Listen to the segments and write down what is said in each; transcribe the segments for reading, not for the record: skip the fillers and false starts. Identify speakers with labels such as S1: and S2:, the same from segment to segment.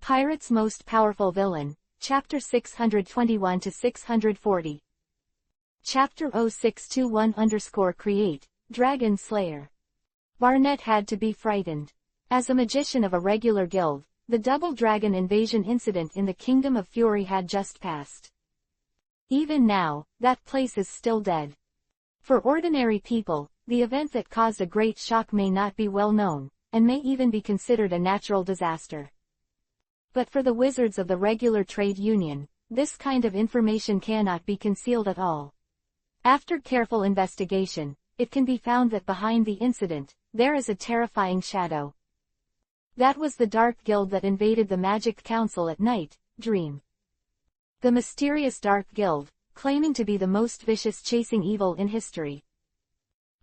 S1: Pirate's Most Powerful Villain, Chapter 621-640. Chapter 0621-Create, Dragon Slayer. Barnett had to be frightened. As a magician of a regular guild, the double dragon invasion incident in the Kingdom of Fury had just passed. Even now, that place is still dead. For ordinary people, the event that caused a great shock may not be well known, and may even be considered a natural disaster. But for the wizards of the regular trade union, this kind of information cannot be concealed at all. After careful investigation, it can be found that behind the incident, there is a terrifying shadow. That was the Dark Guild that invaded the Magic Council at night, Dream. The mysterious Dark Guild, claiming to be the most vicious chasing evil in history.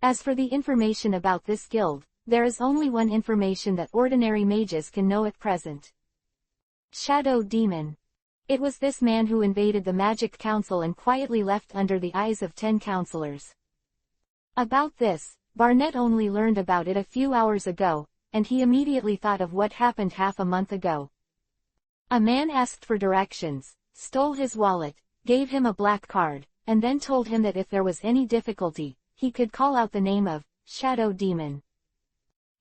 S1: As for the information about this guild, there is only one information that ordinary mages can know at present. Shadow Demon. It was this man who invaded the Magic Council and quietly left under the eyes of 10 counselors. About this, Barnett only learned about it a few hours ago, and he immediately thought of what happened half a month ago. A man asked for directions, stole his wallet, gave him a black card, and then told him that if there was any difficulty, he could call out the name of Shadow Demon.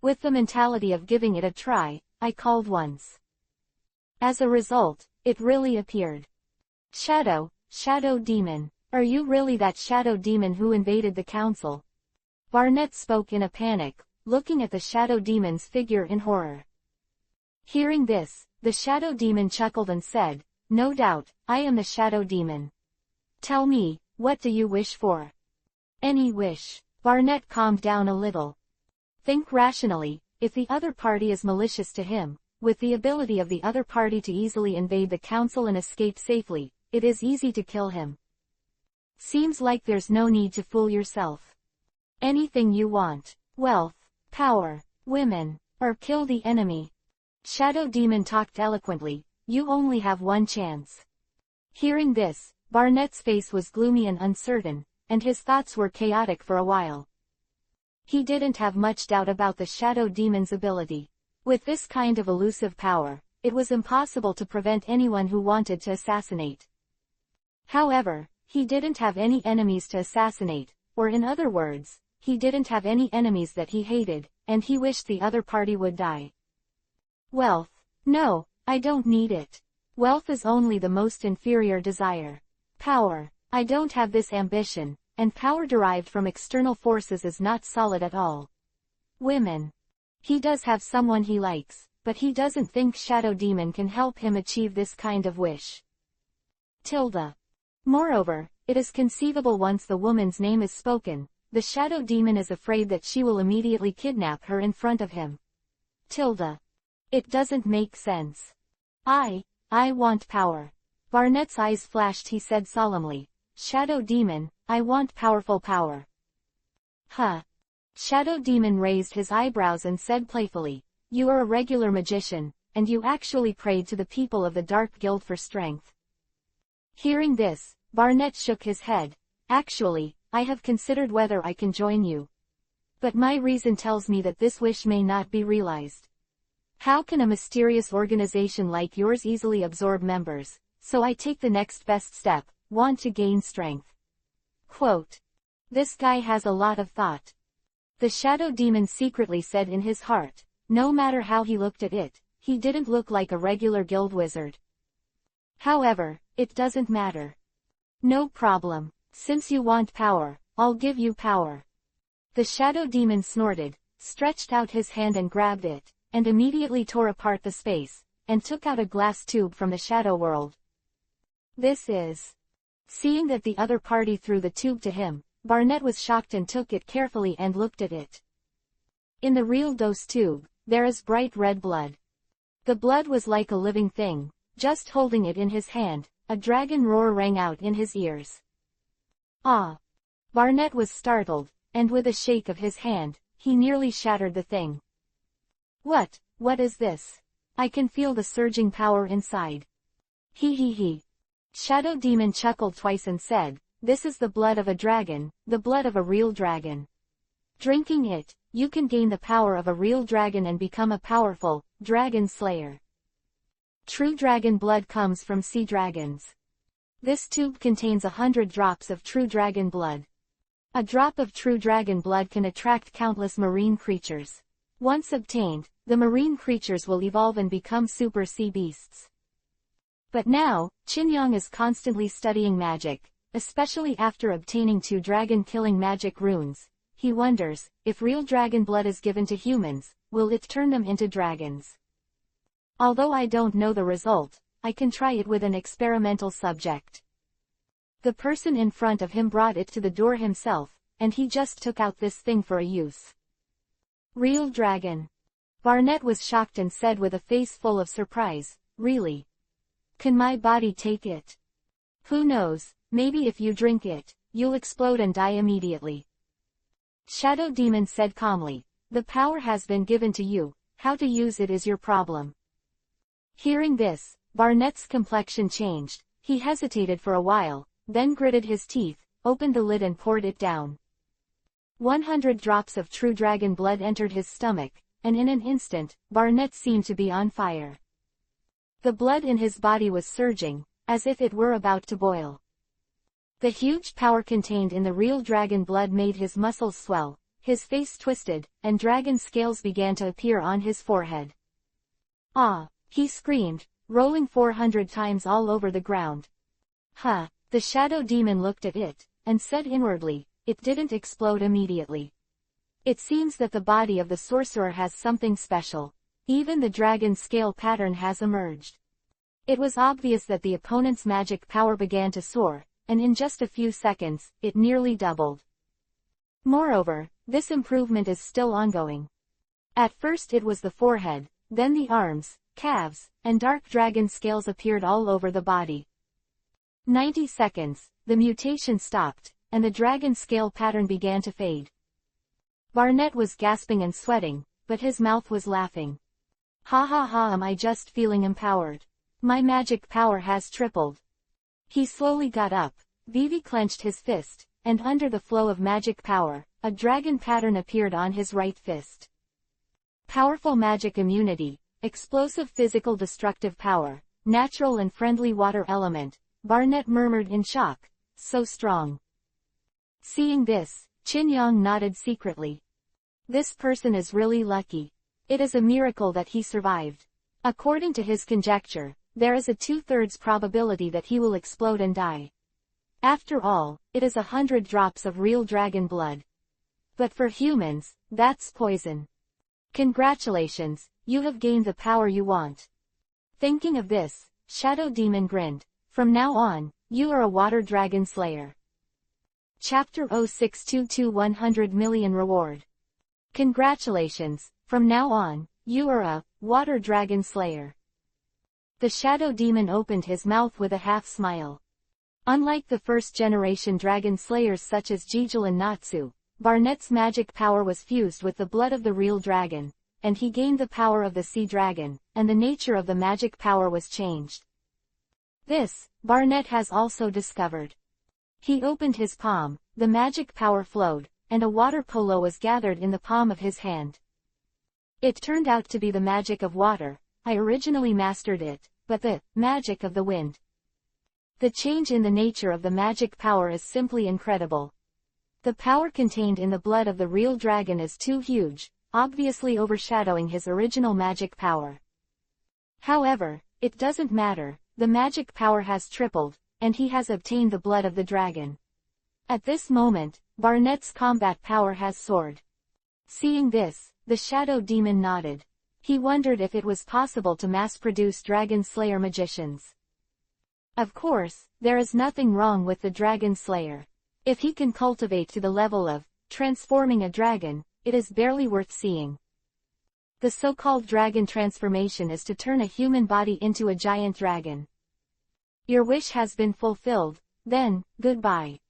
S1: With the mentality of giving it a try, I called once. As a result, it really appeared. Shadow Demon. Are you really that Shadow Demon who invaded the council? Barnett spoke in a panic, looking at the Shadow Demon's figure in horror. Hearing this, the Shadow Demon chuckled and said, "No doubt, I am the Shadow Demon. Tell me, what do you wish for?" "Any wish." Barnett calmed down a little. "Think rationally, if the other party is malicious to him, with the ability of the other party to easily invade the council and escape safely, it is easy to kill him. Seems like there's no need to fool yourself. Anything you want, wealth, power, women, or kill the enemy." Shadow Demon talked eloquently. "You only have one chance." Hearing this, Barnett's face was gloomy and uncertain, and his thoughts were chaotic for a while. He didn't have much doubt about the Shadow Demon's ability. With this kind of elusive power, it was impossible to prevent anyone who wanted to assassinate. However, he didn't have any enemies to assassinate, or in other words, he didn't have any enemies that he hated, and he wished the other party would die. Wealth? No, I don't need it. Wealth is only the most inferior desire. Power? I don't have this ambition, and power derived from external forces is not solid at all. Women? He does have someone he likes, but he doesn't think Shadow Demon can help him achieve this kind of wish. Moreover, it is conceivable once the woman's name is spoken, the Shadow Demon is afraid that she will immediately kidnap her in front of him. It doesn't make sense. I want power. Barnett's eyes flashed. He said solemnly, "Shadow Demon, I want powerful power." Huh. Shadow Demon raised his eyebrows and said playfully, "You are a regular magician, and you actually prayed to the people of the Dark Guild for strength." Hearing this, Barnett shook his head. "Actually, I have considered whether I can join you. But my reason tells me that this wish may not be realized. How can a mysterious organization like yours easily absorb members? So I take the next best step, want to gain strength." Quote. This guy has a lot of thought. The Shadow Demon secretly said in his heart. No matter how he looked at it, he didn't look like a regular guild wizard. However, it doesn't matter. No problem. Since you want power, I'll give you power. The Shadow Demon snorted, stretched out his hand and grabbed it, and immediately tore apart the space, and took out a glass tube from the shadow world. This is. Seeing that the other party threw the tube to him, Barnett was shocked and took it carefully and looked at it. In the real dose tube, there is bright red blood. The blood was like a living thing. Just holding it in his hand, a dragon roar rang out in his ears. Ah! Barnett was startled, and with a shake of his hand, he nearly shattered the thing. What is this? I can feel the surging power inside. He. Shadow Demon chuckled twice and said, "This is the blood of a dragon, the blood of a real dragon. Drinking it, you can gain the power of a real dragon and become a powerful dragon slayer." True dragon blood comes from sea dragons. This tube contains 100 drops of true dragon blood. A drop of true dragon blood can attract countless marine creatures. Once obtained, the marine creatures will evolve and become super sea beasts. But now, Qin is constantly studying magic, especially after obtaining 2 dragon-killing magic runes. He wonders, if real dragon blood is given to humans, will it turn them into dragons? Although I don't know the result, I can try it with an experimental subject. The person in front of him brought it to the door himself, and he just took out this thing for a use. Real dragon. Barnett was shocked and said with a face full of surprise, "Really? Can my body take it? Who knows, maybe if you drink it, you'll explode and die immediately." Shadow Demon said calmly, "The power has been given to you, how to use it is your problem." Hearing this, Barnett's complexion changed. He hesitated for a while, then gritted his teeth, opened the lid and poured it down. 100 drops of true dragon blood entered his stomach, and in an instant, Barnett seemed to be on fire. The blood in his body was surging, as if it were about to boil. The huge power contained in the real dragon blood made his muscles swell, his face twisted, and dragon scales began to appear on his forehead. "Ah!" he screamed, rolling 400 times all over the ground. "Huh!" The shadow demon looked at it, and said inwardly, "It didn't explode immediately. It seems that the body of the sorcerer has something special. Even the dragon scale pattern has emerged." It was obvious that the opponent's magic power began to soar, and in just a few seconds, it nearly doubled. Moreover, this improvement is still ongoing. At first it was the forehead, then the arms, calves, and dark dragon scales appeared all over the body. 90 seconds, the mutation stopped, and the dragon scale pattern began to fade. Barnett was gasping and sweating, but his mouth was laughing. "Ha ha ha, am I just feeling empowered? My magic power has tripled." He slowly got up, Vivi clenched his fist, and under the flow of magic power, a dragon pattern appeared on his right fist. Powerful magic immunity, explosive physical destructive power, natural and friendly water element, Barnett murmured in shock, "So strong." Seeing this, Qin nodded secretly. This person is really lucky. It is a miracle that he survived. According to his conjecture, there is a 2/3 probability that he will explode and die. After all, it is 100 drops of real dragon blood. But for humans, that's poison. Congratulations, you have gained the power you want. Thinking of this, Shadow Demon grinned. From now on, you are a water dragon slayer. Chapter 0622-100 million reward. Congratulations, from now on, you are a water dragon slayer. The Shadow Demon opened his mouth with a half smile. Unlike the first-generation dragon slayers such as Jijil and Natsu, Barnett's magic power was fused with the blood of the real dragon, and he gained the power of the sea dragon, and the nature of the magic power was changed. This, Barnett has also discovered. He opened his palm, the magic power flowed, and a water polo was gathered in the palm of his hand. It turned out to be the magic of water. I originally mastered it, but the magic of the wind. The change in the nature of the magic power is simply incredible. The power contained in the blood of the real dragon is too huge, obviously overshadowing his original magic power. However, it doesn't matter, the magic power has tripled, and he has obtained the blood of the dragon. At this moment, Barnett's combat power has soared. Seeing this, the Shadow Demon nodded. He wondered if it was possible to mass-produce Dragon Slayer magicians. Of course, there is nothing wrong with the Dragon Slayer. If he can cultivate to the level of transforming a dragon, it is barely worth seeing. The so-called dragon transformation is to turn a human body into a giant dragon. Your wish has been fulfilled, then, goodbye.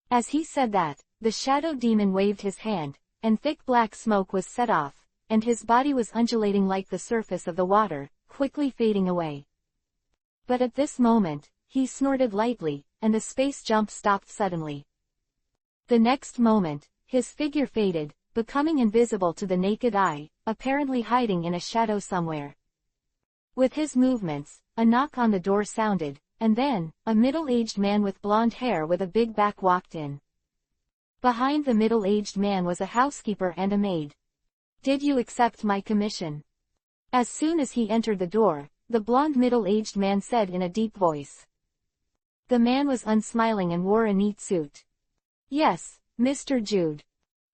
S1: As he said that, the Shadow Demon waved his hand, and thick black smoke was set off, and his body was undulating like the surface of the water, quickly fading away. But at this moment, he snorted lightly, and the space jump stopped suddenly. The next moment, his figure faded, becoming invisible to the naked eye, apparently hiding in a shadow somewhere. With his movements, a knock on the door sounded, and then, a middle-aged man with blonde hair with a big back walked in. Behind the middle-aged man was a housekeeper and a maid. "Did you accept my commission?" As soon as he entered the door, the blonde middle-aged man said in a deep voice. The man was unsmiling and wore a neat suit. "Yes, Mr. Jude."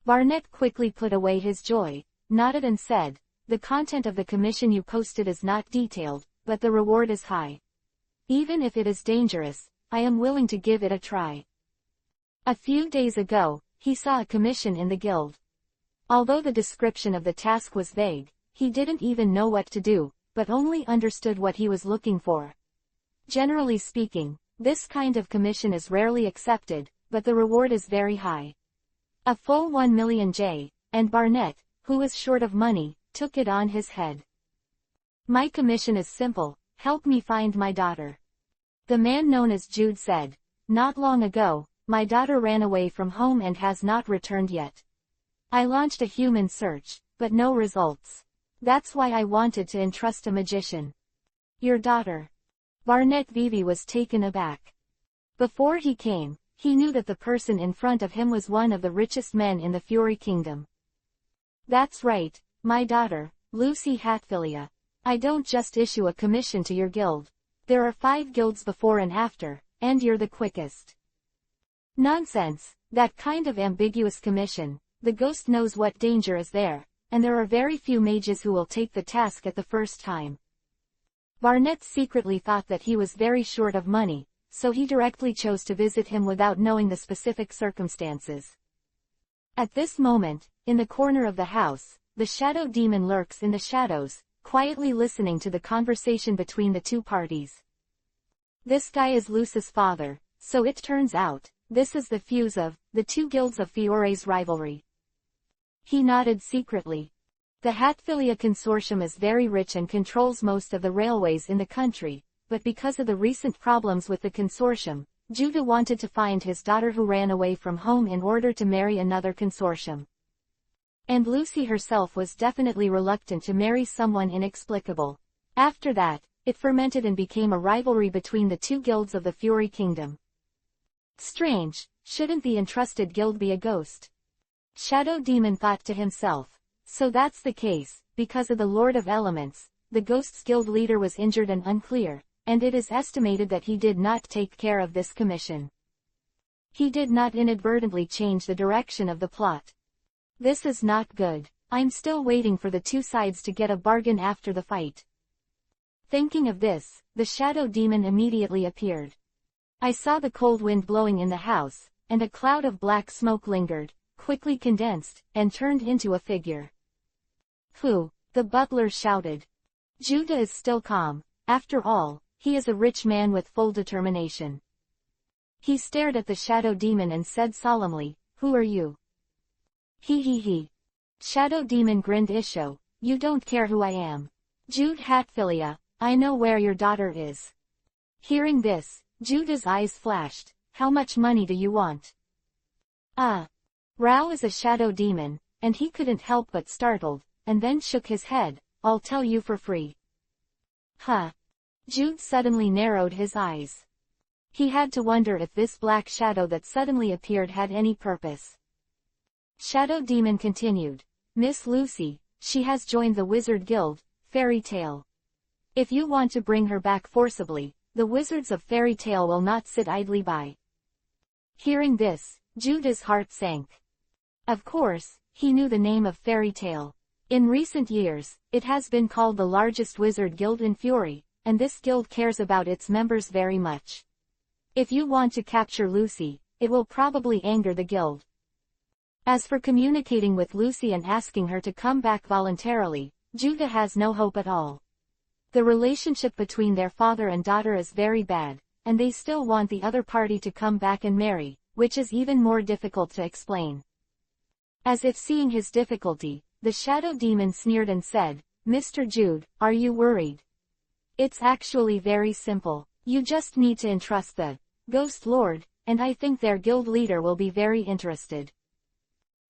S1: Barnett quickly put away his joy, nodded and said, "The content of the commission you posted is not detailed, but the reward is high. Even if it is dangerous, I am willing to give it a try." A few days ago, he saw a commission in the guild. Although the description of the task was vague, he didn't even know what to do, but only understood what he was looking for. Generally speaking, this kind of commission is rarely accepted, but the reward is very high. A full 1 million J, and Barnett, who was short of money, took it on his head. "My commission is simple, help me find my daughter." The man known as Jude said, "Not long ago, my daughter ran away from home and has not returned yet. I launched a human search, but no results. That's why I wanted to entrust a magician." "Your daughter?" Barnett Vivi was taken aback. Before he came, he knew that the person in front of him was one of the richest men in the Fury Kingdom. "That's right, my daughter, Lucy Hatfilia. I don't just issue a commission to your guild. There are 5 guilds before and after, and you're the quickest." "Nonsense, that kind of ambiguous commission. The ghost knows what danger is there, and there are very few mages who will take the task at the first time." Barnett secretly thought that he was very short of money, so he directly chose to visit him without knowing the specific circumstances. At this moment, in the corner of the house, the shadow demon lurks in the shadows, quietly listening to the conversation between the two parties. "This guy is Luce's father, so it turns out, this is the fuse of the two guilds of Fiore's rivalry." He nodded secretly. The Hatfilia Consortium is very rich and controls most of the railways in the country, but because of the recent problems with the consortium, Judah wanted to find his daughter who ran away from home in order to marry another consortium. And Lucy herself was definitely reluctant to marry someone inexplicable. After that, it fermented and became a rivalry between the two guilds of the Fury Kingdom. Strange, shouldn't the entrusted guild be a ghost? Shadow Demon thought to himself. So that's the case, because of the Lord of Elements, the Ghosts Guild leader was injured and unclear, and it is estimated that he did not take care of this commission. He did not inadvertently change the direction of the plot. This is not good. I'm still waiting for the two sides to get a bargain after the fight. Thinking of this, the Shadow Demon immediately appeared. I saw the cold wind blowing in the house, and a cloud of black smoke lingered, quickly condensed, and turned into a figure. "Phew," the butler shouted. Judah is still calm. After all, he is a rich man with full determination. He stared at the Shadow Demon and said solemnly, "Who are you?" He. Shadow Demon grinned. "Isho, you don't care who I am. Jude Hatfilia, I know where your daughter is." Hearing this, Judah's eyes flashed. "How much money do you want?" Rao is a Shadow Demon, and he couldn't help but startled, and then shook his head. "I'll tell you for free." "Huh." Jude suddenly narrowed his eyes. He had to wonder if this black shadow that suddenly appeared had any purpose. Shadow Demon continued. "Miss Lucy, she has joined the Wizard Guild, Fairy Tale. If you want to bring her back forcibly, the Wizards of Fairy Tale will not sit idly by." Hearing this, Judah's heart sank. Of course, he knew the name of Fairy Tale. In recent years, it has been called the largest wizard guild in Fury, and this guild cares about its members very much. If you want to capture Lucy, it will probably anger the guild. As for communicating with Lucy and asking her to come back voluntarily, Judah has no hope at all. The relationship between their father and daughter is very bad, and they still want the other party to come back and marry, which is even more difficult to explain. As if seeing his difficulty, the Shadow Demon sneered and said, "Mr. Jude, are you worried? It's actually very simple. You just need to entrust the Ghost Lord, and I think their guild leader will be very interested."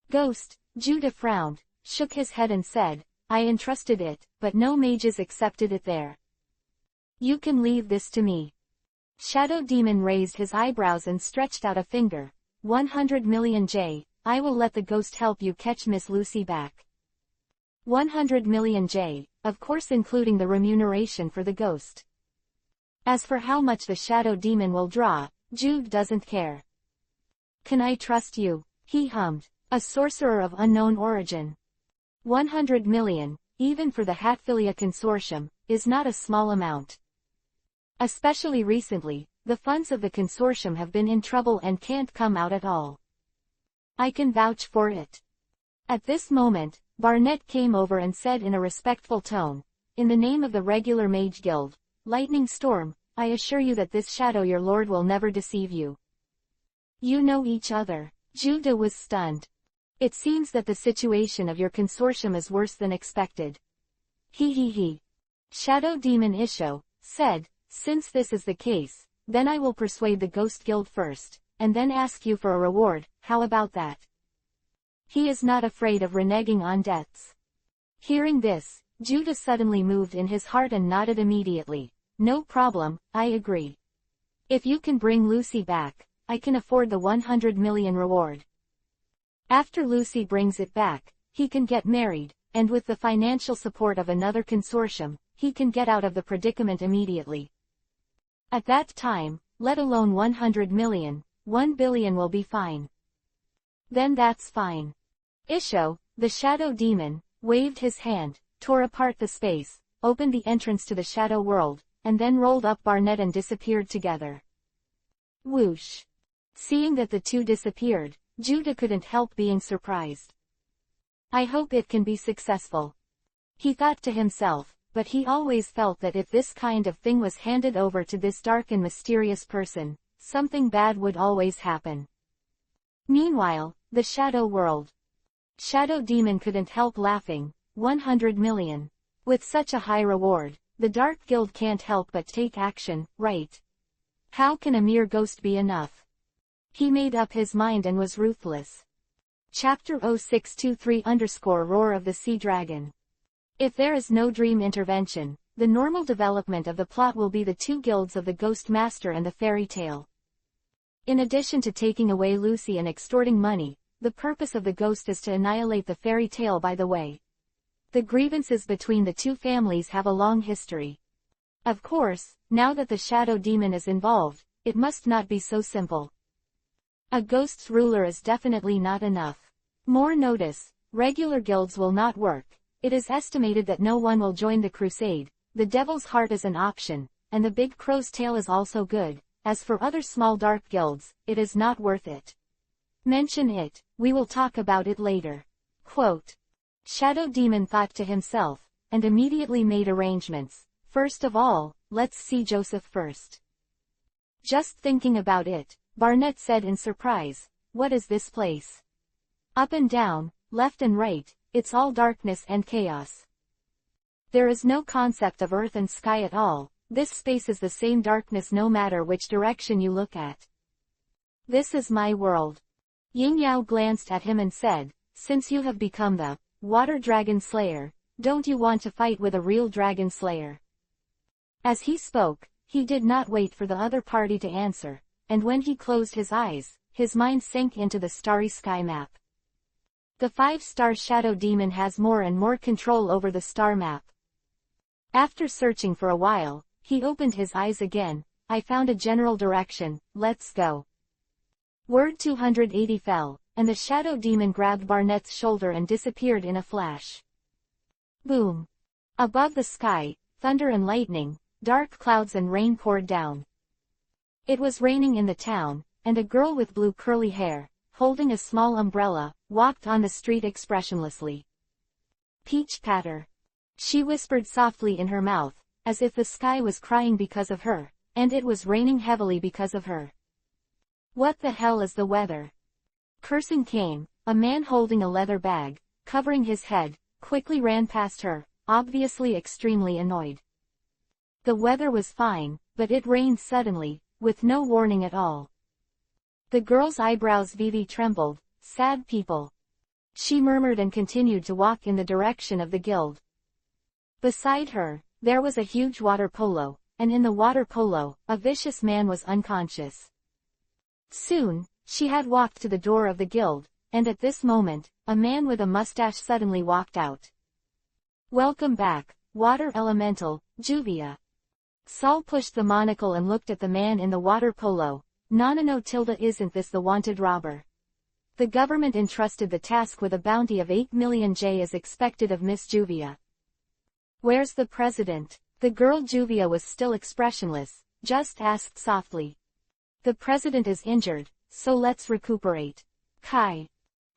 S1: "Ghost?" Judah frowned, shook his head and said, "I entrusted it, but no mages accepted it there." You can leave this to me. Shadow Demon raised his eyebrows and stretched out a finger. 100 million J, I will let the ghost help you catch Miss Lucy back. 100 million J, of course including the remuneration for the ghost. As for how much the Shadow Demon will draw, Jude doesn't care. Can I trust you? He hummed. A sorcerer of unknown origin. 100 million, even for the Hatfilia Consortium, is not a small amount. Especially recently, the funds of the consortium have been in trouble and can't come out at all. I can vouch for it. At this moment, Barnett came over and said in a respectful tone, in the name of the regular Mage Guild, Lightning Storm, I assure you that this shadow your lord will never deceive you. You know each other. Judah was stunned. It seems that the situation of your consortium is worse than expected. He. Shadow Demon Isho said, since this is the case, then I will persuade the Ghost Guild first, and then ask you for a reward, how about that? He is not afraid of reneging on debts. Hearing this, Judah suddenly moved in his heart and nodded immediately. No problem, I agree. If you can bring Lucy back, I can afford the 100 million reward. After Lucy brings it back, he can get married, and with the financial support of another consortium, he can get out of the predicament immediately. At that time, let alone 100 million, 1 billion will be fine. Then that's fine. Isho, the Shadow Demon, waved his hand, tore apart the space, opened the entrance to the Shadow World, and then rolled up Barnett and disappeared together. Whoosh. Seeing that the two disappeared, Judah couldn't help being surprised. I hope it can be successful. He thought to himself, but he always felt that if this kind of thing was handed over to this dark and mysterious person, something bad would always happen. Meanwhile, the Shadow World. Shadow Demon couldn't help laughing. 100 million. With such a high reward, the Dark Guild can't help but take action, right? How can a mere ghost be enough? He made up his mind and was ruthless. Chapter 0623_Roar of the Sea Dragon. If there is no dream intervention, the normal development of the plot will be the two guilds of the Ghost Master and the fairy tale. In addition to taking away Lucy and extorting money, the purpose of the ghost is to annihilate the fairy tale by the way. The grievances between the two families have a long history. Of course, now that the Shadow Demon is involved, it must not be so simple. A ghost's ruler is definitely not enough. More notice, regular guilds will not work. It is estimated that no one will join the crusade. The Devil's Heart is an option, and the Big Crow's Tail is also good. As for other small dark guilds, it is not worth it. Mention it, we will talk about it later. Quote. Shadow Demon thought to himself, and immediately made arrangements. First of all, let's see Joseph first. Just thinking about it, Barnett said in surprise, what is this place? Up and down, left and right, it's all darkness and chaos. There is no concept of earth and sky at all. This space is the same darkness no matter which direction you look at. This is my world. Yin Yao glanced at him and said, since you have become the Water Dragon Slayer, don't you want to fight with a real Dragon Slayer? As he spoke, he did not wait for the other party to answer, and when he closed his eyes, his mind sank into the starry sky map. The 5-star Shadow Demon has more and more control over the star map. After searching for a while, he opened his eyes again. I found a general direction, let's go. Word 280 fell, and the Shadow Demon grabbed Barnett's shoulder and disappeared in a flash. Boom. Above the sky, thunder and lightning, dark clouds and rain poured down. It was raining in the town, and a girl with blue curly hair, holding a small umbrella, walked on the street expressionlessly. Peach patter. She whispered softly in her mouth, as if the sky was crying because of her, and it was raining heavily because of her. What the hell is the weather? Cursing came, a man holding a leather bag, covering his head, quickly ran past her, obviously extremely annoyed. The weather was fine, but it rained suddenly, with no warning at all. The girl's eyebrows Vivi trembled. Sad people. She murmured and continued to walk in the direction of the guild. Beside her, there was a huge water polo, and in the water polo, a vicious man was unconscious. Soon, she had walked to the door of the guild, and at this moment, a man with a mustache suddenly walked out. "Welcome back, water elemental, Juvia." Saul pushed the monocle and looked at the man in the water polo. "No, isn't this the wanted robber? The government entrusted the task with a bounty of 8 million J as expected of Miss Juvia." "Where's the president?" The girl Juvia was still expressionless, just asked softly. "The president is injured, so let's recuperate." Kai.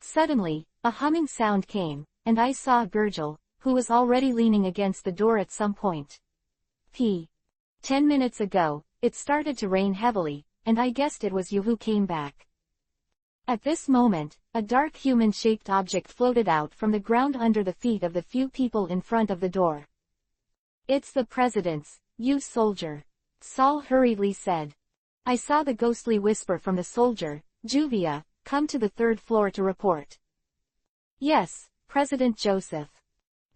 S1: Suddenly, a humming sound came, and I saw Gurgel, who was already leaning against the door at some point. 10 minutes ago, it started to rain heavily, and I guessed it was you who came back." At this moment, a dark human-shaped object floated out from the ground under the feet of the few people in front of the door. "It's the president's, you soldier," Saul hurriedly said. I saw the ghostly whisper from the soldier, "Juvia, come to the 3rd floor to report." "Yes, President Joseph."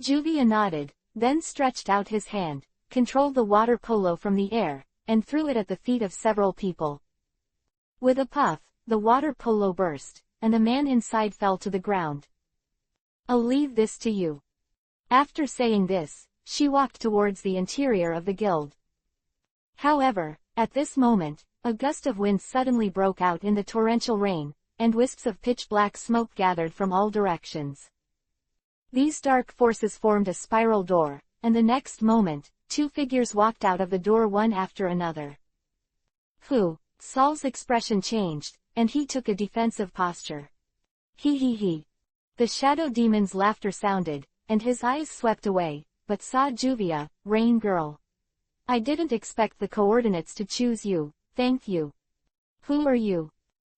S1: Juvia nodded, then stretched out his hand, controlled the water polo from the air, and threw it at the feet of several people. With a puff, the water polo burst, and the man inside fell to the ground. "I'll leave this to you." After saying this, she walked towards the interior of the guild. However, at this moment, a gust of wind suddenly broke out in the torrential rain, and wisps of pitch-black smoke gathered from all directions. These dark forces formed a spiral door, and the next moment, 2 figures walked out of the door one after another. "Who?" Saul's expression changed, and he took a defensive posture. He. The shadow demon's laughter sounded, and his eyes swept away, but saw Juvia, Rain Girl. "I didn't expect the coordinates to choose you, thank you." "Who are you?"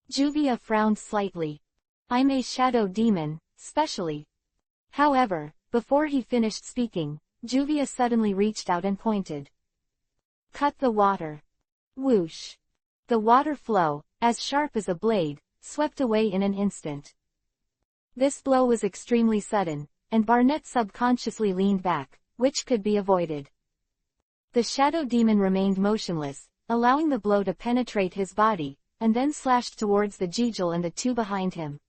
S1: Juvia frowned slightly. "I'm a shadow demon, specially." However, before he finished speaking, Juvia suddenly reached out and pointed. "Cut the water." Whoosh. The water flow, as sharp as a blade, swept away in an instant. This blow was extremely sudden, and Barnett subconsciously leaned back, which could be avoided. The shadow demon remained motionless, allowing the blow to penetrate his body, and then slashed towards the Jigel and the 2 behind him.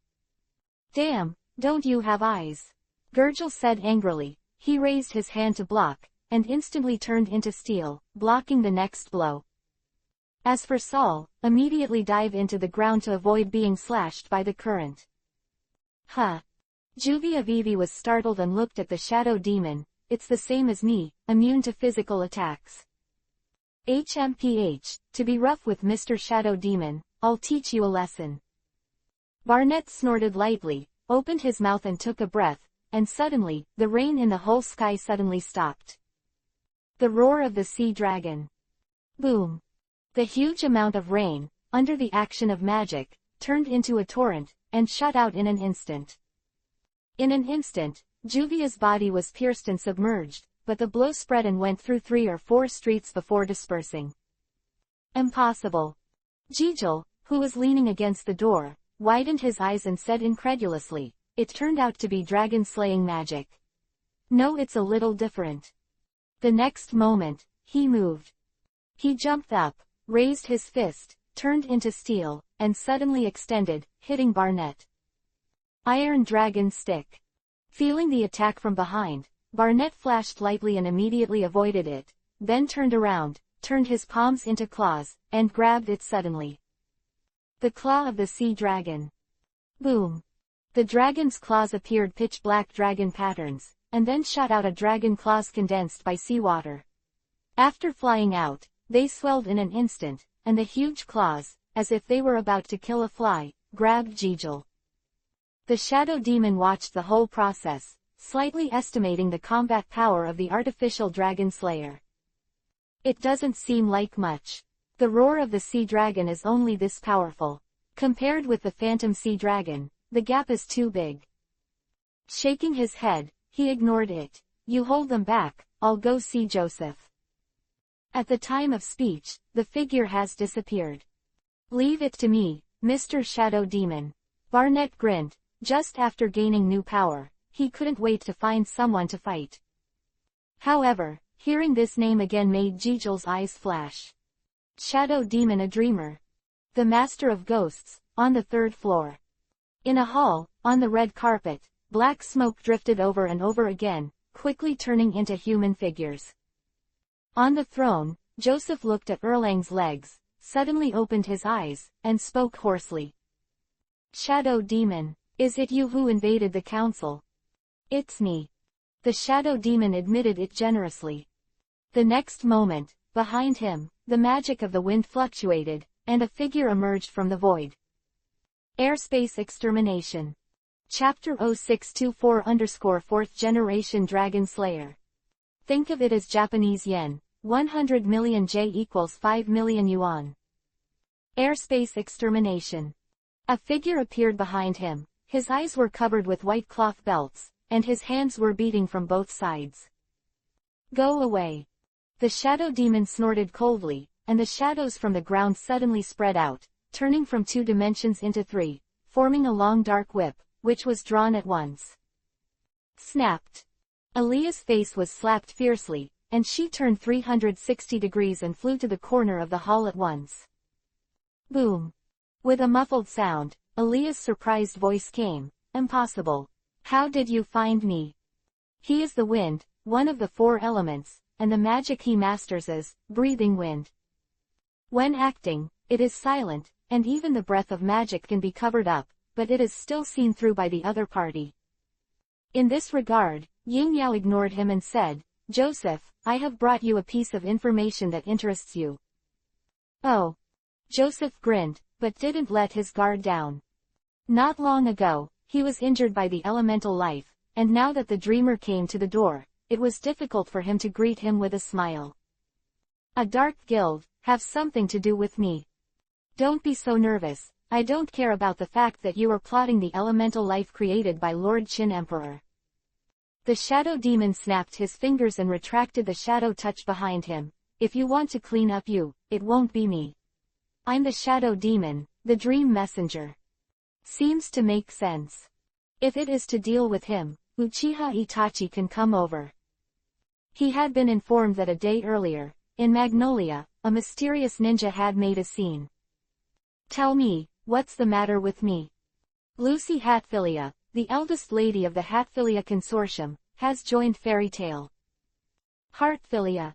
S1: "Damn, don't you have eyes?" Gurgel said angrily. He raised his hand to block, and instantly turned into steel, blocking the next blow. As for Saul, immediately dive into the ground to avoid being slashed by the current. "Huh." Juvia Vivi was startled and looked at the shadow demon. "It's the same as me, immune to physical attacks." "HMPH, to be rough with Mr. Shadow Demon, I'll teach you a lesson." Barnett snorted lightly, opened his mouth and took a breath, and suddenly, the rain in the whole sky suddenly stopped. The roar of the sea dragon. Boom. The huge amount of rain, under the action of magic, turned into a torrent, and shot out in an instant. In an instant, Juvia's body was pierced and submerged, but the blow spread and went through 3 or 4 streets before dispersing. "Impossible." Jigel, who was leaning against the door, widened his eyes and said incredulously, "It turned out to be dragon-slaying magic." "No, it's a little different." The next moment, he moved. He jumped up, raised his fist, turned into steel, and suddenly extended, hitting Barnett. Iron Dragon Stick. Feeling the attack from behind, Barnett flashed lightly and immediately avoided it, then turned around, turned his palms into claws, and grabbed it suddenly. The Claw of the Sea Dragon. Boom. The dragon's claws appeared pitch-black dragon patterns, and then shot out a dragon claws condensed by seawater. After flying out, they swelled in an instant, and the huge claws, as if they were about to kill a fly, grabbed Jigel. The shadow demon watched the whole process, slightly estimating the combat power of the artificial dragon slayer. "It doesn't seem like much. The roar of the sea dragon is only this powerful. Compared with the phantom sea dragon, the gap is too big." Shaking his head, he ignored it. "You hold them back, I'll go see Joseph." At the time of speech, the figure has disappeared. "Leave it to me, Mr. Shadow Demon." Barnett grinned. Just after gaining new power, he couldn't wait to find someone to fight. However, Hearing this name again made Jejel's eyes flash. Shadow Demon, a dreamer. The master of ghosts, on the 3rd floor. In a hall, on the red carpet, black smoke drifted over and over again, quickly turning into human figures. On the throne, Joseph looked at Erlang's legs, suddenly opened his eyes, and spoke hoarsely. Shadow Demon, is it you who invaded the council? It's me. The Shadow Demon admitted it generously. The next moment, behind him, the magic of the wind fluctuated, and a figure emerged from the void. Airspace Extermination. Chapter 0624-4th Generation Dragon Slayer. Think of it as Japanese yen, 100 million J equals 5 million yuan. Airspace Extermination. A figure appeared behind him, his eyes were covered with white cloth belts, and his hands were beating from both sides. Go away. The Shadow Demon snorted coldly, and the shadows from the ground suddenly spread out, turning from 2 dimensions into 3, forming a long dark whip, which was drawn at once. Snapped. Aaliyah's face was slapped fiercely, and she turned 360 degrees and flew to the corner of the hall at once. Boom. With a muffled sound, Aaliyah's surprised voice came. Impossible. How did you find me? He is the wind, one of the 4 elements, and the magic he masters is breathing wind. When acting, it is silent, and even the breath of magic can be covered up, but it is still seen through by the other party. In this regard, Yin Yao ignored him and said, Joseph, I have brought you a piece of information that interests you. Oh. Joseph grinned, but didn't let his guard down. Not long ago, he was injured by the elemental life, and now that the dreamer came to the door, it was difficult for him to greet him with a smile. A dark guild, have something to do with me. Don't be so nervous, I don't care about the fact that you are plotting the elemental life created by Lord Qin Emperor. The Shadow Demon snapped his fingers and retracted the shadow touch behind him. If you want to clean up it won't be me. I'm the Shadow Demon, the Dream Messenger. Seems to make sense. If it is to deal with him, Uchiha Itachi can come over. He had been informed that a day earlier, in Magnolia, a mysterious ninja had made a scene. Tell me, what's the matter with me? Lucy Hatfilia, the eldest lady of the Hatfilia Consortium, has joined Fairy Tale. Heartfilia.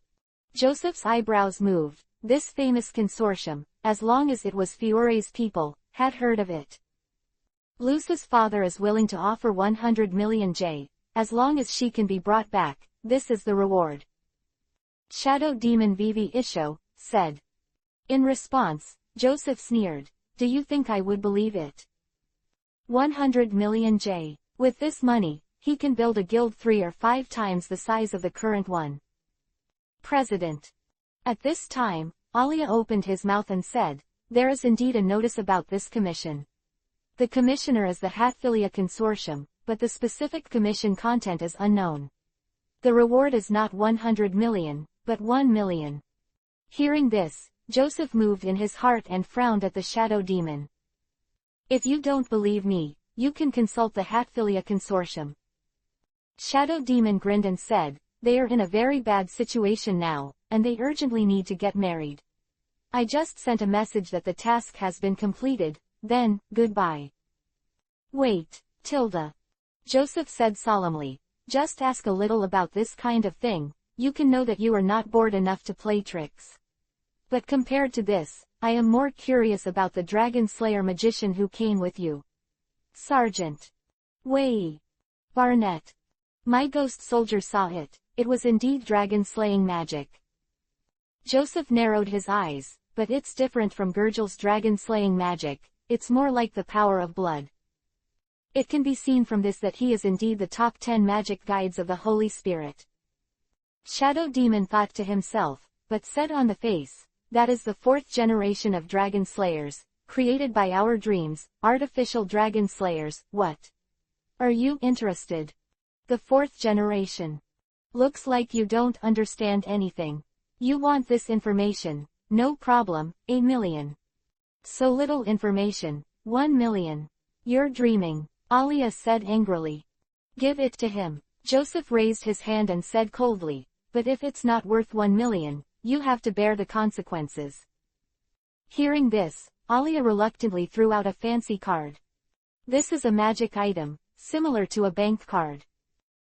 S1: Joseph's eyebrows moved. This famous consortium, as long as it was Fiore's people, had heard of it. Lucy's father is willing to offer 100 million J, as long as she can be brought back. This is the reward. Shadow Demon Vivi Isho said. In response, Joseph sneered, do you think I would believe it? 100 million J. With this money, he can build a guild 3 or 5 times the size of the current one. President. At this time, Alia opened his mouth and said, there is indeed a notice about this commission. The commissioner is the Hatfilia Consortium, but the specific commission content is unknown. The reward is not 100 million, but 1 million. Hearing this, Joseph moved in his heart and frowned at the Shadow Demon. If you don't believe me, you can consult the Hatfilia Consortium. Shadow Demon grinned and said, they are in a very bad situation now, and they urgently need to get married. I just sent a message that the task has been completed, then, goodbye. Wait, Tilda. Joseph said solemnly, just ask a little about this kind of thing, you can know that you are not bored enough to play tricks. But compared to this, I am more curious about the Dragon Slayer magician who came with you. Sergeant. Wei. Barnett. My ghost soldier saw it, it was indeed dragon-slaying magic. Joseph narrowed his eyes, but it's different from Gurgil's dragon-slaying magic, it's more like the power of blood. It can be seen from this that he is indeed the top 10 magic guides of the Holy Spirit. Shadow Demon thought to himself, but said on the face, that is the 4th generation of dragon slayers, created by our dreams, artificial dragon slayers, what? Are you interested? The 4th generation. Looks like you don't understand anything. You want this information, no problem, 8 million. So little information, 1 million. You're dreaming, Alia said angrily. Give it to him. Joseph raised his hand and said coldly, but if it's not worth 1 million, you have to bear the consequences. Hearing this, Alia reluctantly threw out a fancy card. This is a magic item, similar to a bank card.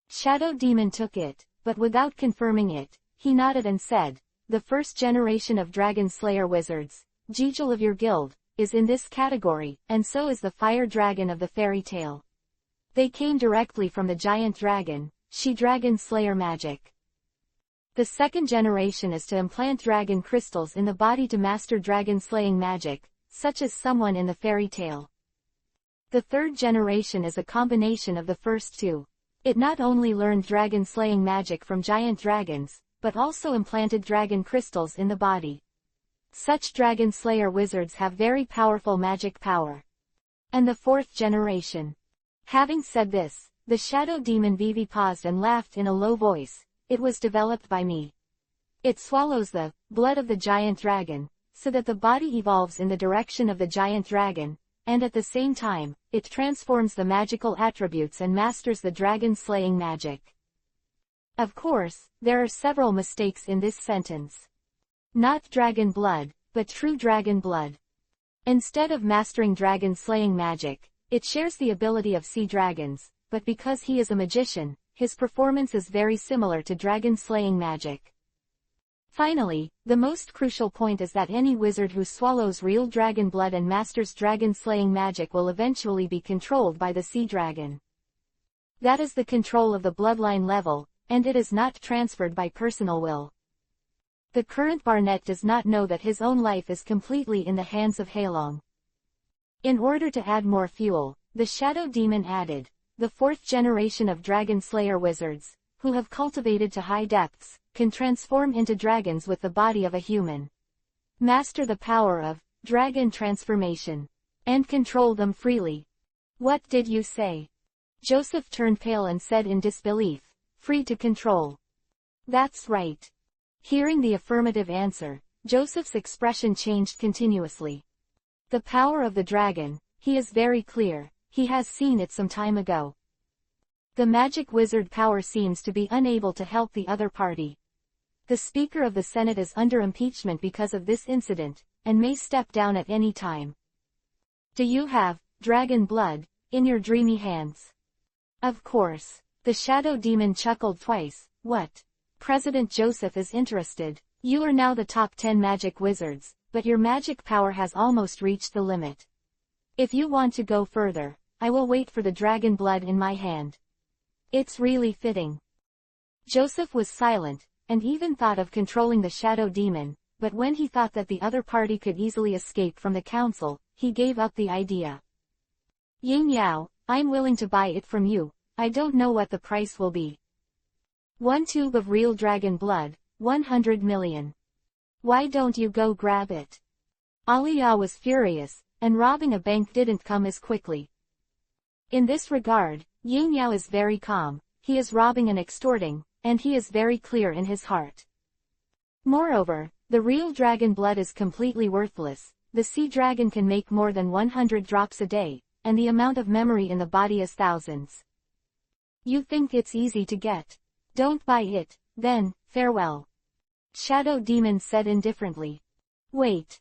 S1: Shadow Demon took it, but without confirming it, he nodded and said, the first generation of Dragon Slayer wizards, Jejal of your guild, is in this category, and so is the fire dragon of the fairy tale. They came directly from the giant dragon, She-Dragon Slayer magic. The second generation is to implant dragon crystals in the body to master dragon slaying magic, such as someone in the fairy tale. The third generation is a combination of the first two. It not only learned dragon slaying magic from giant dragons, but also implanted dragon crystals in the body. Such dragon slayer wizards have very powerful magic power. And the fourth generation. Having said this, the shadow demon Vivi paused and laughed in a low voice. It was developed by me. It swallows the blood of the giant dragon, so that the body evolves in the direction of the giant dragon, and at the same time, it transforms the magical attributes and masters the dragon slaying magic. Of course, there are several mistakes in this sentence. Not dragon blood, but true dragon blood. Instead of mastering dragon slaying magic, it shares the ability of sea dragons, but because he is a magician, his performance is very similar to dragon slaying magic. Finally, the most crucial point is that any wizard who swallows real dragon blood and masters dragon slaying magic will eventually be controlled by the sea dragon. That is the control of the bloodline level, and it is not transferred by personal will. The current Barnett does not know that his own life is completely in the hands of Hailong. In order to add more fuel, the shadow demon added, the fourth generation of dragon slayer wizards, who have cultivated to high depths, can transform into dragons with the body of a human. Master the power of dragon transformation, and control them freely. What did you say? Joseph turned pale and said in disbelief, free to control. That's right. Hearing the affirmative answer, Joseph's expression changed continuously. The power of the dragon, he is very clear, he has seen it some time ago. The magic wizard power seems to be unable to help the other party. The Speaker of the Senate is under impeachment because of this incident, and may step down at any time. Do you have dragon blood in your dreamy hands? Of course. The shadow demon chuckled twice. What? President Joseph is interested. You are now the top 10 magic wizards, but your magic power has almost reached the limit. If you want to go further, I will wait for the dragon blood in my hand. It's really fitting. Joseph was silent, and even thought of controlling the shadow demon, but when he thought that the other party could easily escape from the council, he gave up the idea. Yin Yao, I'm willing to buy it from you. I don't know what the price will be. 1 tube of real dragon blood, 100 million. Why don't you go grab it? Alia was furious, and robbing a bank didn't come as quickly. In this regard, Yin Yao is very calm, he is robbing and extorting, and he is very clear in his heart. Moreover, the real dragon blood is completely worthless, the sea dragon can make more than 100 drops a day, and the amount of memory in the body is thousands. You think it's easy to get? Don't buy it, then, farewell. Shadow Demon said indifferently. Wait.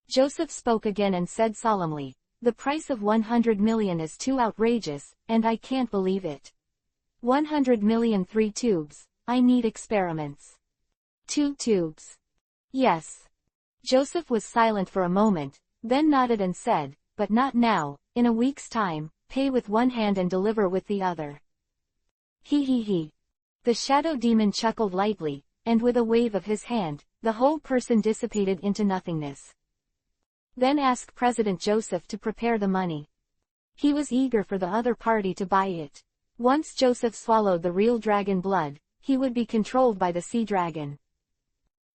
S1: Joseph spoke again and said solemnly, the price of 100 million is too outrageous, and I can't believe it. 100 million 3 tubes, I need experiments. 2 tubes. Yes. Joseph was silent for a moment, then nodded and said, but not now, in a week's time, pay with one hand and deliver with the other. He. The shadow demon chuckled lightly, and with a wave of his hand, the whole person dissipated into nothingness. Then ask President Joseph to prepare the money. He was eager for the other party to buy it. Once Joseph swallowed the real dragon blood, he would be controlled by the sea dragon.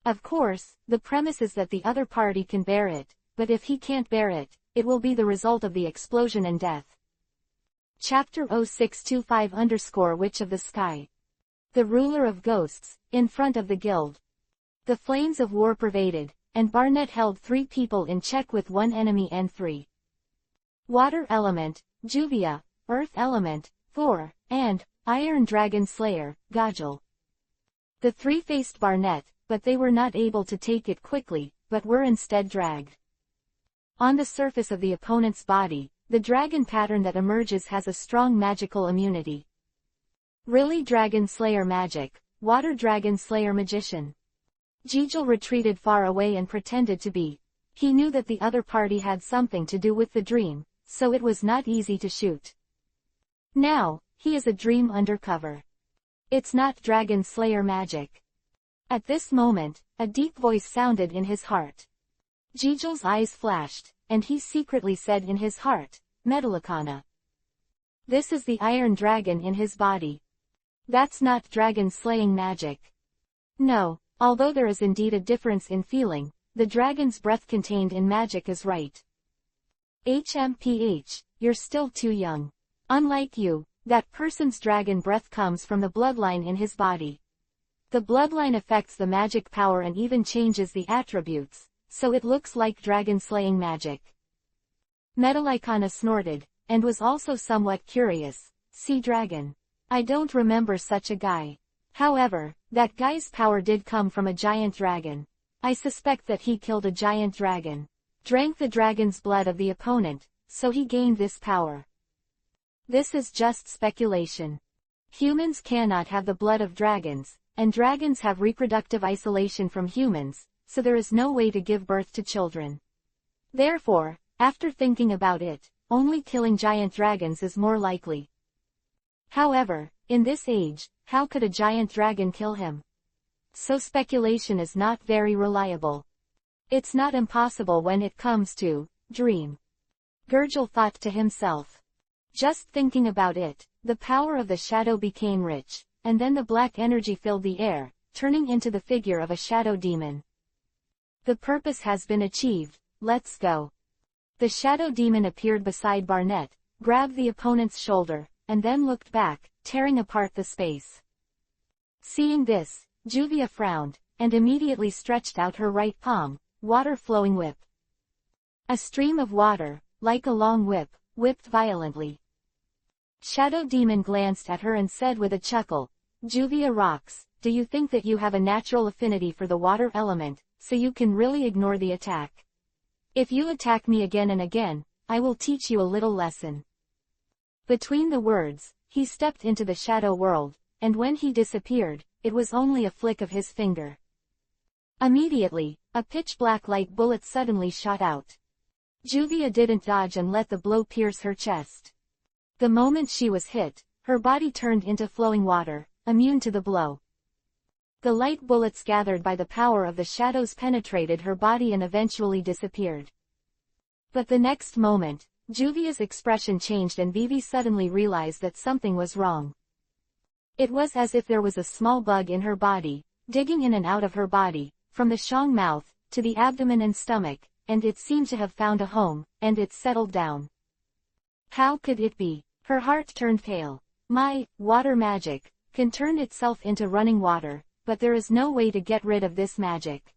S1: Of course, the premise is that the other party can bear it, but if he can't bear it, it will be the result of the explosion and death. Chapter 0625_Witch of the Sky. The ruler of ghosts, in front of the guild. The flames of war pervaded, and Barnett held 3 people in check with 1 enemy and 3. Water element, Juvia, Earth element, Thor, and Iron Dragon Slayer, Gajal. The three faced Barnet, but they were not able to take it quickly, but were instead dragged. On the surface of the opponent's body, the dragon pattern that emerges has a strong magical immunity. Really Dragon Slayer magic, Water Dragon Slayer magician. Jijil retreated far away and pretended to be. He knew that the other party had something to do with the dream, so it was not easy to shoot. Now, he is a dream undercover. It's not Dragon Slayer magic. At this moment, a deep voice sounded in his heart. Jijil's eyes flashed, and he secretly said in his heart, Metallicana. This is the iron dragon in his body. That's not dragon slaying magic. No, although there is indeed a difference in feeling, the dragon's breath contained in magic is right. HMPH, you're still too young. Unlike you, that person's dragon breath comes from the bloodline in his body. The bloodline affects the magic power and even changes the attributes, so it looks like dragon-slaying magic. Metallicana snorted, and was also somewhat curious. Sea dragon. I don't remember such a guy. However, that guy's power did come from a giant dragon. I suspect that he killed a giant dragon. Drank the dragon's blood of the opponent, so he gained this power. This is just speculation. Humans cannot have the blood of dragons, and dragons have reproductive isolation from humans, so there is no way to give birth to children. Therefore, after thinking about it, only killing giant dragons is more likely. However, in this age, how could a giant dragon kill him? So speculation is not very reliable. It's not impossible when it comes to dream. Gurgil thought to himself. Just thinking about it, the power of the shadow became rich, and then the black energy filled the air, turning into the figure of a shadow demon. The purpose has been achieved, let's go. The shadow demon appeared beside Barnet, grabbed the opponent's shoulder, and then looked back, tearing apart the space. Seeing this, Juvia frowned, and immediately stretched out her right palm, water-flowing whip. A stream of water, like a long whip, whipped violently. Shadow Demon glanced at her and said with a chuckle, Juvia rocks, do you think that you have a natural affinity for the water element, so you can really ignore the attack? If you attack me again and again, I will teach you a little lesson. Between the words, he stepped into the shadow world, and when he disappeared, it was only a flick of his finger. Immediately, a pitch-black light bullet suddenly shot out. Juvia didn't dodge and let the blow pierce her chest. The moment she was hit, her body turned into flowing water, immune to the blow. The light bullets gathered by the power of the shadows penetrated her body and eventually disappeared. But the next moment, Juvia's expression changed and Vivi suddenly realized that something was wrong. It was as if there was a small bug in her body, digging in and out of her body, from the shong mouth, to the abdomen and stomach, and it seemed to have found a home, and it settled down. How could it be? Her heart turned pale. My, water magic, can turn itself into running water, but there is no way to get rid of this magic.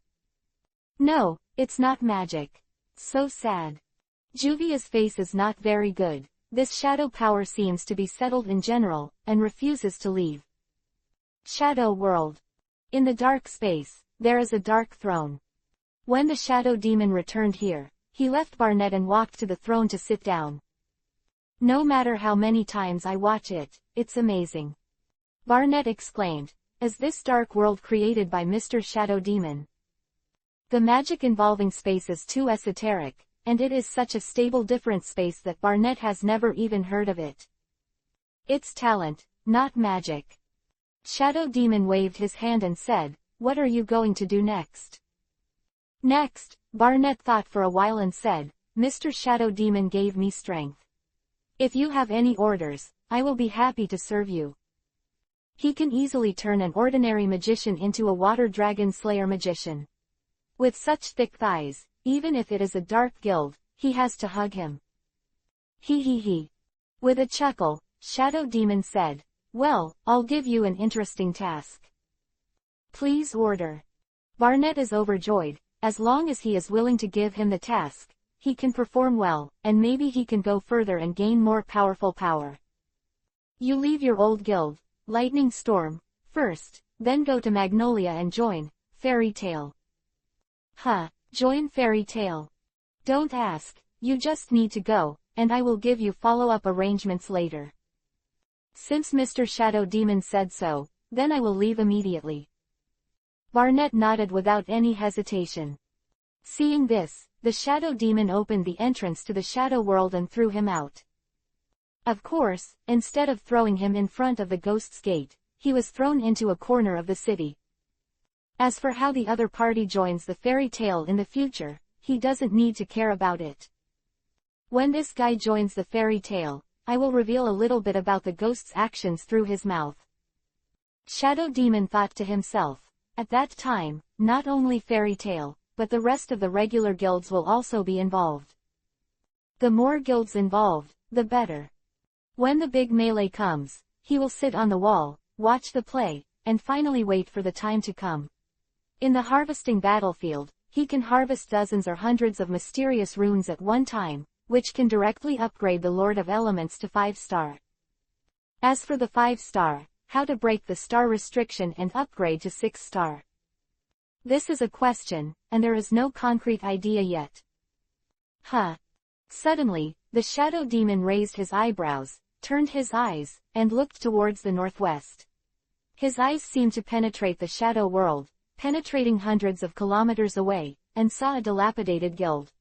S1: No, it's not magic. So sad. Juvia's face is not very good. This shadow power seems to be settled in general, and refuses to leave. Shadow World. In the dark space, there is a dark throne. When the shadow demon returned here, he left Barnet and walked to the throne to sit down. No matter how many times I watch it, it's amazing. Barnet exclaimed, as this dark world created by Mr. Shadow Demon. The magic involving space is too esoteric, and it is such a stable different space that Barnet has never even heard of it. It's talent, not magic. Shadow Demon waved his hand and said, what are you going to do next? Next, Barnet thought for a while and said, Mr. Shadow Demon gave me strength. If you have any orders, I will be happy to serve you. He can easily turn an ordinary magician into a water dragon slayer magician. With such thick thighs, even if it is a dark guild, he has to hug him. He. With a chuckle, Shadow Demon said, well, I'll give you an interesting task. Please order. Barnet is overjoyed. As long as he is willing to give him the task, he can perform well, and maybe he can go further and gain more powerful power. You leave your old guild, Lightning Storm, First, then go to Magnolia and join Fairy Tale. Huh, join Fairy Tale. Don't ask, you just need to go, and I will give you follow-up arrangements later. Since Mr. Shadow Demon said so, then I will leave immediately. Barnett nodded without any hesitation. Seeing this, the Shadow Demon opened the entrance to the Shadow World and threw him out. Of course, instead of throwing him in front of the Ghost's Gate, he was thrown into a corner of the city. As for how the other party joins the fairy tale in the future, he doesn't need to care about it. When this guy joins the fairy tale, I will reveal a little bit about the ghost's actions through his mouth. Shadow Demon thought to himself, at that time, not only fairy tale, but the rest of the regular guilds will also be involved. The more guilds involved, the better. When the big melee comes, he will sit on the wall, watch the play, and finally wait for the time to come. In the harvesting battlefield, he can harvest dozens or hundreds of mysterious runes at one time, which can directly upgrade the Lord of Elements to 5-star. As for the 5-star, how to break the star restriction and upgrade to 6-star. This is a question, and there is no concrete idea yet. Huh. Suddenly, the Shadow Demon raised his eyebrows, turned his eyes, and looked towards the northwest. His eyes seemed to penetrate the shadow world, penetrating hundreds of kilometers away, and saw a dilapidated guild.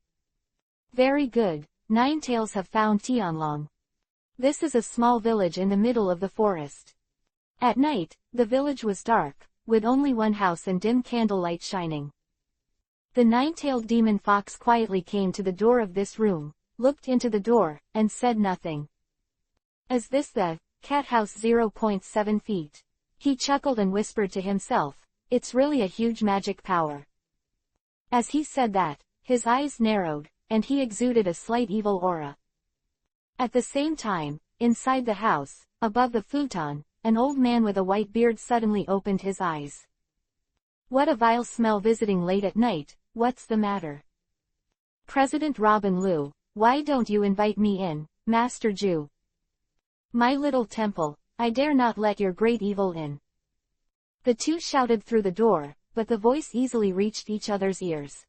S1: Very good, Ninetales have found Tianlong. This is a small village in the middle of the forest. At night, the village was dark, with only one house and dim candlelight shining. The nine-tailed demon fox quietly came to the door of this room, looked into the door, and said nothing. Is this the cat house 0.7 feet? He chuckled and whispered to himself, it's really a huge magic power. As he said that, his eyes narrowed, and he exuded a slight evil aura. At the same time, inside the house, above the futon, an old man with a white beard suddenly opened his eyes. What a vile smell visiting late at night, what's the matter? President Robin Liu, why don't you invite me in, Master Jew? My little temple, I dare not let your great evil in. The two shouted through the door, but the voice easily reached each other's ears.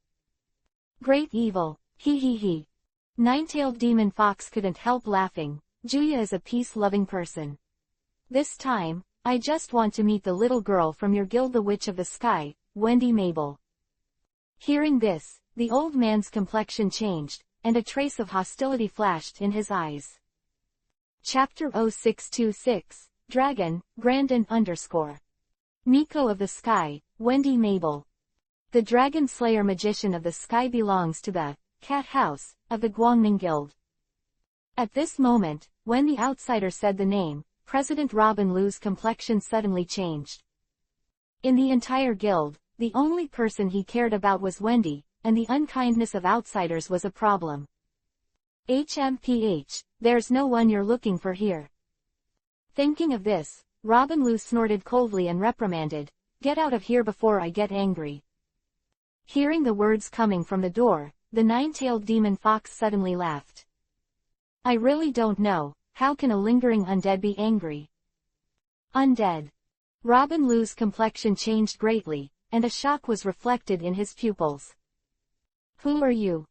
S1: Great evil, he he he. Nine-tailed demon fox couldn't help laughing. Juya is a peace-loving person. This time, I just want to meet the little girl from your guild, the Witch of the Sky, Wendy Mabel. Hearing this, the old man's complexion changed, and a trace of hostility flashed in his eyes. Chapter 0626, Dragon, Grandin _ Miko of the Sky, Wendy Mabel. The Dragon Slayer Magician of the Sky belongs to the Cat House of the Guangming Guild. At this moment, when the outsider said the name, President Robin Liu's complexion suddenly changed. In the entire guild, the only person he cared about was Wendy, and the unkindness of outsiders was a problem. HMPH, there's no one you're looking for here. Thinking of this, Robin Liu snorted coldly and reprimanded, get out of here before I get angry. Hearing the words coming from the door, the nine-tailed demon fox suddenly laughed. I really don't know, how can a lingering undead be angry? Undead. Robin Liu's complexion changed greatly, and a shock was reflected in his pupils. Who are you?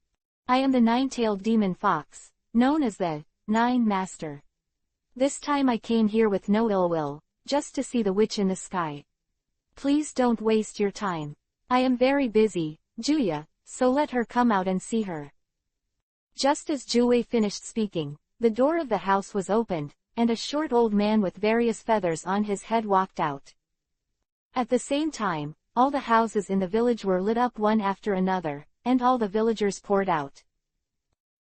S1: I am the nine-tailed demon fox, known as the Nine Master. This time I came here with no ill will, just to see the witch in the sky. Please don't waste your time. I am very busy, Juya, so let her come out and see her. Just as Juwei finished speaking, the door of the house was opened, and a short old man with various feathers on his head walked out. At the same time, all the houses in the village were lit up one after another, and all the villagers poured out.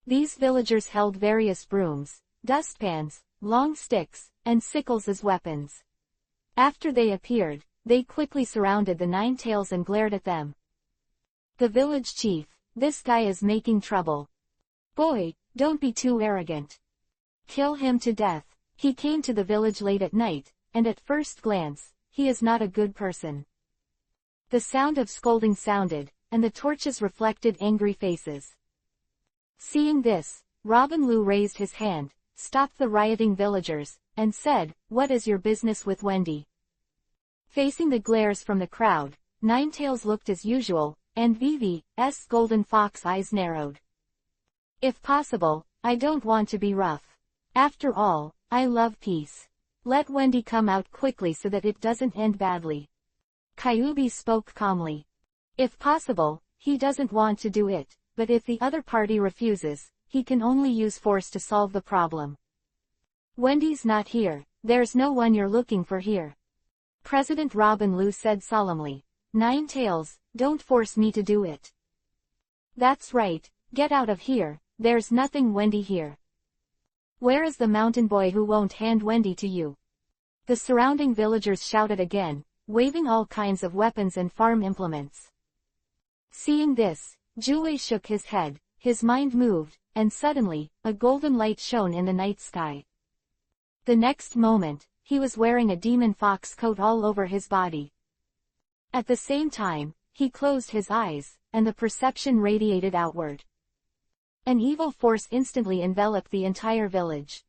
S1: These villagers held various brooms, dustpans, long sticks, and sickles as weapons. After they appeared, they quickly surrounded the Ninetales and glared at them. The village chief, this guy is making trouble. Boy, don't be too arrogant. Kill him to death. He came to the village late at night, and at first glance, he is not a good person. The sound of scolding sounded, and the torches reflected angry faces. Seeing this, Robin Liu raised his hand, stopped the rioting villagers, and said, what is your business with Wendy? Facing the glares from the crowd, Ninetails looked as usual, and Vivi's golden fox eyes narrowed. If possible, I don't want to be rough. After all, I love peace. Let Wendy come out quickly so that it doesn't end badly. Kyubi spoke calmly. If possible, he doesn't want to do it, but if the other party refuses, he can only use force to solve the problem. Wendy's not here, there's no one you're looking for here. President Robin Liu said solemnly. Ninetails, don't force me to do it. That's right, get out of here, there's nothing Wendy here. Where is the mountain boy who won't hand Wendy to you? The surrounding villagers shouted again, waving all kinds of weapons and farm implements. Seeing this, Jue shook his head, his mind moved, and suddenly, a golden light shone in the night sky. The next moment, he was wearing a demon fox coat all over his body. At the same time, he closed his eyes, and the perception radiated outward. An evil force instantly enveloped the entire village.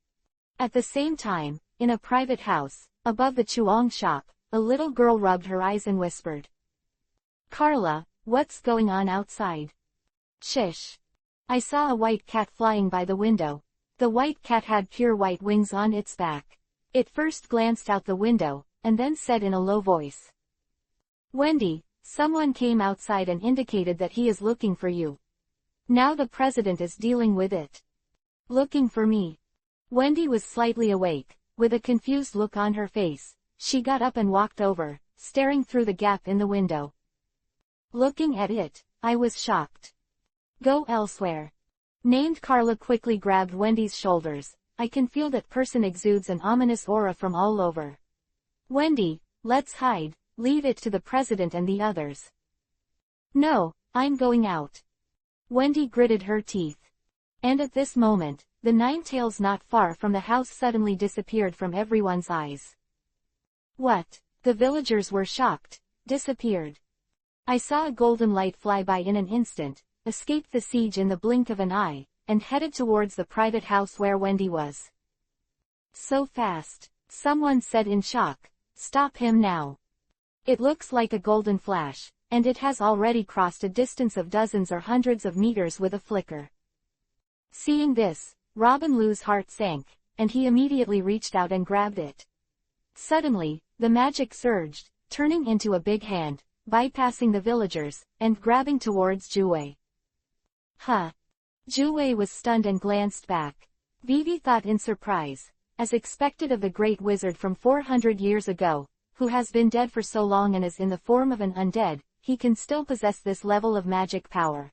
S1: At the same time, in a private house, above the Chuang shop, a little girl rubbed her eyes and whispered. Carla, what's going on outside? Shish. I saw a white cat flying by the window. The white cat had pure white wings on its back. It first glanced out the window, and then said in a low voice. Wendy, someone came outside and indicated that he is looking for you. Now the president is dealing with it. Looking for me. Wendy was slightly awake, with a confused look on her face. She got up and walked over, staring through the gap in the window. Looking at it, I was shocked. Go elsewhere. Named Carla quickly grabbed Wendy's shoulders. I can feel that person exudes an ominous aura from all over. Wendy, let's hide, leave it to the president and the others. No, I'm going out. Wendy gritted her teeth. And at this moment, the Ninetails not far from the house suddenly disappeared from everyone's eyes. What? The villagers were shocked. Disappeared. I saw a golden light fly by in an instant, escaped the siege in the blink of an eye, and headed towards the private house where Wendy was. So fast, someone said in shock. Stop him now. It looks like a golden flash, and it has already crossed a distance of dozens or hundreds of meters with a flicker. Seeing this, Robin Liu's heart sank, and he immediately reached out and grabbed it. Suddenly, the magic surged, turning into a big hand, bypassing the villagers, and grabbing towards Jue. Huh. Jue was stunned and glanced back. Vivi thought in surprise, as expected of the great wizard from 400 years ago, who has been dead for so long and is in the form of an undead, he can still possess this level of magic power.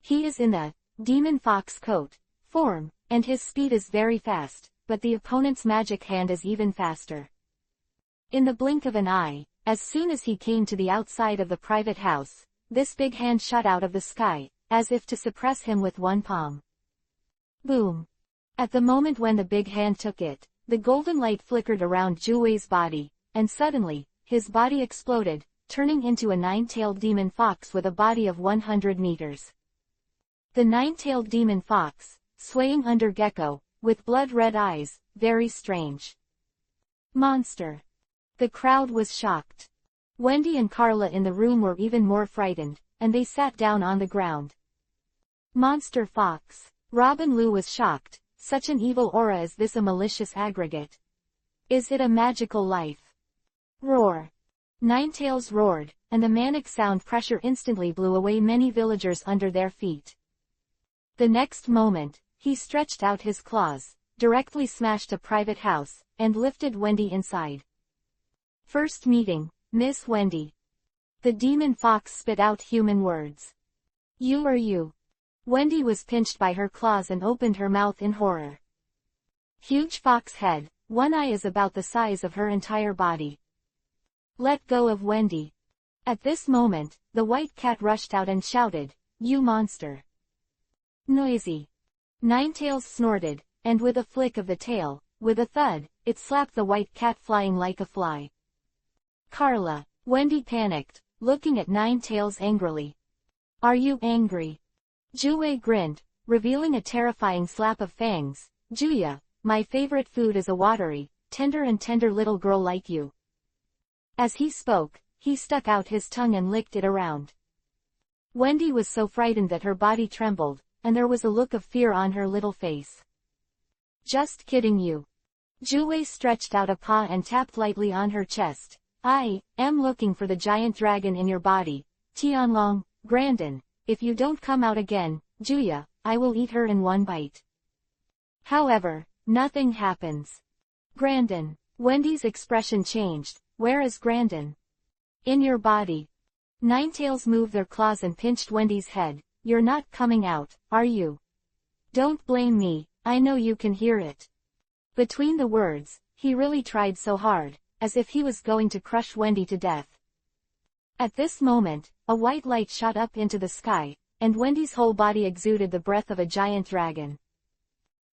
S1: He is in the demon fox coat form, and his speed is very fast, but the opponent's magic hand is even faster. In the blink of an eye, as soon as he came to the outside of the private house, this big hand shot out of the sky, as if to suppress him with one palm. Boom. At the moment when the big hand took it, the golden light flickered around Jue's body, and suddenly, his body exploded, turning into a nine-tailed demon fox with a body of 100 meters. The nine-tailed demon fox, swaying under Gecko, with blood-red eyes, very strange. Monster. The crowd was shocked. Wendy and Carla in the room were even more frightened, and they sat down on the ground. Monster fox. Robin Liu was shocked. Such an evil aura, is this a malicious aggregate? Is it a magical life? Roar. Ninetails roared, and the manic sound pressure instantly blew away many villagers under their feet. The next moment, he stretched out his claws, directly smashed a private house, and lifted Wendy inside. First meeting, Miss Wendy. The demon fox spit out human words. You are you. Wendy was pinched by her claws and opened her mouth in horror. Huge fox head, one eye is about the size of her entire body. Let go of Wendy. At this moment, the white cat rushed out and shouted, You monster. Noisy. Ninetails snorted, and with a flick of the tail, with a thud, it slapped the white cat flying like a fly. Carla. Wendy panicked, looking at Ninetails angrily. Are you angry? Jue grinned, revealing a terrifying slap of fangs. Juya, my favorite food is a watery, tender little girl like you. As he spoke, he stuck out his tongue and licked it around. Wendy was so frightened that her body trembled, and there was a look of fear on her little face. Just kidding you. Jue stretched out a paw and tapped lightly on her chest. I am looking for the giant dragon in your body, Tianlong, Grandin. If you don't come out again, Juya, I will eat her in one bite. However, nothing happens. Grandin. Wendy's expression changed. Where is Grandin? In your body. Ninetails moved their claws and pinched Wendy's head. You're not coming out, are you? Don't blame me, I know you can hear it. Between the words, he really tried so hard, as if he was going to crush Wendy to death. At this moment, a white light shot up into the sky, and Wendy's whole body exuded the breath of a giant dragon.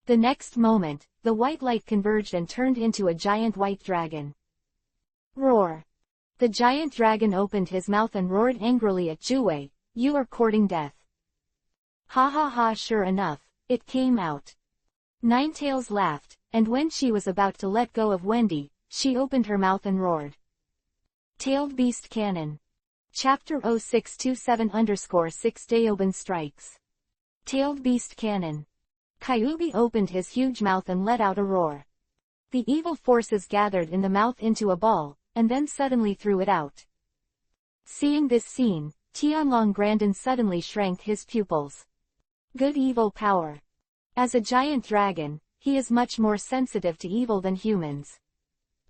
S1: The next moment, the white light converged and turned into a giant white dragon. Roar! The giant dragon opened his mouth and roared angrily at Jue, you are courting death. Ha ha ha, sure enough, it came out. Ninetails laughed, and when she was about to let go of Wendy, she opened her mouth and roared. Tailed Beast Cannon. Chapter 0627-6 Daoban Strikes. Tailed Beast Cannon. Kyubi opened his huge mouth and let out a roar. The evil forces gathered in the mouth into a ball, and then suddenly threw it out. Seeing this scene, Tianlong Grandin suddenly shrank his pupils. Good evil power. As a giant dragon, he is much more sensitive to evil than humans.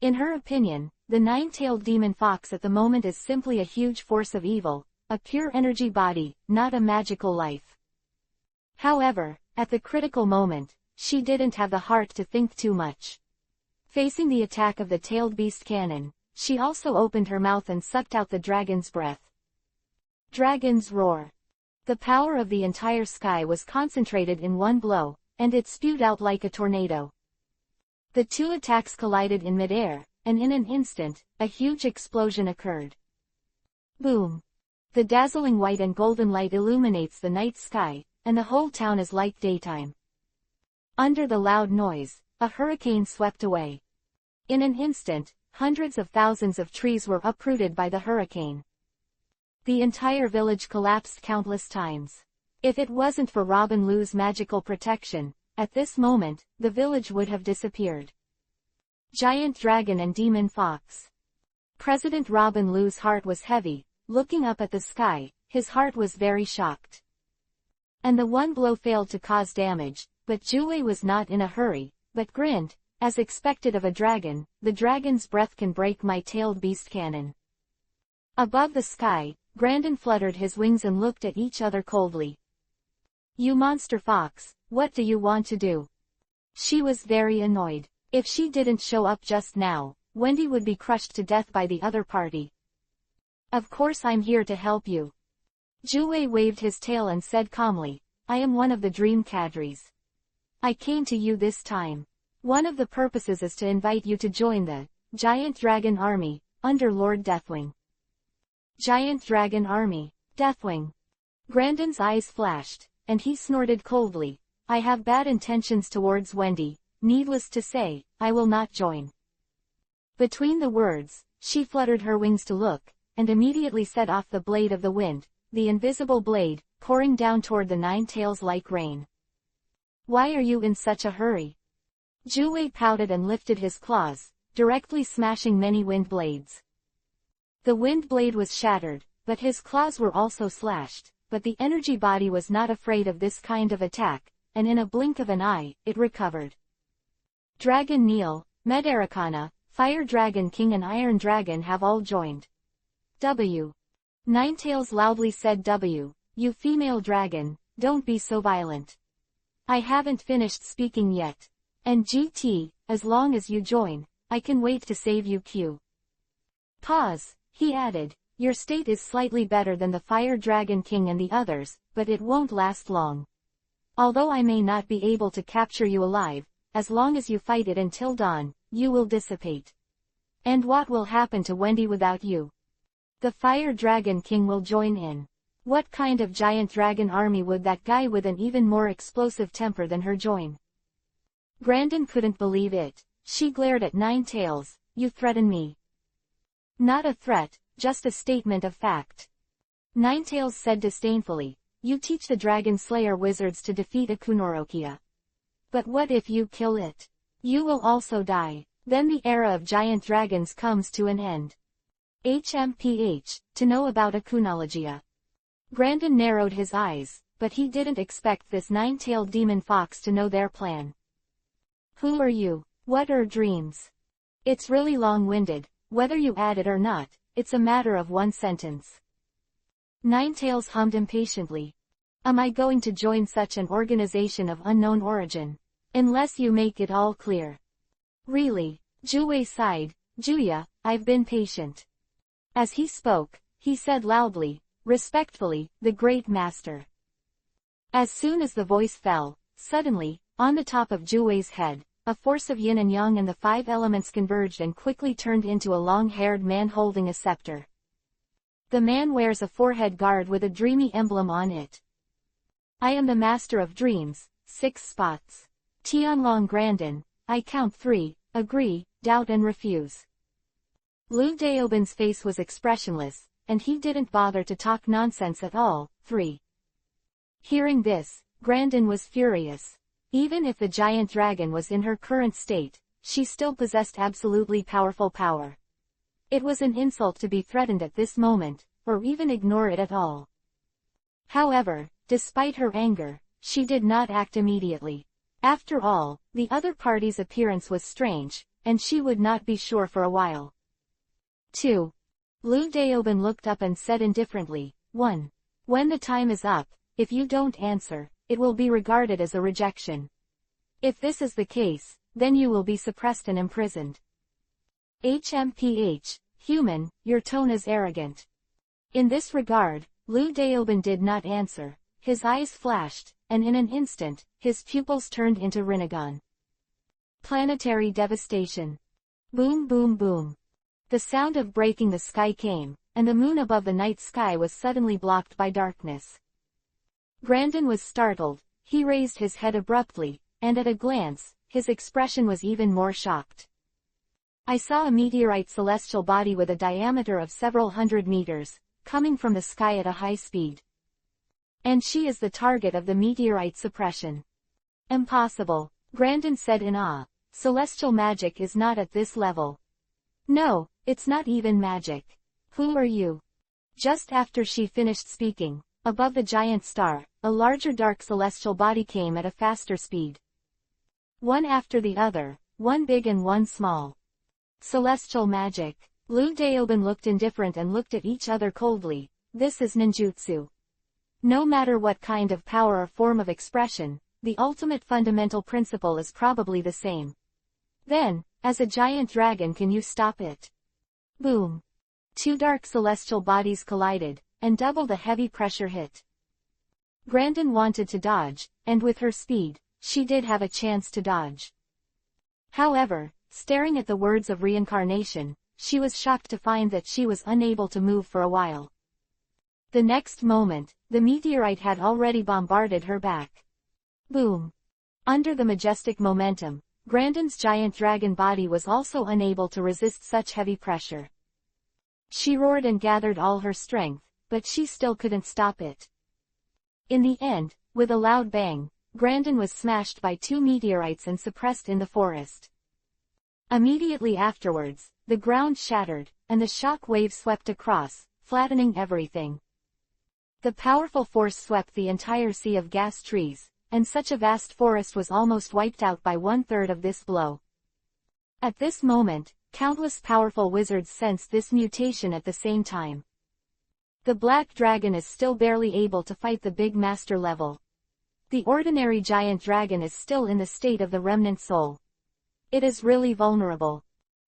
S1: In her opinion, the nine-tailed demon fox at the moment is simply a huge force of evil, a pure energy body, not a magical life. However, at the critical moment, she didn't have the heart to think too much. Facing the attack of the tailed beast cannon, she also opened her mouth and sucked out the dragon's breath. Dragon's roar. The power of the entire sky was concentrated in one blow, and it spewed out like a tornado. The two attacks collided in midair, and in an instant, a huge explosion occurred. Boom! The dazzling white and golden light illuminates the night sky, and the whole town is like daytime. Under the loud noise, a hurricane swept away. In an instant, hundreds of thousands of trees were uprooted by the hurricane. The entire village collapsed countless times. If it wasn't for Robin Lu's magical protection, at this moment, the village would have disappeared. Giant Dragon and Demon Fox. President Robin Lu's heart was heavy. Looking up at the sky, his heart was very shocked. And the one blow failed to cause damage, but Jue was not in a hurry, but grinned. As expected of a dragon, the dragon's breath can break my tailed beast cannon. Above the sky, Grandin fluttered his wings and looked at each other coldly. You monster fox, what do you want to do? She was very annoyed. If she didn't show up just now, Wendy would be crushed to death by the other party. Of course I'm here to help you. Jue waved his tail and said calmly, I am one of the dream cadres. I came to you this time. One of the purposes is to invite you to join the Giant Dragon Army, under Lord Deathwing. Giant Dragon Army, Deathwing. Grandin's eyes flashed, and he snorted coldly. I have bad intentions towards Wendy. Needless to say, I will not join. Between the words, she fluttered her wings to look, and immediately set off the blade of the wind, the invisible blade, pouring down toward the nine tails like rain. Why are you in such a hurry? Jue pouted and lifted his claws, directly smashing many wind blades. The wind blade was shattered, but his claws were also slashed, but the energy body was not afraid of this kind of attack, and in a blink of an eye, it recovered. Dragon Neil, Medarikana, Fire Dragon King and Iron Dragon have all joined. W. Ninetails loudly said W, you female dragon, don't be so violent. I haven't finished speaking yet. And GT, as long as you join, I can wait to save you Q. Pause, he added, your state is slightly better than the Fire Dragon King and the others, but it won't last long. Although I may not be able to capture you alive, as long as you fight it until dawn, you will dissipate. And what will happen to Wendy without you? The Fire Dragon King will join in. What kind of giant dragon army would that guy with an even more explosive temper than her join? Grandin couldn't believe it. She glared at Ninetails. You threaten me. Not a threat, just a statement of fact. Ninetails said disdainfully, you teach the Dragon Slayer wizards to defeat a Kunorokia. But what if you kill it? You will also die. Then the era of giant dragons comes to an end. HMPH, to know about a Kunologia. Grandin narrowed his eyes, but he didn't expect this nine-tailed demon fox to know their plan. Who are you? What are dreams? It's really long-winded, whether you add it or not, it's a matter of one sentence. Ninetails hummed impatiently. Am I going to join such an organization of unknown origin? Unless you make it all clear. Really, Juwei sighed, Juya, I've been patient. As he spoke, he said loudly, respectfully, the Great Master. As soon as the voice fell, suddenly, on the top of Juwei's head, a force of yin and yang and the five elements converged and quickly turned into a long-haired man holding a scepter. The man wears a forehead guard with a dreamy emblem on it. I am the master of dreams, 6 spots. Tianlong Grandin, I count 3, agree, doubt and refuse. Lu Daoben's face was expressionless, and he didn't bother to talk nonsense at all, 3. Hearing this, Grandin was furious. Even if the giant dragon was in her current state, she still possessed absolutely powerful power. It was an insult to be threatened at this moment, or even ignore it at all. However, despite her anger, she did not act immediately. After all, the other party's appearance was strange, and she would not be sure for a while. 2. Lu Daoben looked up and said indifferently, 1. When the time is up, if you don't answer, it will be regarded as a rejection. If this is the case, then you will be suppressed and imprisoned. HMPH, human, your tone is arrogant. In this regard, Lu Daoben did not answer. His eyes flashed, and in an instant, his pupils turned into Rinnegan. Planetary devastation. Boom boom boom. The sound of breaking the sky came, and the moon above the night sky was suddenly blocked by darkness. Grandin was startled, he raised his head abruptly, and at a glance, his expression was even more shocked. I saw a meteorite celestial body with a diameter of several hundred meters, coming from the sky at a high speed. And she is the target of the meteorite suppression. Impossible, Grandin said in awe. Celestial magic is not at this level. No, it's not even magic. Who are you? Just after she finished speaking, above the giant star, a larger dark celestial body came at a faster speed. One after the other, one big and one small. Celestial magic. Lu Daoben looked indifferent and looked at each other coldly. This is ninjutsu. No matter what kind of power or form of expression, the ultimate fundamental principle is probably the same. Then, as a giant dragon, can you stop it? Boom. 2 dark celestial bodies collided, and double the heavy pressure hit. Grandin wanted to dodge, and with her speed, she did have a chance to dodge. However, staring at the words of reincarnation, she was shocked to find that she was unable to move for a while. The next moment, the meteorite had already bombarded her back. Boom. Under the majestic momentum, Grandin's giant dragon body was also unable to resist such heavy pressure. She roared and gathered all her strength, but she still couldn't stop it. In the end, with a loud bang, Grandin was smashed by 2 meteorites and suppressed in the forest. Immediately afterwards, the ground shattered, and the shock wave swept across, flattening everything. The powerful force swept the entire sea of gas trees, and such a vast forest was almost wiped out by 1/3 of this blow. At this moment, countless powerful wizards sensed this mutation at the same time. The black dragon is still barely able to fight the big master level. The ordinary giant dragon is still in the state of the remnant soul. It is really vulnerable.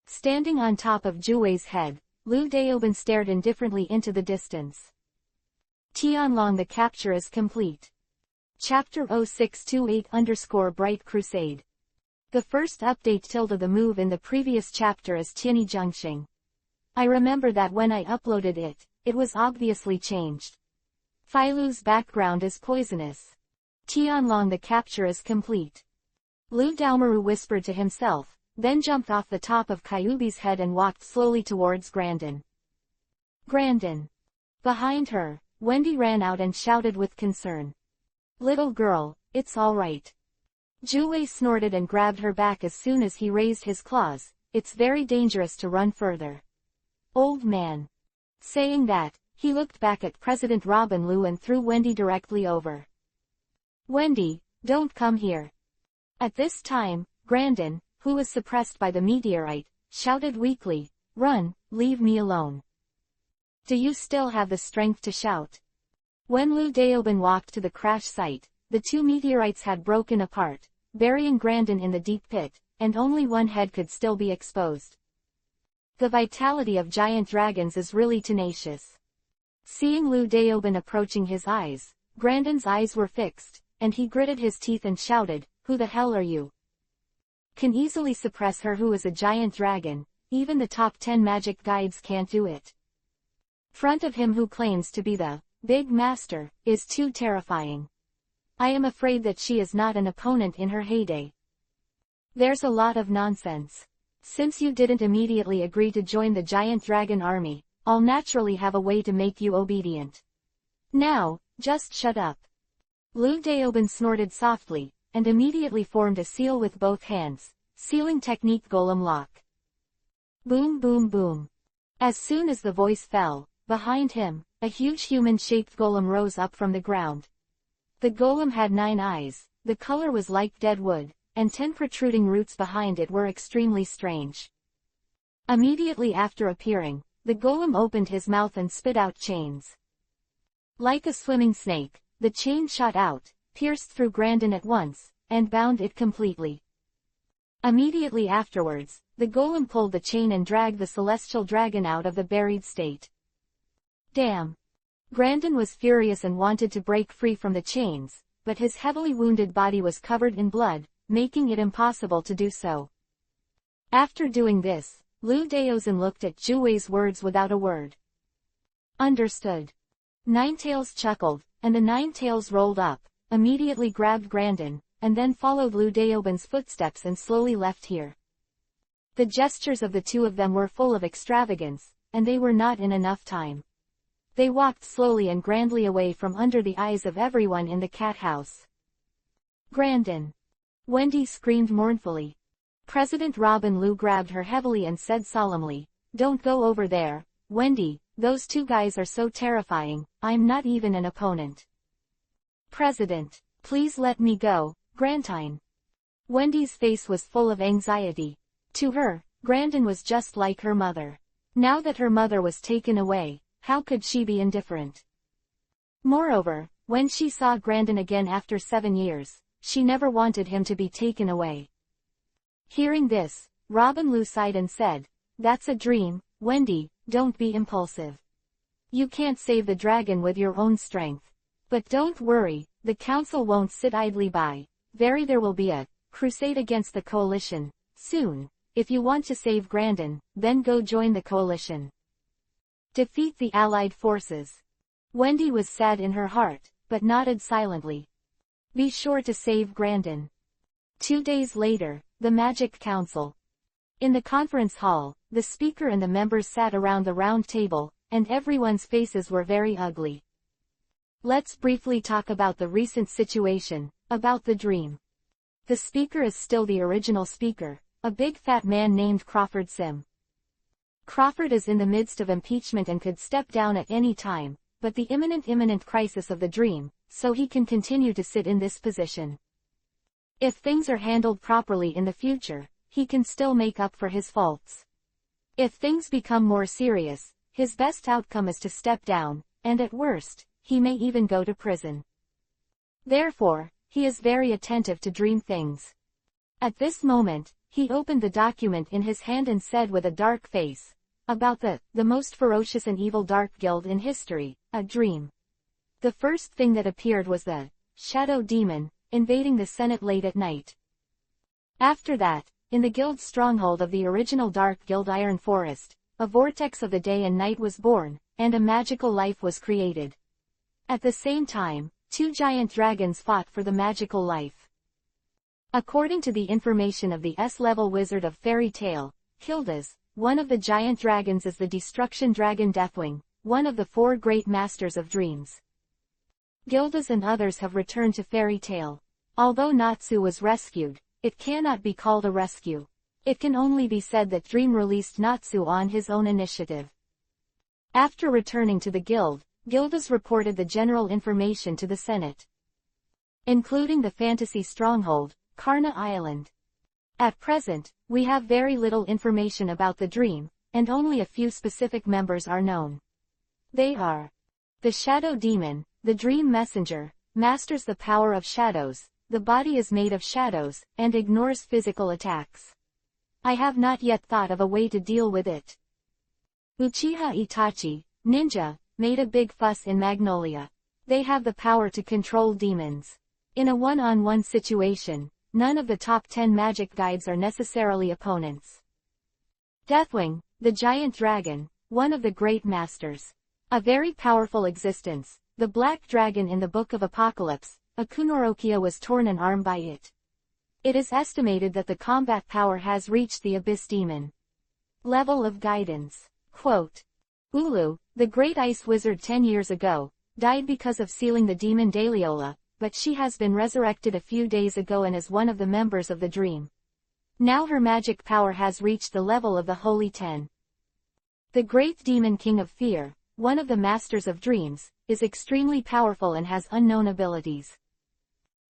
S1: Standing on top of Juwei's head, Lu Daoben stared indifferently into the distance. Tianlong, the capture is complete. Chapter 0628-Bright Crusade. The first update tilde the move in the previous chapter is Tianyi Zhengxing. I remember that when I uploaded it, it was obviously changed. Filu's background is poisonous. Tianlong, the capture is complete. Lu Daomaru whispered to himself, then jumped off the top of Kyuubi's head and walked slowly towards Grandin. Grandin! Behind her, Wendy ran out and shouted with concern. Little girl, it's all right. Ju-wei snorted and grabbed her back as soon as he raised his claws. It's very dangerous to run further. Old man. Saying that, he looked back at President Robin Liu and threw Wendy directly over. Wendy, don't come here. At this time, Grandin, who was suppressed by the meteorite, shouted weakly, Run, leave me alone. Do you still have the strength to shout? When Liu Daobin walked to the crash site, the two meteorites had broken apart, burying Grandin in the deep pit, and only one head could still be exposed. The vitality of giant dragons is really tenacious. Seeing Liu Daobin approaching his eyes, Grandin's eyes were fixed, and he gritted his teeth and shouted, Who the hell are you? Can easily suppress her who is a giant dragon, even the top 10 magic guides can't do it. Front of him who claims to be the big master, is too terrifying. I am afraid that she is not an opponent in her heyday. There's a lot of nonsense. Since you didn't immediately agree to join the giant dragon army, I'll naturally have a way to make you obedient. Now, just shut up. Liu Daobin snorted softly, and immediately formed a seal with both hands, sealing technique golem lock. Boom boom boom. As soon as the voice fell, behind him, a huge human-shaped golem rose up from the ground. The golem had 9 eyes, the color was like dead wood, and 10 protruding roots behind it were extremely strange. Immediately after appearing, the golem opened his mouth and spit out chains. Like a swimming snake, the chain shot out, pierced through Grandin at once, and bound it completely. Immediately afterwards, the golem pulled the chain and dragged the celestial dragon out of the buried state. Damn! Grandin was furious and wanted to break free from the chains, but his heavily wounded body was covered in blood, making it impossible to do so. After doing this, Liu Daobin looked at Ju-wei's words without a word. Understood. Ninetails chuckled, and the Ninetails rolled up, immediately grabbed Grandin, and then followed Liu Daobin's footsteps and slowly left here. The gestures of the two of them were full of extravagance, and they were not in enough time. They walked slowly and grandly away from under the eyes of everyone in the cat house. Grandin! Wendy screamed mournfully. President Robin Liu grabbed her heavily and said solemnly, Don't go over there, Wendy, those two guys are so terrifying, I'm not even an opponent. President, please let me go, Grandine. Wendy's face was full of anxiety. To her, Grandin was just like her mother. Now that her mother was taken away, how could she be indifferent? Moreover, when she saw Grandin again after 7 years, she never wanted him to be taken away. Hearing this, Robin Liu sighed and said, That's a dream, Wendy, don't be impulsive. You can't save the dragon with your own strength. But don't worry, the council won't sit idly by. There will be a crusade against the coalition, soon. If you want to save Grandin, then go join the coalition. Defeat the allied forces. Wendy was sad in her heart, but nodded silently. Be sure to save Grandin. 2 days later, the Magic Council. In the conference hall, the speaker and the members sat around the round table, and everyone's faces were very ugly. Let's briefly talk about the recent situation, about the dream. The speaker is still the original speaker, a big fat man named Crawford Sim. Crawford is in the midst of impeachment and could step down at any time, but the imminent crisis of the dream, so he can continue to sit in this position. If things are handled properly in the future, he can still make up for his faults. If things become more serious, his best outcome is to step down, and at worst, he may even go to prison. Therefore, he is very attentive to dream things. At this moment, he opened the document in his hand and said with a dark face, about the most ferocious and evil dark guild in history, a dream. The first thing that appeared was the shadow demon, invading the Senate late at night. After that, in the guild's stronghold of the original Dark Guild Iron Forest, a vortex of the day and night was born, and a magical life was created. At the same time, 2 giant dragons fought for the magical life. According to the information of the S-level wizard of fairy tale, Hilda's, one of the giant dragons is the destruction dragon Deathwing, one of the 4 great masters of dreams. Gildas and others have returned to fairy tale. Although Natsu was rescued, it cannot be called a rescue. It can only be said that Dream released Natsu on his own initiative. After returning to the guild, Gildas reported the general information to the Senate, including the fantasy stronghold, Karna Island. At present, we have very little information about the Dream, and only a few specific members are known. They are the Shadow Demon, the Dream Messenger, masters the power of shadows, the body is made of shadows, and ignores physical attacks. I have not yet thought of a way to deal with it. Uchiha Itachi, ninja, made a big fuss in Magnolia. They have the power to control demons. In a one-on-one situation, none of the top 10 magic guides are necessarily opponents. Deathwing, the giant dragon, one of the great masters. A very powerful existence, the black dragon in the Book of Apocalypse, Akunorokia was torn an arm by it. It is estimated that the combat power has reached the Abyss Demon level of guidance. Quote, Ulu, the great ice wizard 10 years ago, died because of sealing the demon Daliola, but she has been resurrected a few days ago and is one of the members of the Dream. Now her magic power has reached the level of the Holy 10. The great demon King of Fear, one of the masters of dreams, is extremely powerful and has unknown abilities.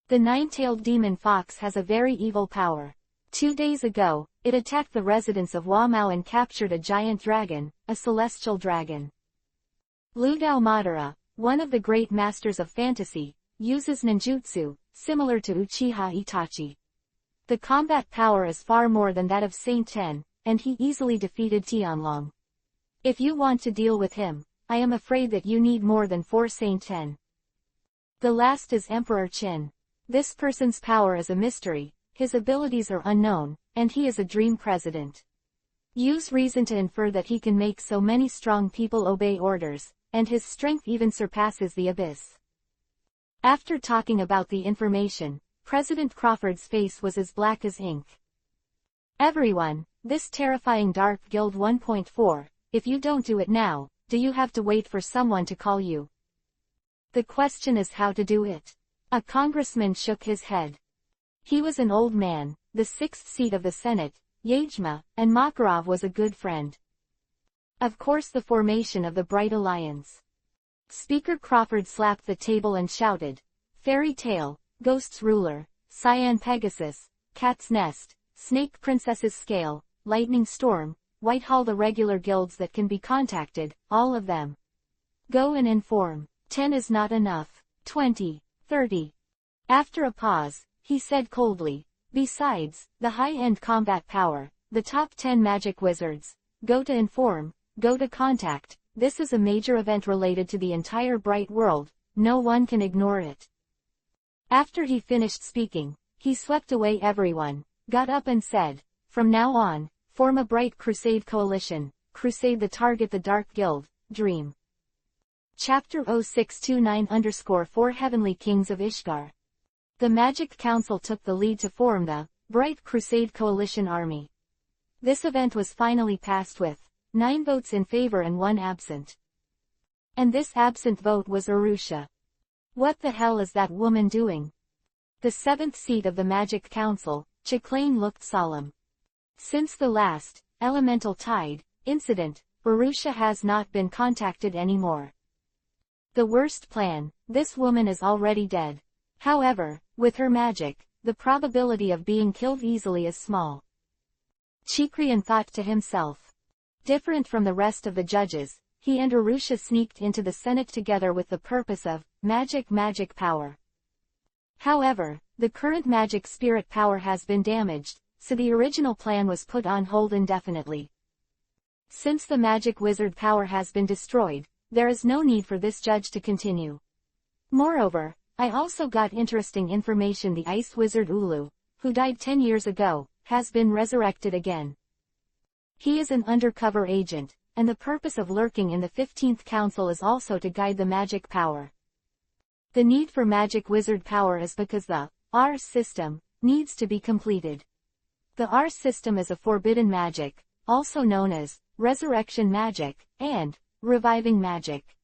S1: The 9-tailed demon fox has a very evil power. 2 days ago, it attacked the residents of Wamao and captured a giant dragon, a celestial dragon. Ludao Madara, one of the great masters of fantasy, uses ninjutsu, similar to Uchiha Itachi. The combat power is far more than that of Saint Ten, and he easily defeated Tianlong. If you want to deal with him, I am afraid that you need more than 4 Saint Ten. The last is Emperor Qin. This person's power is a mystery, his abilities are unknown, and he is a dream president. Use reason to infer that he can make so many strong people obey orders, and his strength even surpasses the abyss. After talking about the information, President Crawford's face was as black as ink. Everyone, this terrifying Dark Guild 1.4, if you don't do it now, do you have to wait for someone to call you? The question is how to do it. A congressman shook his head. He was an old man, the 6th seat of the Senate, Yajma, and Makarov was a good friend. Of course the formation of the Bright Alliance. Speaker Crawford slapped the table and shouted, Fairy Tale, Ghost's Ruler, Cyan Pegasus, Cat's Nest, Snake Princess's Scale, Lightning Storm, Whitehall the regular guilds that can be contacted, all of them. Go and inform. 10 is not enough. 20, 30. After a pause, he said coldly, besides, the high-end combat power, the top 10 magic wizards, go to inform, go to contact, this is a major event related to the entire bright world, no one can ignore it. After he finished speaking, he swept away everyone, got up and said, from now on, form a bright crusade coalition, crusade the target the Dark Guild, Dream. Chapter 0629-4 Heavenly Kings of Ishgar. The Magic Council took the lead to form the Bright Crusade Coalition Army. This event was finally passed with 9 votes in favor and 1 absent. And this absent vote was Arusha. What the hell is that woman doing? The 7th seat of the Magic Council, Chiclane looked solemn. Since the last Elemental Tide incident, Arusha has not been contacted anymore. The worst plan, this woman is already dead. However, with her magic, the probability of being killed easily is small. Chikrian thought to himself. Different from the rest of the judges, he and Arusha sneaked into the Senate together with the purpose of magic power. However, the current magic spirit power has been damaged, so the original plan was put on hold indefinitely. Since the magic wizard power has been destroyed, there is no need for this judge to continue. Moreover, I also got interesting information: the ice wizard Ulu, who died 10 years ago, has been resurrected again. He is an undercover agent, and the purpose of lurking in the 15th Council is also to guide the magic power. The need for magic wizard power is because the R system, needs to be completed. The R system is a forbidden magic, also known as resurrection magic and reviving magic.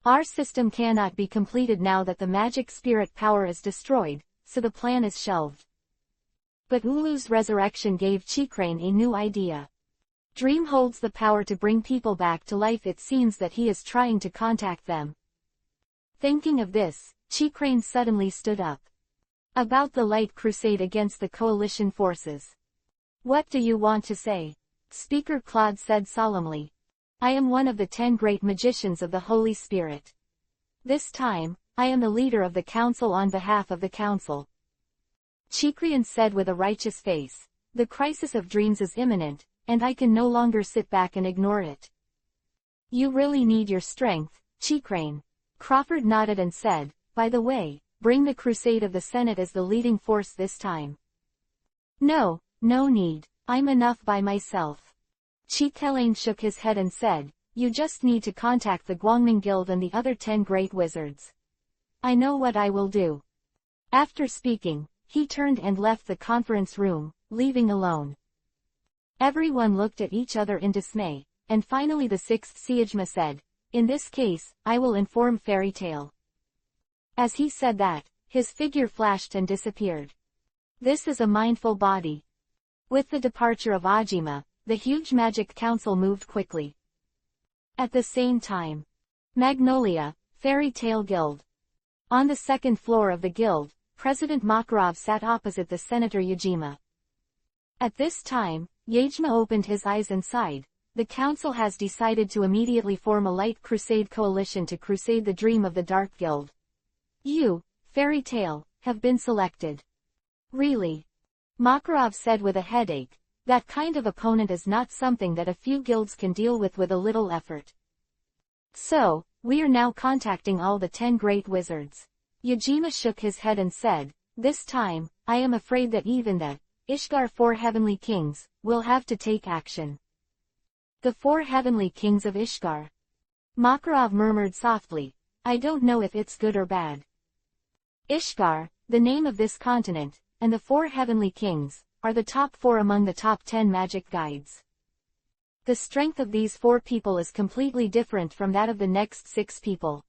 S1: R system cannot be completed now that the magic spirit power is destroyed, so the plan is shelved. But Ulu's resurrection gave Chicrane a new idea. Dream holds the power to bring people back to life. It seems that he is trying to contact them. Thinking of this, Chicrane suddenly stood up. About the light crusade against the coalition forces. What do you want to say? Speaker Claude said solemnly. I am one of the 10 great magicians of the Holy Spirit. This time, I am the leader of the council on behalf of the council. Chicrane said with a righteous face, the crisis of dreams is imminent, and I can no longer sit back and ignore it. You really need your strength, Chicrane. Crawford nodded and said, by the way, bring the crusade of the Senate as the leading force this time. No need, I'm enough by myself. Chicrane shook his head and said, you just need to contact the Guangming Guild and the other 10 great wizards. I know what I will do. After speaking, he turned and left the conference room, leaving alone. Everyone looked at each other in dismay, and finally the 6th Siegma said, in this case, I will inform Fairy Tale. As he said that, his figure flashed and disappeared. This is a mindful body. With the departure of Ajima, the huge magic council moved quickly. At the same time, Magnolia, Fairy Tale Guild. On the second floor of the guild, President Makarov sat opposite the Senator Yajima. At this time, Yajima opened his eyes and sighed. The council has decided to immediately form a light crusade coalition to crusade the dream of the Dark Guild. You, Fairy Tale, have been selected. Really? Makarov said with a headache. That kind of opponent is not something that a few guilds can deal with a little effort. So, we are now contacting all the 10 great wizards. Yajima shook his head and said, this time, I am afraid that even the Ishgar 4 Heavenly Kings will have to take action. The 4 Heavenly Kings of Ishgar. Makarov murmured softly, I don't know if it's good or bad. Ishgar, the name of this continent, and the 4 Heavenly Kings, are the top 4 among the top 10 magic guides. The strength of these 4 people is completely different from that of the next 6 people.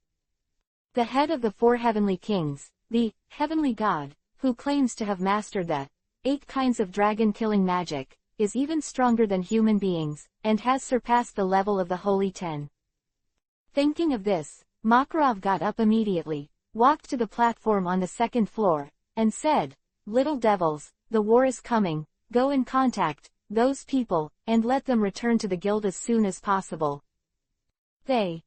S1: The head of the 4 Heavenly Kings, the Heavenly God, who claims to have mastered the 8 kinds of dragon-killing magic, is even stronger than human beings, and has surpassed the level of the Holy 10. Thinking of this, Makarov got up immediately, walked to the platform on the second floor, and said, little devils, the war is coming, go and contact those people, and let them return to the guild as soon as possible. They.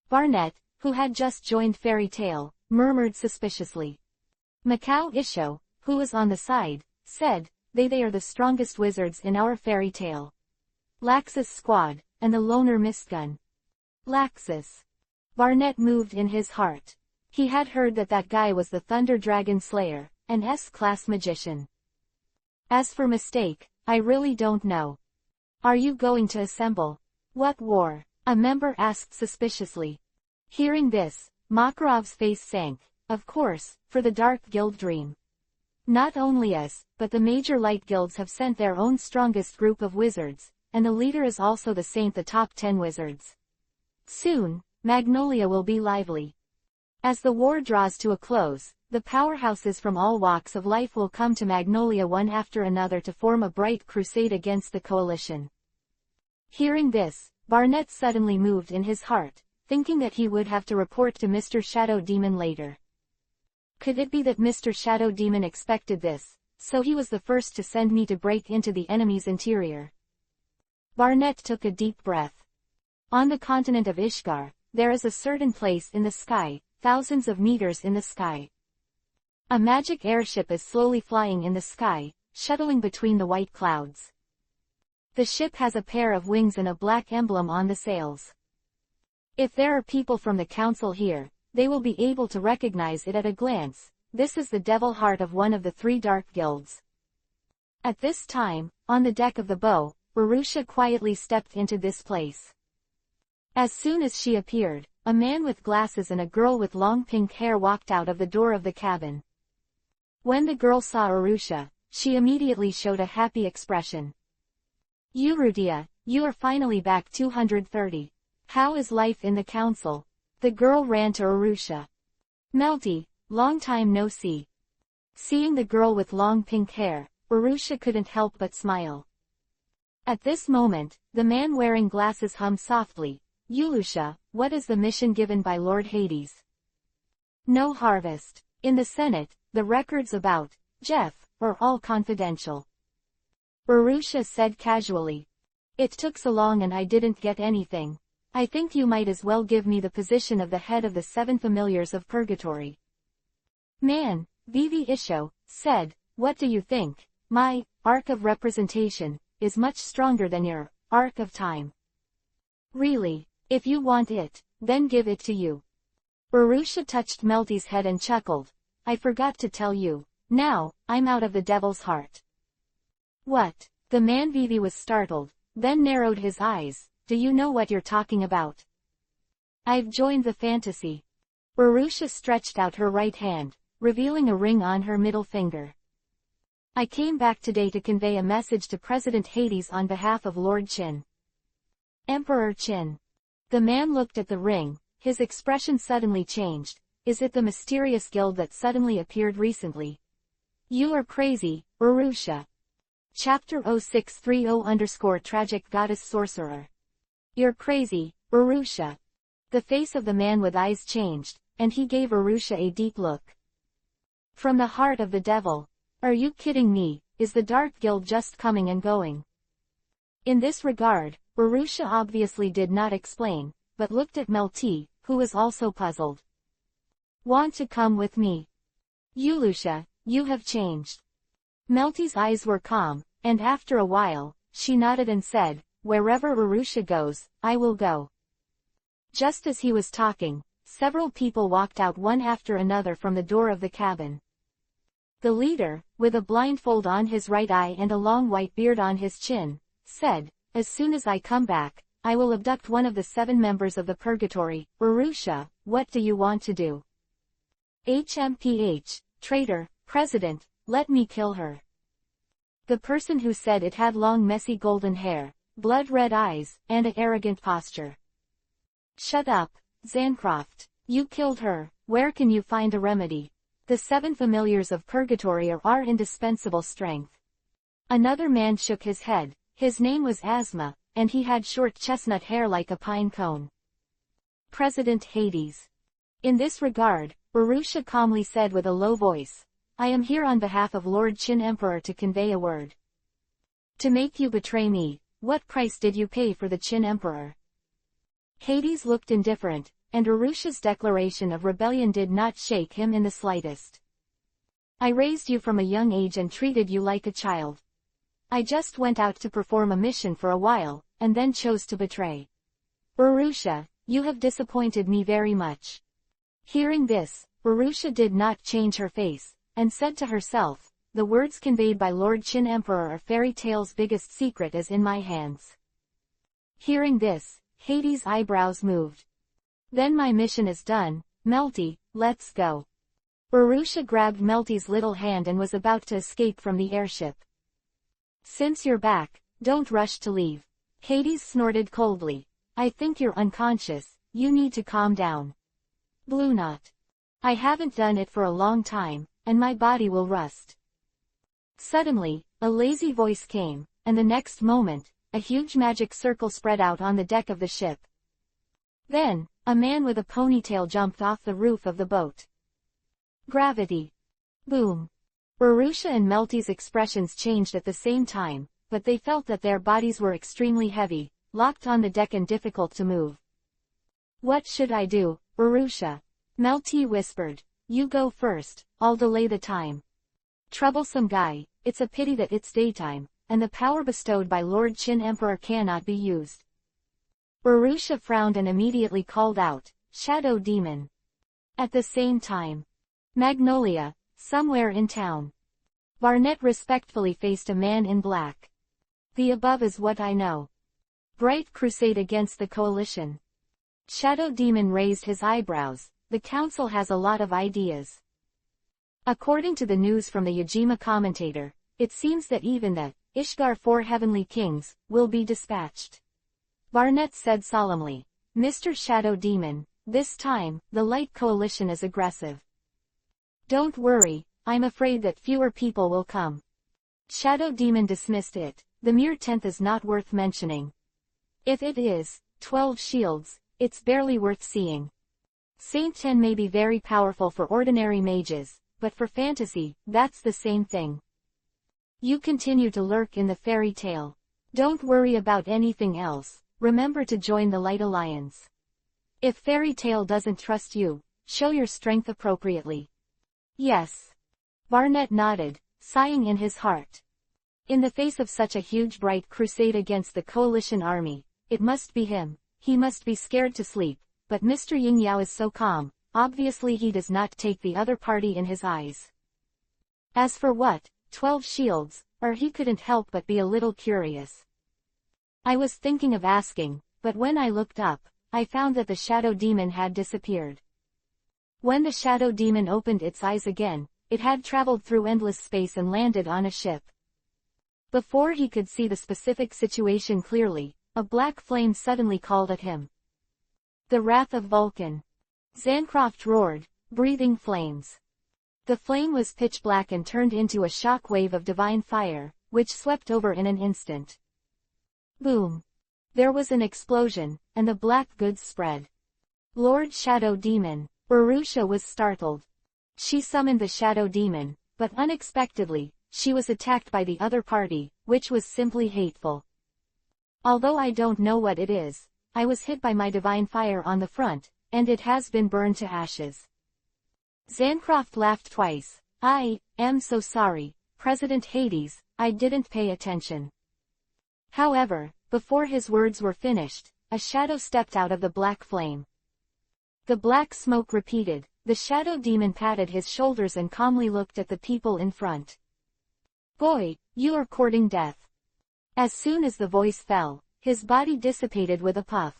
S1: Barnett, who had just joined Fairy Tale, murmured suspiciously. Macau Isho, who was on the side, said, they are the strongest wizards in our Fairy Tale. Laxus squad, and the loner Mistgun. Laxus. Barnett moved in his heart. He had heard that guy was the Thunder Dragon Slayer, an S-class magician. As for Mistake, I really don't know. Are you going to assemble? What war? A member asked suspiciously. Hearing this, Makarov's face sank. Of course, for the Dark Guild Dream. Not only us, but the major light guilds have sent their own strongest group of wizards, and the leader is also the top 10 wizards. Soon, Magnolia will be lively. As the war draws to a close, the powerhouses from all walks of life will come to Magnolia one after another to form a bright crusade against the coalition. Hearing this, Barnett suddenly moved in his heart, thinking that he would have to report to Mr. Shadow Demon later. Could it be that Mr. Shadow Demon expected this, so he was the first to send me to break into the enemy's interior? Barnett took a deep breath. On the continent of Ishgar, there is a certain place in the sky, thousands of meters in the sky. A magic airship is slowly flying in the sky, shuttling between the white clouds. The ship has a pair of wings and a black emblem on the sails. If there are people from the council here, they will be able to recognize it at a glance. This is the devil heart of one of the 3 dark guilds. At this time, on the deck of the bow, Urusha quietly stepped into this place. As soon as she appeared, a man with glasses and a girl with long pink hair walked out of the door of the cabin. When the girl saw Arusha, she immediately showed a happy expression. Urutia, you are finally back 230. How is life in the council? The girl ran to Arusha. Melty, long time no see. Seeing the girl with long pink hair, Arusha couldn't help but smile. At this moment, the man wearing glasses hummed softly, Ulusha, what is the mission given by Lord Hades? No harvest. In the Senate, the records about Jeff are all confidential. Arusha said casually. It took so long and I didn't get anything. I think you might as well give me the position of the head of the 7 familiars of purgatory. Man, Vivi Isho, said, what do you think? My arc of representation is much stronger than your arc of time. Really, if you want it, then give it to you. Arusha touched Melty's head and chuckled. I forgot to tell you. Now, I'm out of the devil's heart. What? The man Vivi was startled, then narrowed his eyes. Do you know what you're talking about? I've joined the fantasy. Arusha stretched out her right hand, revealing a ring on her middle finger. I came back today to convey a message to President Hades on behalf of Lord Qin. Emperor Qin. The man looked at the ring, his expression suddenly changed. Is it the mysterious guild that suddenly appeared recently? You are crazy, Arusha. Chapter 0630-Tragic Goddess Sorcerer. You're crazy, Arusha. The face of the man with eyes changed, and he gave Arusha a deep look. From the heart of the devil. Are you kidding me? Is the Dark Guild just coming and going? In this regard, Arusha obviously did not explain, but looked at Melty, who was also puzzled. Want to come with me? Ulusha, you have changed. Melty's eyes were calm, and after a while, she nodded and said, wherever Arusha goes, I will go. Just as he was talking, several people walked out one after another from the door of the cabin. The leader, with a blindfold on his right eye and a long white beard on his chin, said, as soon as I come back, I will abduct one of the 7 members of the purgatory. Arusha, what do you want to do? HMPH, traitor, president, let me kill her. The person who said it had long messy golden hair, blood-red eyes, and an arrogant posture. Shut up, Zancroft. You killed her. Where can you find a remedy? The 7 familiars of purgatory are our indispensable strength. Another man shook his head. His name was Asma, and he had short chestnut hair like a pine cone. President Hades. In this regard, Arusha calmly said with a low voice, I am here on behalf of Lord Qin Emperor to convey a word. To make you betray me, what price did you pay for the Qin Emperor? Hades looked indifferent, and Arusha's declaration of rebellion did not shake him in the slightest. I raised you from a young age and treated you like a child. I just went out to perform a mission for a while, and then chose to betray. Arusha, you have disappointed me very much. Hearing this, Arusha did not change her face, and said to herself, the words conveyed by Lord Qin Emperor are fairy tale's biggest secret is in my hands. Hearing this, Hades' eyebrows moved. Then my mission is done, Melty, let's go. Arusha grabbed Melty's little hand and was about to escape from the airship. Since you're back, don't rush to leave. Hades snorted coldly. I think you're unconscious, you need to calm down. Blue Knot. I haven't done it for a long time, and my body will rust. Suddenly, a lazy voice came, and the next moment, a huge magic circle spread out on the deck of the ship. Then, a man with a ponytail jumped off the roof of the boat. Gravity. Boom. Arusha and Melty's expressions changed at the same time, but they felt that their bodies were extremely heavy, locked on the deck and difficult to move. What should I do, Arusha? Melty whispered. You go first, I'll delay the time. Troublesome guy, it's a pity that it's daytime, and the power bestowed by Lord Qin Emperor cannot be used. Arusha frowned and immediately called out, Shadow Demon. At the same time, Magnolia, somewhere in town. Barnett respectfully faced a man in black. The above is what I know. Bright crusade against the coalition. Shadow Demon raised his eyebrows. The council has a lot of ideas. According to the news from the Yajima commentator, it seems that even the Ishgar 4 heavenly kings will be dispatched. Barnett said solemnly. Mr. Shadow Demon, this time, the Light Coalition is aggressive. Don't worry, I'm afraid that fewer people will come. Shadow Demon dismissed it. The mere 10th is not worth mentioning. If it is 12 shields, it's barely worth seeing. Saint 10 may be very powerful for ordinary mages, but for fantasy, that's the same thing. You continue to lurk in the fairy tale. Don't worry about anything else, remember to join the Light Alliance. If fairy tale doesn't trust you, show your strength appropriately. Yes. Barnett nodded, sighing in his heart. In the face of such a huge bright crusade against the coalition army, it must be him. He must be scared to sleep, but Mr. Ying Yao is so calm, obviously he does not take the other party in his eyes. As for what, 12 shields, or he couldn't help but be a little curious. I was thinking of asking, but when I looked up, I found that the Shadow Demon had disappeared. When the Shadow Demon opened its eyes again, it had traveled through endless space and landed on a ship. Before he could see the specific situation clearly, a black flame suddenly called at him. The wrath of Vulcan. Zancroft roared, breathing flames. The flame was pitch black and turned into a shock wave of divine fire, which swept over in an instant. Boom. There was an explosion, and the black goods spread. Lord Shadow Demon. Urusha was startled. She summoned the Shadow Demon, but unexpectedly, she was attacked by the other party, which was simply hateful. Although I don't know what it is, I was hit by my divine fire on the front, and it has been burned to ashes. Zancroft laughed twice. I am so sorry, President Hades, I didn't pay attention. However, before his words were finished, a shadow stepped out of the black flame. The black smoke repeated. The Shadow Demon patted his shoulders and calmly looked at the people in front. Boy, you are courting death. As soon as the voice fell, his body dissipated with a puff.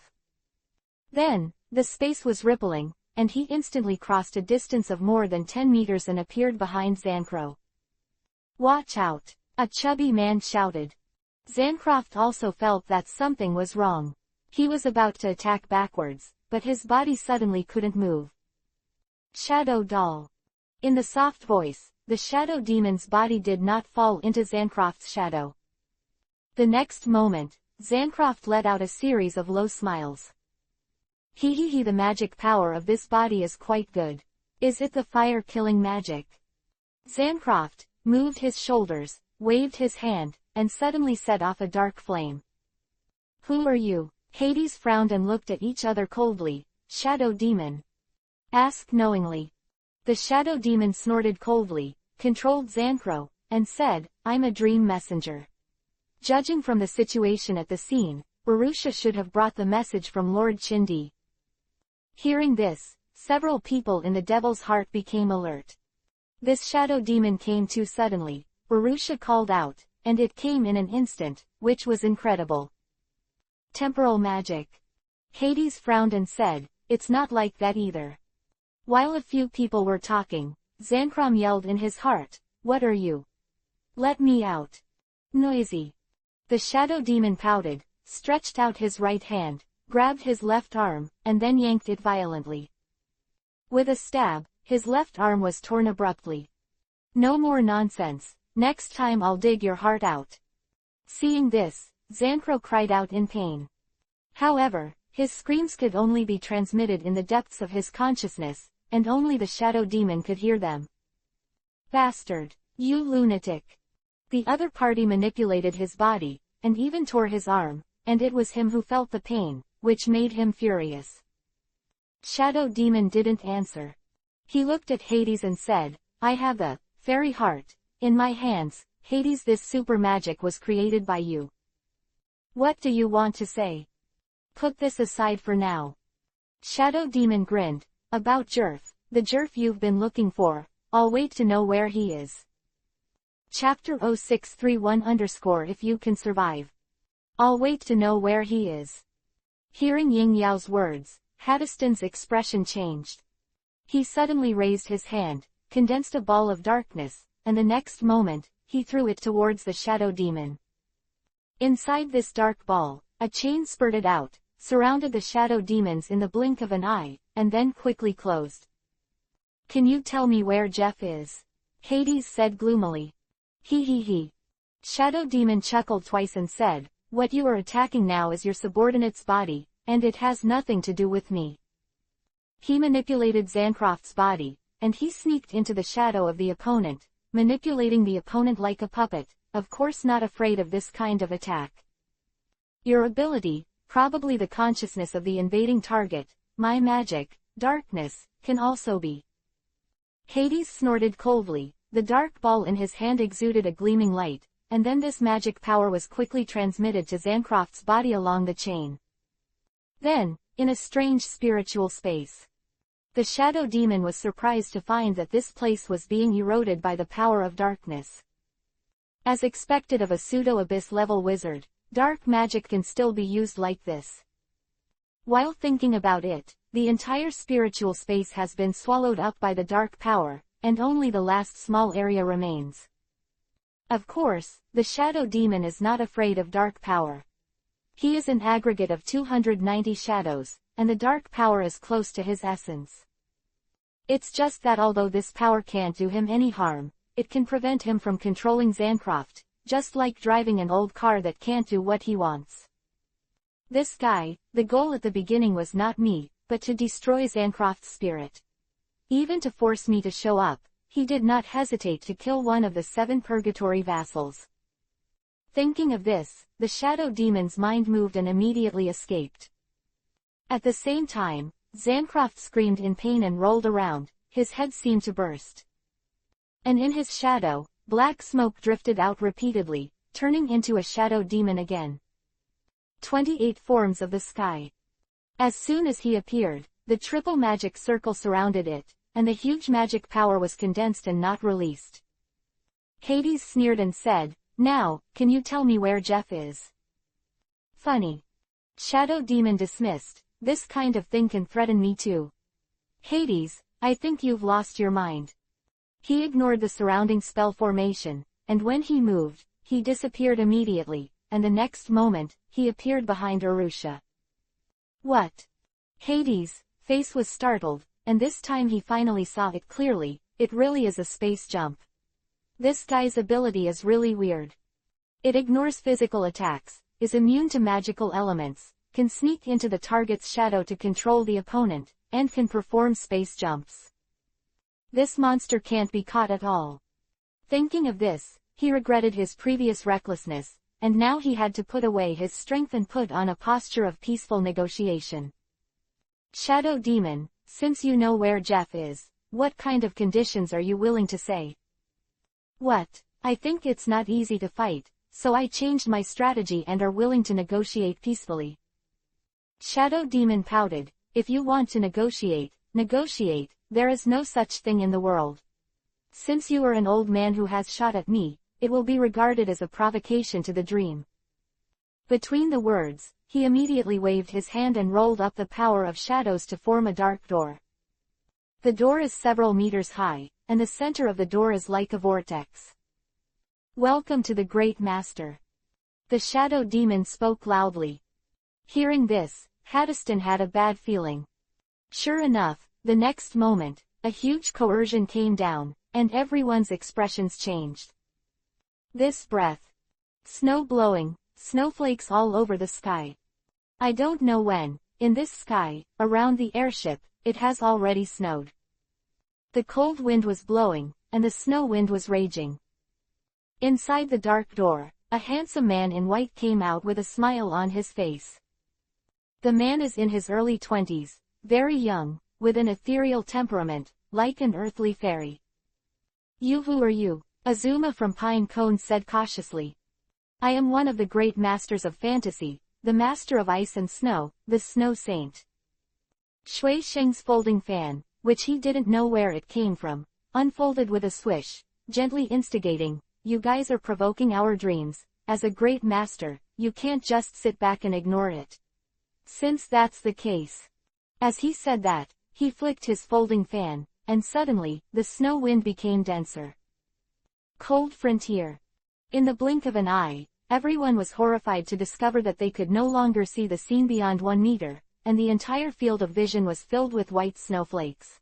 S1: Then, the space was rippling, and he instantly crossed a distance of more than 10 meters and appeared behind Zancro. Watch out! A chubby man shouted. Zancroft also felt that something was wrong. He was about to attack backwards, but his body suddenly couldn't move. Shadow Doll. In the soft voice, the Shadow Demon's body did not fall into Zancroft's shadow. The next moment, Zancroft let out a series of low smiles. Hee, the magic power of this body is quite good. Is it the fire-killing magic? Zancroft moved his shoulders, waved his hand, and suddenly set off a dark flame. Who are you? Hades frowned and looked at each other coldly. Shadow Demon. Ask knowingly. The Shadow Demon snorted coldly, controlled Zancro, and said, I'm a dream messenger. Judging from the situation at the scene, Urusha should have brought the message from Lord Chindi. Hearing this, several people in the Devil's Heart became alert. This Shadow Demon came too suddenly, Urusha called out, and it came in an instant, which was incredible. Temporal magic. Hades frowned and said, it's not like that either. While a few people were talking, Zancrom yelled in his heart, what are you? Let me out. Noisy. The Shadow Demon pouted, stretched out his right hand, grabbed his left arm, and then yanked it violently. With a stab, his left arm was torn abruptly. No more nonsense, next time I'll dig your heart out. Seeing this, Zancro cried out in pain. However, his screams could only be transmitted in the depths of his consciousness, and only the Shadow Demon could hear them. Bastard! You lunatic! The other party manipulated his body, and even tore his arm, and it was him who felt the pain, which made him furious. Shadow Demon didn't answer. He looked at Hades and said, I have the fairy heart in my hands. Hades, this super magic was created by you. What do you want to say? Put this aside for now. Shadow Demon grinned. About Jerf, the Jerf you've been looking for, I'll wait to know where he is. Chapter 0631 if you can survive. I'll wait to know where he is. Hearing Ying Yao's words, Hadiston's expression changed. He suddenly raised his hand, condensed a ball of darkness, and the next moment, he threw it towards the shadow demon. Inside this dark ball, a chain spurted out, surrounded the shadow demons in the blink of an eye, and then quickly closed. "Can you tell me where Jeff is?" Hades said gloomily. He. Shadow demon chuckled twice and said, "What you are attacking now is your subordinate's body, and it has nothing to do with me." He manipulated Zancroft's body, and he sneaked into the shadow of the opponent, manipulating the opponent like a puppet, of course not afraid of this kind of attack. "Your ability, probably the consciousness of the invading target, my magic, darkness, can also be." Hades snorted coldly. The dark ball in his hand exuded a gleaming light, and then this magic power was quickly transmitted to Zancroft's body along the chain. Then, in a strange spiritual space, the shadow demon was surprised to find that this place was being eroded by the power of darkness. As expected of a pseudo-abyss level wizard, dark magic can still be used like this. While thinking about it, the entire spiritual space has been swallowed up by the dark power, and only the last small area remains. Of course, the shadow demon is not afraid of dark power. He is an aggregate of 290 shadows, and the dark power is close to his essence. It's just that although this power can't do him any harm, it can prevent him from controlling Zancroft, just like driving an old car that can't do what he wants. This guy, the goal at the beginning was not me, but to destroy Zancroft's spirit. Even to force me to show up, he did not hesitate to kill one of the 7 purgatory vassals. Thinking of this, the shadow demon's mind moved and immediately escaped. At the same time, Zancroft screamed in pain and rolled around, his head seemed to burst. And in his shadow, black smoke drifted out repeatedly, turning into a shadow demon again. 28 forms of the sky. As soon as he appeared, the triple magic circle surrounded it, and the huge magic power was condensed and not released. Hades sneered and said, "Now, can you tell me where Jeff is?" Funny. Shadow demon dismissed, "This kind of thing can threaten me too." Hades, I think you've lost your mind. He ignored the surrounding spell formation, and when he moved, he disappeared immediately, and the next moment, he appeared behind Arusha. What? Hades' face was startled, and this time he finally saw it clearly. It really is a space jump. This guy's ability is really weird. It ignores physical attacks, is immune to magical elements, can sneak into the target's shadow to control the opponent, and can perform space jumps. This monster can't be caught at all. Thinking of this, he regretted his previous recklessness, and now he had to put away his strength and put on a posture of peaceful negotiation. Shadow demon, since you know where Jeff is, what kind of conditions are you willing to say? What? I think it's not easy to fight, so I changed my strategy and are willing to negotiate peacefully. Shadow demon pouted, if you want to negotiate, negotiate, there is no such thing in the world. Since you are an old man who has shot at me, it will be regarded as a provocation to the dream. Between the words, he immediately waved his hand and rolled up the power of shadows to form a dark door. The door is several meters high, and the center of the door is like a vortex. Welcome to the Great Master. The shadow demon spoke loudly. Hearing this, Haddiston had a bad feeling. Sure enough, the next moment, a huge coercion came down, and everyone's expressions changed. This breath. Snow blowing, snowflakes all over the sky. I don't know when, in this sky, around the airship, it has already snowed. The cold wind was blowing, and the snow wind was raging. Inside the dark door, a handsome man in white came out with a smile on his face. The man is in his early 20s, very young, with an ethereal temperament, like an earthly fairy. Who are you? Azuma from Pine Cone said cautiously. I am one of the great masters of fantasy, the master of ice and snow, the snow saint. Shui Sheng's folding fan, which he didn't know where it came from, unfolded with a swish, gently instigating, you guys are provoking our dreams. As a great master, you can't just sit back and ignore it. Since that's the case. As he said that, he flicked his folding fan, and suddenly, the snow wind became denser. Cold frontier. In the blink of an eye, everyone was horrified to discover that they could no longer see the scene beyond 1 meter, and the entire field of vision was filled with white snowflakes.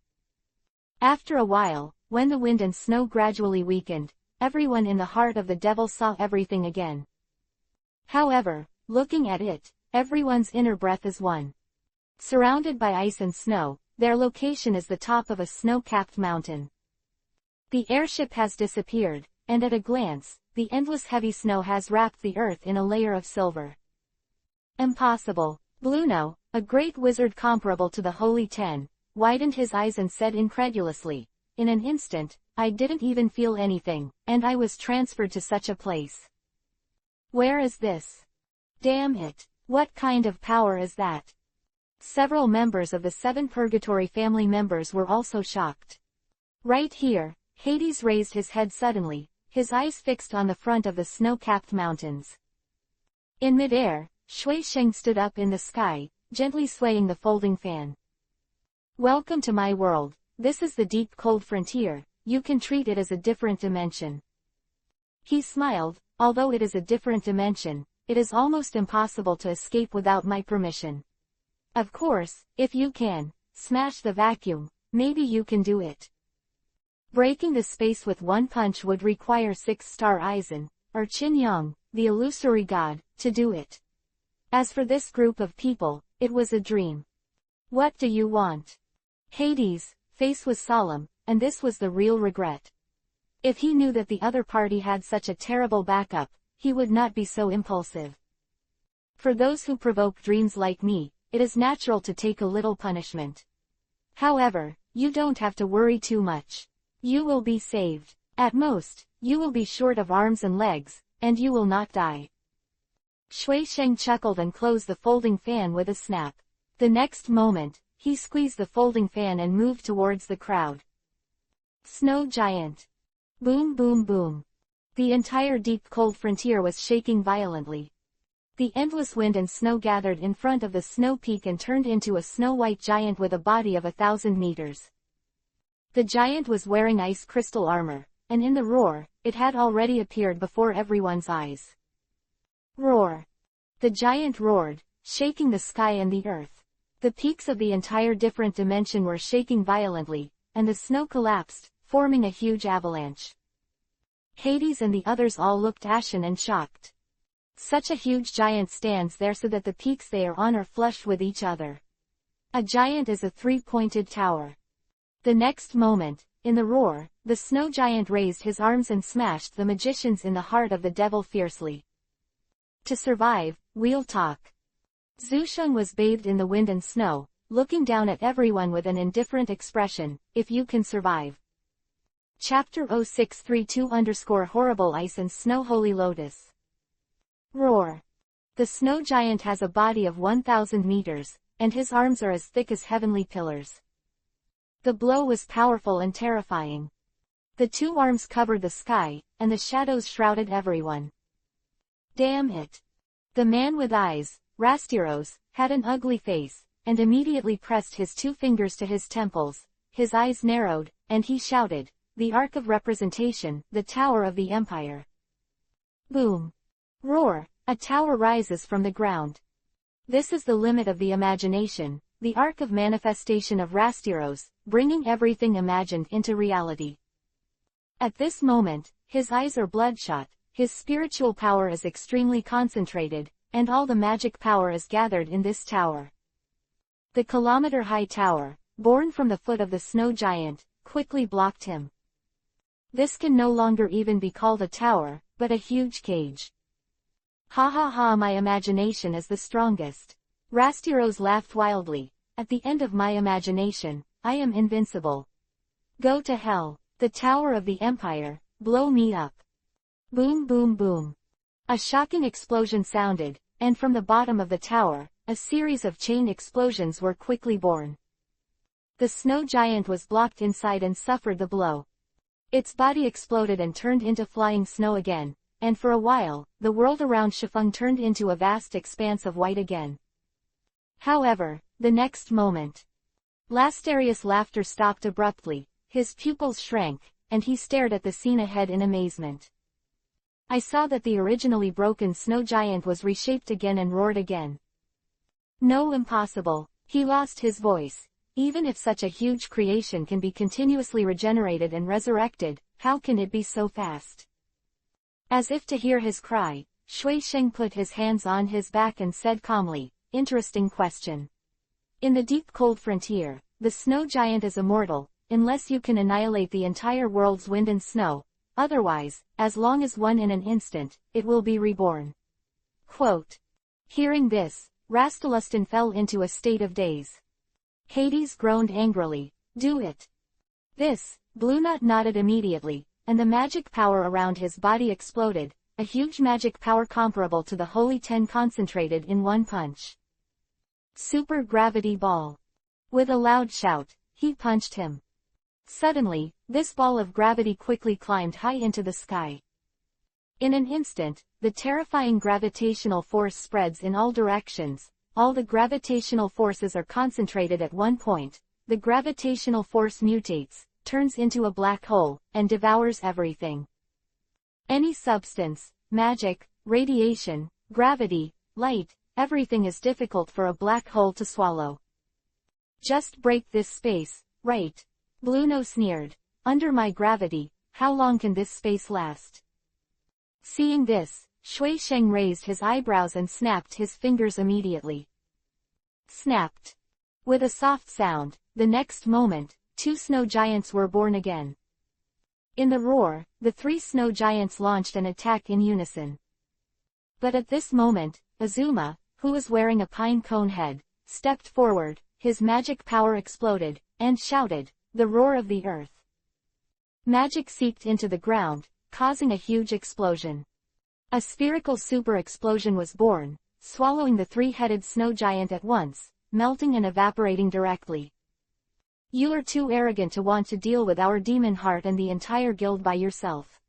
S1: After a while, when the wind and snow gradually weakened, everyone in the heart of the devil saw everything again. However, looking at it, everyone's inner breath is one. Surrounded by ice and snow, their location is the top of a snow-capped mountain. The airship has disappeared, and at a glance, the endless heavy snow has wrapped the earth in a layer of silver. Impossible. Bluno, a great wizard comparable to the Holy Ten, widened his eyes and said incredulously, "In an instant, I didn't even feel anything, and I was transferred to such a place. Where is this? Damn it, what kind of power is that?" Several members of the 7 Purgatory family members were also shocked. Right here, Hades raised his head suddenly, his eyes fixed on the front of the snow-capped mountains. In midair, Shui Sheng stood up in the sky, gently swaying the folding fan. "Welcome to my world. This is the deep cold frontier. You can treat it as a different dimension." He smiled. "Although it is a different dimension, it is almost impossible to escape without my permission. Of course, if you can smash the vacuum, maybe you can do it. Breaking the space with 1 punch would require 6-star Eisen, or Qin Yang, the illusory god, to do it. As for this group of people, it was a dream. What do you want?" Hades' face was solemn, and this was the real regret. If he knew that the other party had such a terrible backup, he would not be so impulsive. "For those who provoke dreams like me, it is natural to take a little punishment. However, you don't have to worry too much. You will be saved. At most, you will be short of arms and legs, and you will not die." Shui Sheng chuckled and closed the folding fan with a snap. The next moment, he squeezed the folding fan and moved towards the crowd. Snow giant. Boom boom boom. The entire deep cold frontier was shaking violently. The endless wind and snow gathered in front of the snow peak and turned into a snow-white giant with a body of 1,000 meters. The giant was wearing ice crystal armor, and in the roar, it had already appeared before everyone's eyes. Roar. The giant roared, shaking the sky and the earth. The peaks of the entire different dimension were shaking violently, and the snow collapsed, forming a huge avalanche. Hades and the others all looked ashen and shocked. Such a huge giant stands there so that the peaks they are on are flush with each other. A giant is a 3-pointed tower. The next moment, in the roar, the snow giant raised his arms and smashed the magicians in the heart of the devil fiercely. To survive, we'll talk. Zusheng was bathed in the wind and snow, looking down at everyone with an indifferent expression. If you can survive. Chapter 0632-Horrible Ice and Snow Holy Lotus. Roar. The snow giant has a body of 1,000 meters, and his arms are as thick as heavenly pillars. The blow was powerful and terrifying. The 2 arms covered the sky, and the shadows shrouded everyone. Damn it. The man with eyes, Rastiros, had an ugly face, and immediately pressed his 2 fingers to his temples. His eyes narrowed, and he shouted, "The Ark of Representation, the Tower of the Empire." Boom. Roar. A tower rises from the ground. This is the limit of the imagination, the arc of manifestation of Rastiros, bringing everything imagined into reality. At this moment, his eyes are bloodshot, his spiritual power is extremely concentrated, and all the magic power is gathered in this tower. The kilometer-high tower, born from the foot of the snow giant, quickly blocked him. This can no longer even be called a tower, but a huge cage. Ha ha ha, my imagination is the strongest. Rastiros laughed wildly. At the end of my imagination, I am invincible. Go to hell, the Tower of the Empire, blow me up. Boom boom boom. A shocking explosion sounded, and from the bottom of the tower, a series of chain explosions were quickly born. The snow giant was blocked inside and suffered the blow. Its body exploded and turned into flying snow again, and for a while, the world around Shifeng turned into a vast expanse of white again. However, the next moment, Lasterius' laughter stopped abruptly, his pupils shrank, and he stared at the scene ahead in amazement. I saw that the originally broken snow giant was reshaped again and roared again. No, impossible. He lost his voice. Even if such a huge creation can be continuously regenerated and resurrected, how can it be so fast? As if to hear his cry, Shui Sheng put his hands on his back and said calmly, "Interesting question. In the deep cold frontier, the snow giant is immortal, unless you can annihilate the entire world's wind and snow. Otherwise, as long as one in an instant, it will be reborn." Quote. Hearing this, Rastalustin fell into a state of daze. Hades groaned angrily, "Do it." This, Bluenut nodded immediately, and the magic power around his body exploded, a huge magic power comparable to the Holy Ten concentrated in one punch. Super Gravity Ball. With a loud shout, he punched him. Suddenly, this ball of gravity quickly climbed high into the sky. In an instant, the terrifying gravitational force spreads in all directions. All the gravitational forces are concentrated at one point. The gravitational force mutates, turns into a black hole, and devours everything. Any substance, magic, radiation, gravity, light, everything is difficult for a black hole to swallow. Just break this space, right? Blueno sneered. Under my gravity, how long can this space last? Seeing this, Shui Sheng raised his eyebrows and snapped his fingers immediately. Snapped. With a soft sound, the next moment, two snow giants were born again. In the roar, the three snow giants launched an attack in unison. But at this moment, Azuma, who was wearing a pine cone head, stepped forward, his magic power exploded, and shouted, "The roar of the earth." Magic seeped into the ground, causing a huge explosion. A spherical super explosion was born, swallowing the three-headed snow giant at once, melting and evaporating directly. "You are too arrogant to want to deal with our demon heart and the entire guild by yourself."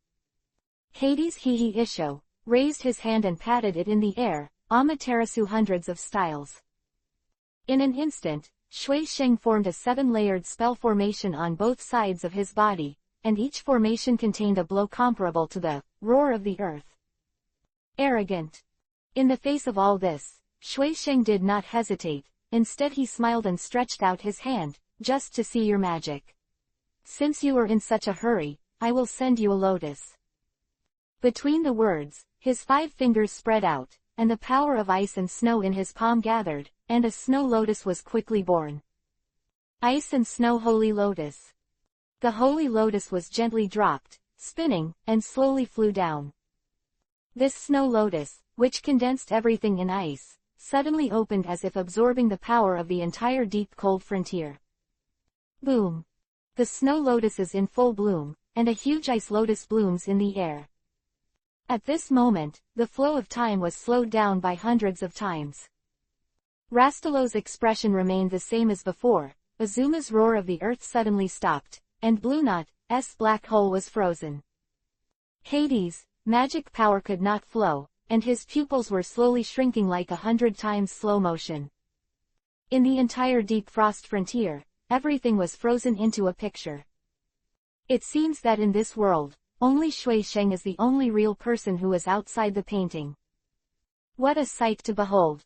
S1: Hades Hihi Isho raised his hand and patted it in the air, Amaterasu hundreds of styles. In an instant, Shui Sheng formed a 7-layered spell formation on both sides of his body, and each formation contained a blow comparable to the roar of the earth. Arrogant. In the face of all this, Shui Sheng did not hesitate, instead he smiled and stretched out his hand, "Just to see your magic. Since you are in such a hurry, I will send you a lotus." Between the words, his 5 fingers spread out, and the power of ice and snow in his palm gathered, and a snow lotus was quickly born. Ice and Snow Holy Lotus. The holy lotus was gently dropped, spinning, and slowly flew down. This snow lotus, which condensed everything in ice, suddenly opened as if absorbing the power of the entire deep cold frontier. Boom! The snow lotus is in full bloom, and a huge ice lotus blooms in the air. At this moment, the flow of time was slowed down by hundreds of times. Rastalo's expression remained the same as before. Azuma's roar of the earth suddenly stopped, and Bluenot's black hole was frozen. Hades' magic power could not flow, and his pupils were slowly shrinking like 100 times slow motion. In the entire deep frost frontier, everything was frozen into a picture. It seems that in this world, only Shui Sheng is the only real person who is outside the painting. What a sight to behold!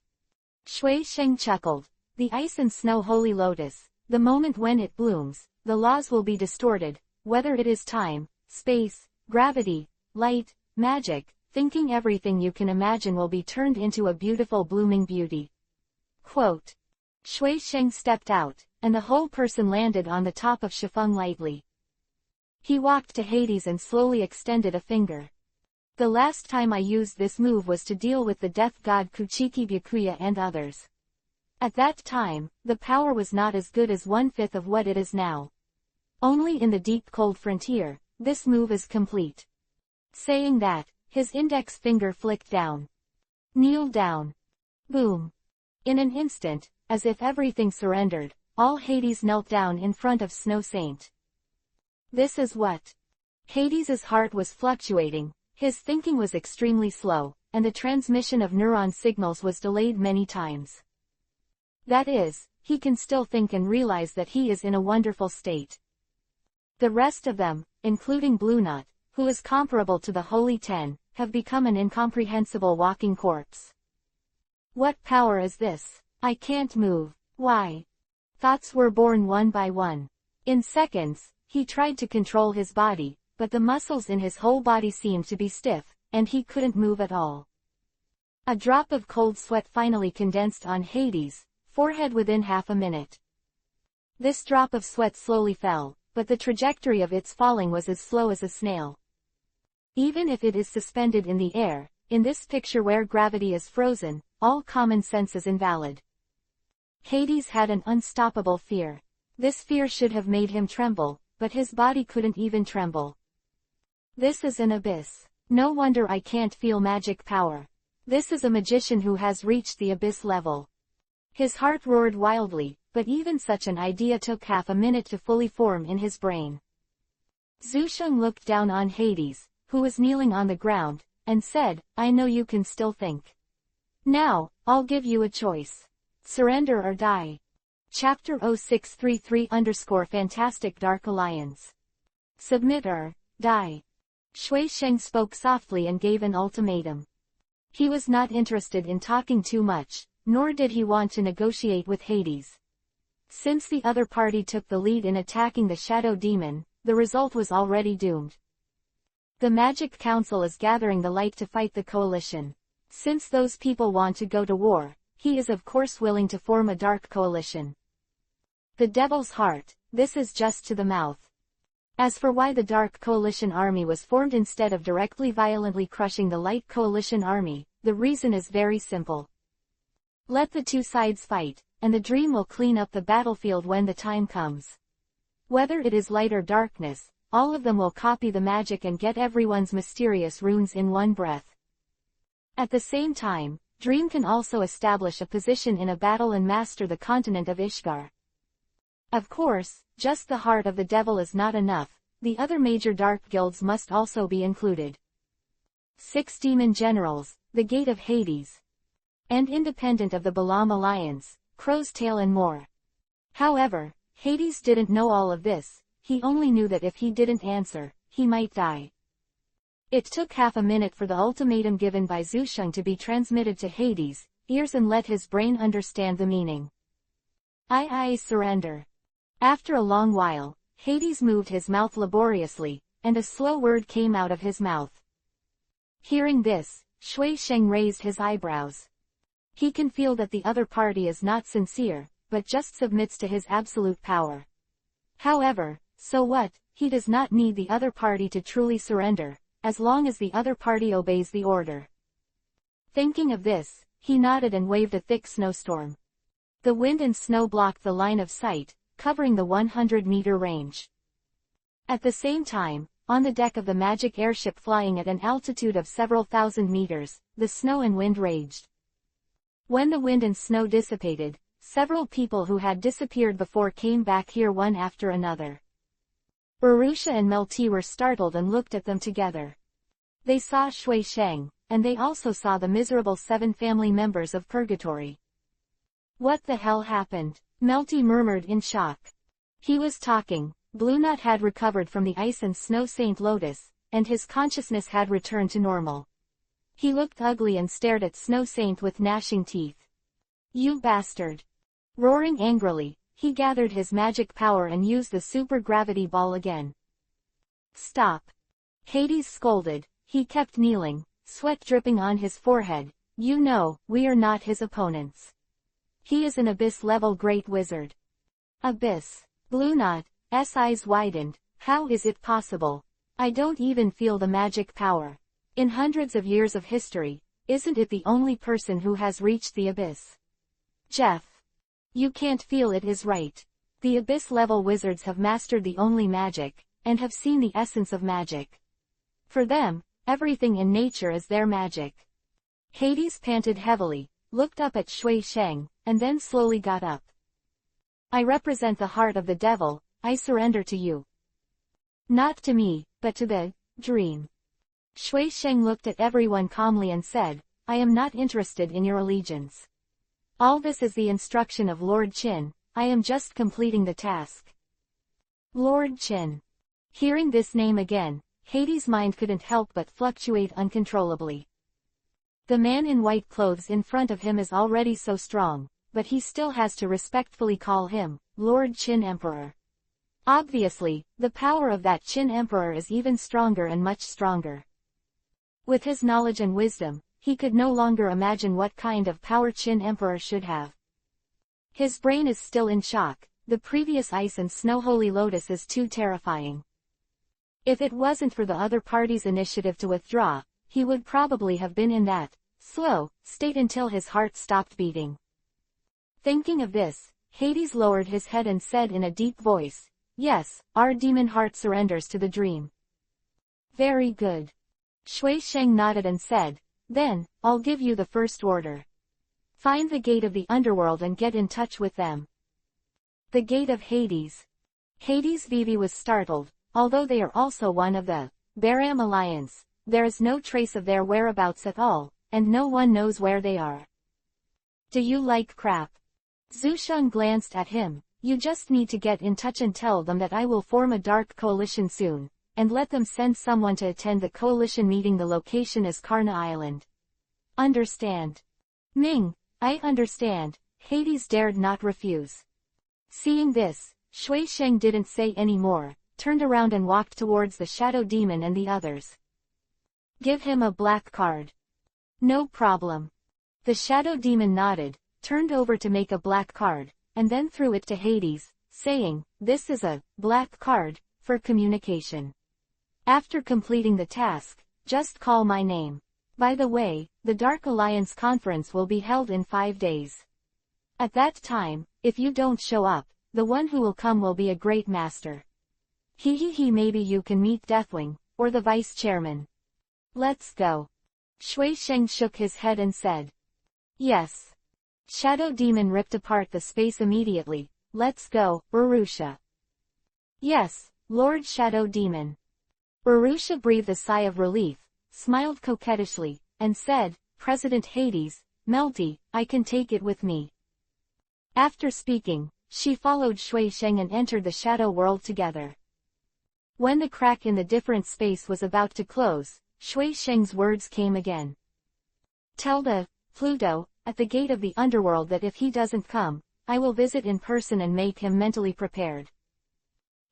S1: Shui Sheng chuckled. The ice and snow holy lotus, the moment when it blooms, the laws will be distorted, whether it is time, space, gravity, light, magic, thinking everything you can imagine will be turned into a beautiful blooming beauty. Quote. Shui Sheng stepped out, and the whole person landed on the top of Shifeng lightly. He walked to Hades and slowly extended a finger. The last time I used this move was to deal with the death god Kuchiki Byakuya and others. At that time, the power was not as good as 1/5 of what it is now. Only in the deep cold frontier, this move is complete. Saying that, his index finger flicked down. Kneel down. Boom. In an instant, as if everything surrendered, all Hades knelt down in front of Snow Saint. This is what? Hades' heart was fluctuating, his thinking was extremely slow, and the transmission of neuron signals was delayed many times. That is, he can still think and realize that he is in a wonderful state. The rest of them, including Bluenut, who is comparable to the Holy Ten, have become an incomprehensible walking corpse. What power is this? I can't move. Why? Thoughts were born one by one. In seconds, he tried to control his body, but the muscles in his whole body seemed to be stiff, and he couldn't move at all. A drop of cold sweat finally condensed on Hades' forehead within half a minute. This drop of sweat slowly fell, but the trajectory of its falling was as slow as a snail. Even if it is suspended in the air, in this picture where gravity is frozen, all common sense is invalid. Hades had an unstoppable fear. This fear should have made him tremble, but his body couldn't even tremble. This is an abyss. No wonder I can't feel magic power. This is a magician who has reached the abyss level. His heart roared wildly, but even such an idea took half a minute to fully form in his brain. Zusheng looked down on Hades, who was kneeling on the ground, and said, I know you can still think. Now, I'll give you a choice. Surrender or die. Chapter 0633_Fantastic Dark Alliance. Submit or die. Shui Sheng spoke softly and gave an ultimatum. He was not interested in talking too much, nor did he want to negotiate with Hades. Since the other party took the lead in attacking the Shadow Demon, the result was already doomed. The Magic Council is gathering the light to fight the coalition. Since those people want to go to war, he is of course willing to form a dark coalition. The Devil's Heart, this is just to the mouth. As for why the Dark Coalition Army was formed instead of directly violently crushing the Light Coalition Army, the reason is very simple. Let the two sides fight, and the dream will clean up the battlefield when the time comes. Whether it is light or darkness, all of them will copy the magic and get everyone's mysterious runes in one breath. At the same time, Dream can also establish a position in a battle and master the continent of Ishgar. Of course, just the heart of the devil is not enough, the other major dark guilds must also be included. 6 demon generals, the Gate of Hades. And independent of the Balaam Alliance, Crow's Tail and more. However, Hades didn't know all of this, he only knew that if he didn't answer, he might die. It took half a minute for the ultimatum given by Zusheng to be transmitted to Hades' ears and let his brain understand the meaning. I surrender. After a long while, Hades moved his mouth laboriously, and a slow word came out of his mouth. Hearing this, Shui Sheng raised his eyebrows. He can feel that the other party is not sincere, but just submits to his absolute power. However, so what, he does not need the other party to truly surrender, as long as the other party obeys the order. Thinking of this, he nodded and waved a thick snowstorm. The wind and snow blocked the line of sight, covering the 100-meter range. At the same time, on the deck of the magic airship flying at an altitude of several thousand meters, the snow and wind raged. When the wind and snow dissipated, several people who had disappeared before came back here one after another. Urusha and Melty were startled and looked at them together. They saw Shui Sheng, and they also saw the miserable 7 family members of Purgatory. What the hell happened? Melty murmured in shock. He was talking. Bluenut had recovered from the ice and snow Saint Lotus, and his consciousness had returned to normal. He looked ugly and stared at Snow Saint with gnashing teeth. You bastard! Roaring angrily, he gathered his magic power and used the super gravity ball again. Stop! Hades scolded. He kept kneeling, sweat dripping on his forehead. You know, we are not his opponents. He is an abyss-level great wizard. Abyss. Bluenut's eyes widened. How is it possible? I don't even feel the magic power. In hundreds of years of history, isn't it the only person who has reached the abyss? Jeff. You can't feel it is right. The abyss-level wizards have mastered the only magic, and have seen the essence of magic. For them, everything in nature is their magic. Hades panted heavily, looked up at Shui Sheng, and then slowly got up. I represent the heart of the devil, I surrender to you. Not to me, but to the dream. Shui Sheng looked at everyone calmly and said, I am not interested in your allegiance. All this is the instruction of Lord Qin, I am just completing the task. Lord Qin. Hearing this name again, Hades' mind couldn't help but fluctuate uncontrollably. The man in white clothes in front of him is already so strong, but he still has to respectfully call him Lord Qin Emperor. Obviously, the power of that Qin Emperor is even stronger and much stronger. With his knowledge and wisdom, he could no longer imagine what kind of power Qin Emperor should have. His brain is still in shock. The previous ice and snow holy lotus is too terrifying. If it wasn't for the other party's initiative to withdraw, he would probably have been in that slow state until his heart stopped beating. Thinking of this, Hades lowered his head and said in a deep voice, "Yes, our demon heart surrenders to the dream." "Very good." Shui Sheng nodded and said, "Then, I'll give you the first order. Find the gate of the underworld and get in touch with them." The gate of Hades. Hades Vivi was startled. Although they are also one of the Baram Alliance, there is no trace of their whereabouts at all, and no one knows where they are. "Do you like crap?" Zhu Sheng glanced at him. "You just need to get in touch and tell them that I will form a dark coalition soon, and let them send someone to attend the coalition meeting. The location is Karna Island. Understand?" "Ming, I understand." Hades dared not refuse. Seeing this, Shui Sheng didn't say any more, turned around and walked towards the shadow demon and the others. "Give him a black card." "No problem." The shadow demon nodded, turned over to make a black card, and then threw it to Hades, saying, "This is a black card for communication. After completing the task, just call my name. By the way, the Dark Alliance conference will be held in 5 days. At that time, if you don't show up, the one who will come will be a great master. Maybe you can meet Deathwing, or the vice chairman. Let's go." Shui Sheng shook his head and said, "Yes." Shadow Demon ripped apart the space immediately. "Let's go, Urusha." "Yes, Lord Shadow Demon." Urusha breathed a sigh of relief, smiled coquettishly, and said, "President Hades, Melty, I can take it with me." After speaking, she followed Shui Sheng and entered the shadow world together. When the crack in the different space was about to close, Shui Sheng's words came again. "Tell the Pluto at the gate of the underworld that if he doesn't come, I will visit in person and make him mentally prepared."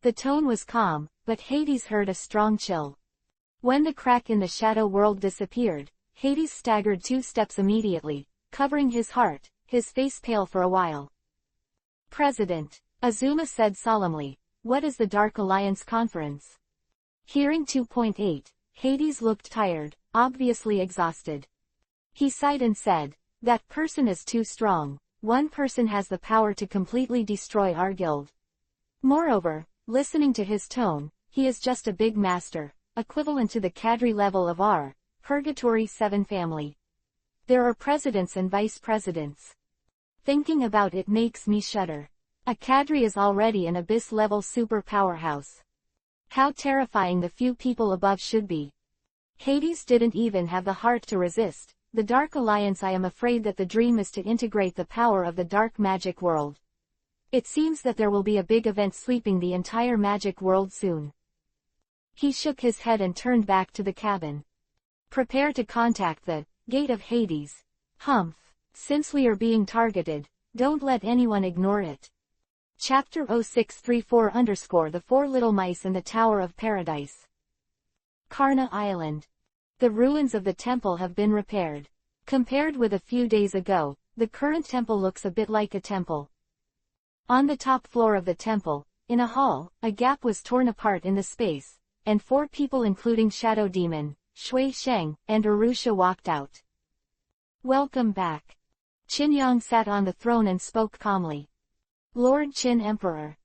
S1: The tone was calm, but Hades heard a strong chill. When the crack in the shadow world disappeared, Hades staggered 2 steps immediately, covering his heart, his face pale for a while. "President," Azuma said solemnly, "what is the Dark Alliance conference?" Hearing 2.8, Hades looked tired, obviously exhausted. He sighed and said, "That person is too strong. One person has the power to completely destroy our guild. Moreover, listening to his tone, he is just a big master, equivalent to the cadre level of our Purgatory 7 family. There are presidents and vice presidents. Thinking about it makes me shudder. A cadre is already an abyss-level super powerhouse. How terrifying the few people above should be." Hades didn't even have the heart to resist. "The Dark Alliance. I am afraid that the dream is to integrate the power of the dark magic world. It seems that there will be a big event sweeping the entire magic world soon." He shook his head and turned back to the cabin. "Prepare to contact the Gate of Hades. Humph. Since we are being targeted, don't let anyone ignore it." Chapter 0634 The 4 Little Mice and the Tower of Paradise. Karna Island. The ruins of the temple have been repaired. Compared with a few days ago, the current temple looks a bit like a temple. On the top floor of the temple, in a hall, a gap was torn apart in the space, and 4 people including Shadow Demon, Shui Sheng, and Urusha walked out. "Welcome back." Qinyang sat on the throne and spoke calmly. "Lord Qin Emperor."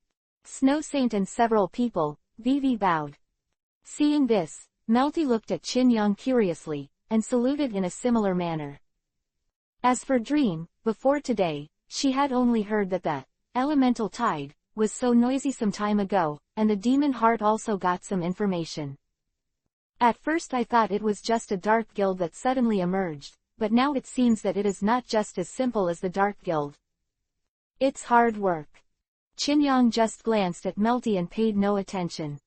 S1: Snow Saint and several people, Vivi bowed. Seeing this, Melty looked at Qinyang curiously, and saluted in a similar manner. As for Dream, before today, she had only heard that the elemental tide was so noisy some time ago, and the demon heart also got some information. "At first I thought it was just a dark guild that suddenly emerged, but now it seems that it is not just as simple as the Dark Guild. It's hard work." Qinyang just glanced at Melty and paid no attention.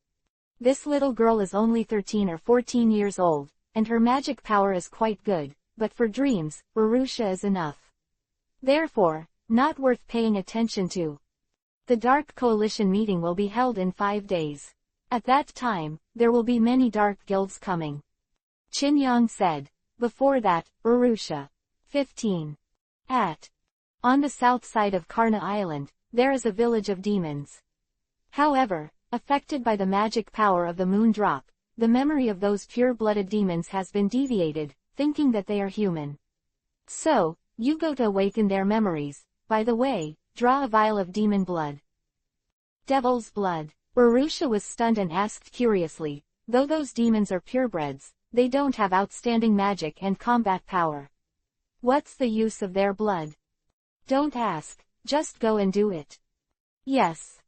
S1: This little girl is only 13 or 14 years old, and her magic power is quite good, but for dreams, Urusha is enough. Therefore, not worth paying attention to. The Dark Coalition meeting will be held in 5 days. At that time, there will be many dark guilds coming. Qin Yang said. Before that, Urusha. 15. On the south side of Karna Island, there is a village of demons. However, affected by the magic power of the moon drop, the memory of those pure-blooded demons has been deviated, thinking that they are human. So, you go to awaken their memories. By the way, draw a vial of demon blood. Devil's blood. Urusha was stunned and asked curiously, though those demons are purebreds, they don't have outstanding magic and combat power. What's the use of their blood? Don't ask, just go and do it. Yes.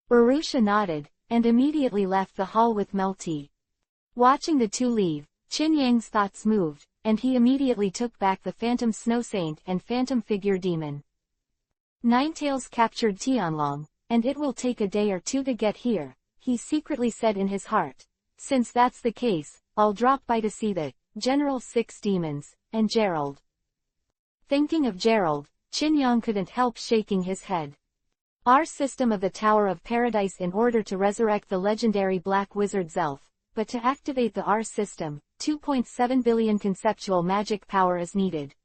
S1: Urusha nodded, and immediately left the hall with Melty. Watching the two leave, Qin Yang's thoughts moved, and he immediately took back the Phantom Snow Saint and Phantom Figure Demon. Ninetails captured Tianlong, and it will take a day or two to get here, he secretly said in his heart. Since that's the case, I'll drop by to see the General 6 Demons, and Gerald. Thinking of Gerald, Qin Yang couldn't help shaking his head. Our system of the Tower of Paradise in order to resurrect the legendary Black Wizard Zelf, but to activate the R system, 2.7 billion conceptual magic power is needed.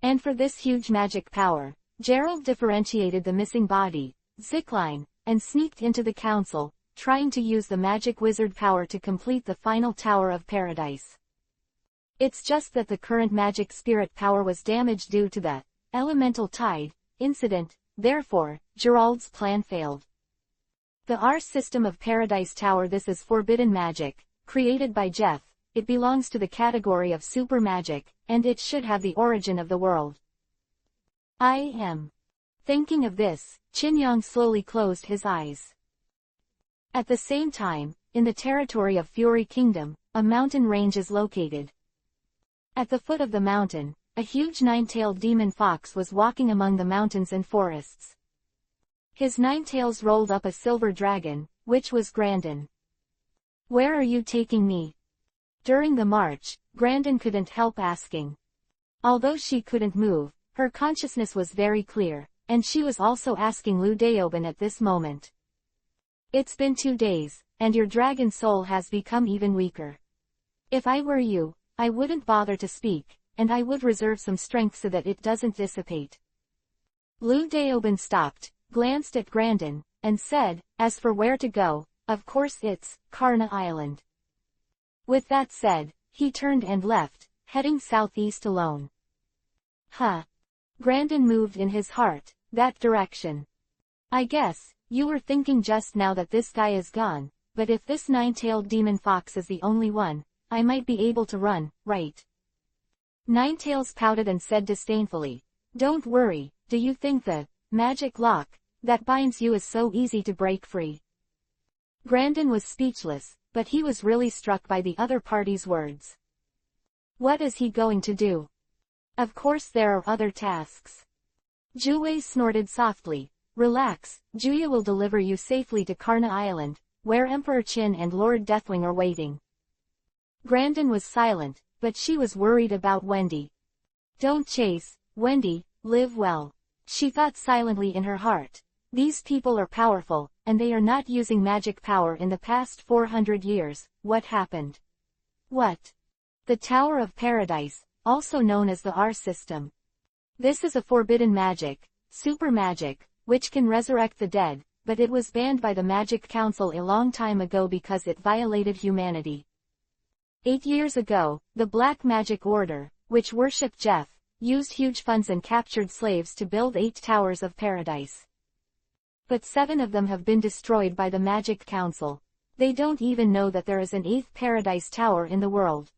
S1: And for this huge magic power, Gerald differentiated the missing body, Zickline, and sneaked into the council, trying to use the magic wizard power to complete the final Tower of Paradise. It's just that the current magic spirit power was damaged due to the elemental tide incident, therefore, Gerald's plan failed. The R system of Paradise Tower. This is forbidden magic, created by Jeff, it belongs to the category of super magic, and it should have the origin of the world. I am. Thinking of this, Qin Yang slowly closed his eyes. At the same time, in the territory of Fury Kingdom, a mountain range is located. At the foot of the mountain, a huge nine-tailed demon fox was walking among the mountains and forests. His 9 tails rolled up a silver dragon, which was Grandin. Where are you taking me? During the march, Grandin couldn't help asking. Although she couldn't move, her consciousness was very clear, and she was also asking Lu Daoban at this moment. It's been 2 days, and your dragon soul has become even weaker. If I were you, I wouldn't bother to speak, and I would reserve some strength so that it doesn't dissipate. Lu Daoban stopped, glanced at Grandin, and said, as for where to go, of course it's Karna Island. With that said, he turned and left, heading southeast alone. Grandin moved in his heart, that direction. I guess, you were thinking just now that this guy is gone, but if this 9-tailed demon fox is the only one, I might be able to run, right? Ninetails pouted and said disdainfully, don't worry, do you think the magic lock that binds you is so easy to break free? Grandin was speechless, but he was really struck by the other party's words. What is he going to do? Of course there are other tasks. Juwei snorted softly. Relax, Juya will deliver you safely to Karna Island, where Emperor Qin and Lord Deathwing are waiting. Grandin was silent, but she was worried about Wendy. Don't chase, Wendy, live well. She thought silently in her heart. These people are powerful, and they are not using magic power in the past 400 years, what happened? What? The Tower of Paradise, also known as the R system. This is a forbidden magic, super magic, which can resurrect the dead, but it was banned by the Magic Council a long time ago because it violated humanity. 8 years ago, the Black Magic Order, which worshipped Jeff, used huge funds and captured slaves to build 8 towers of paradise. But 7 of them have been destroyed by the Magic Council. They don't even know that there is an 8th paradise tower in the world.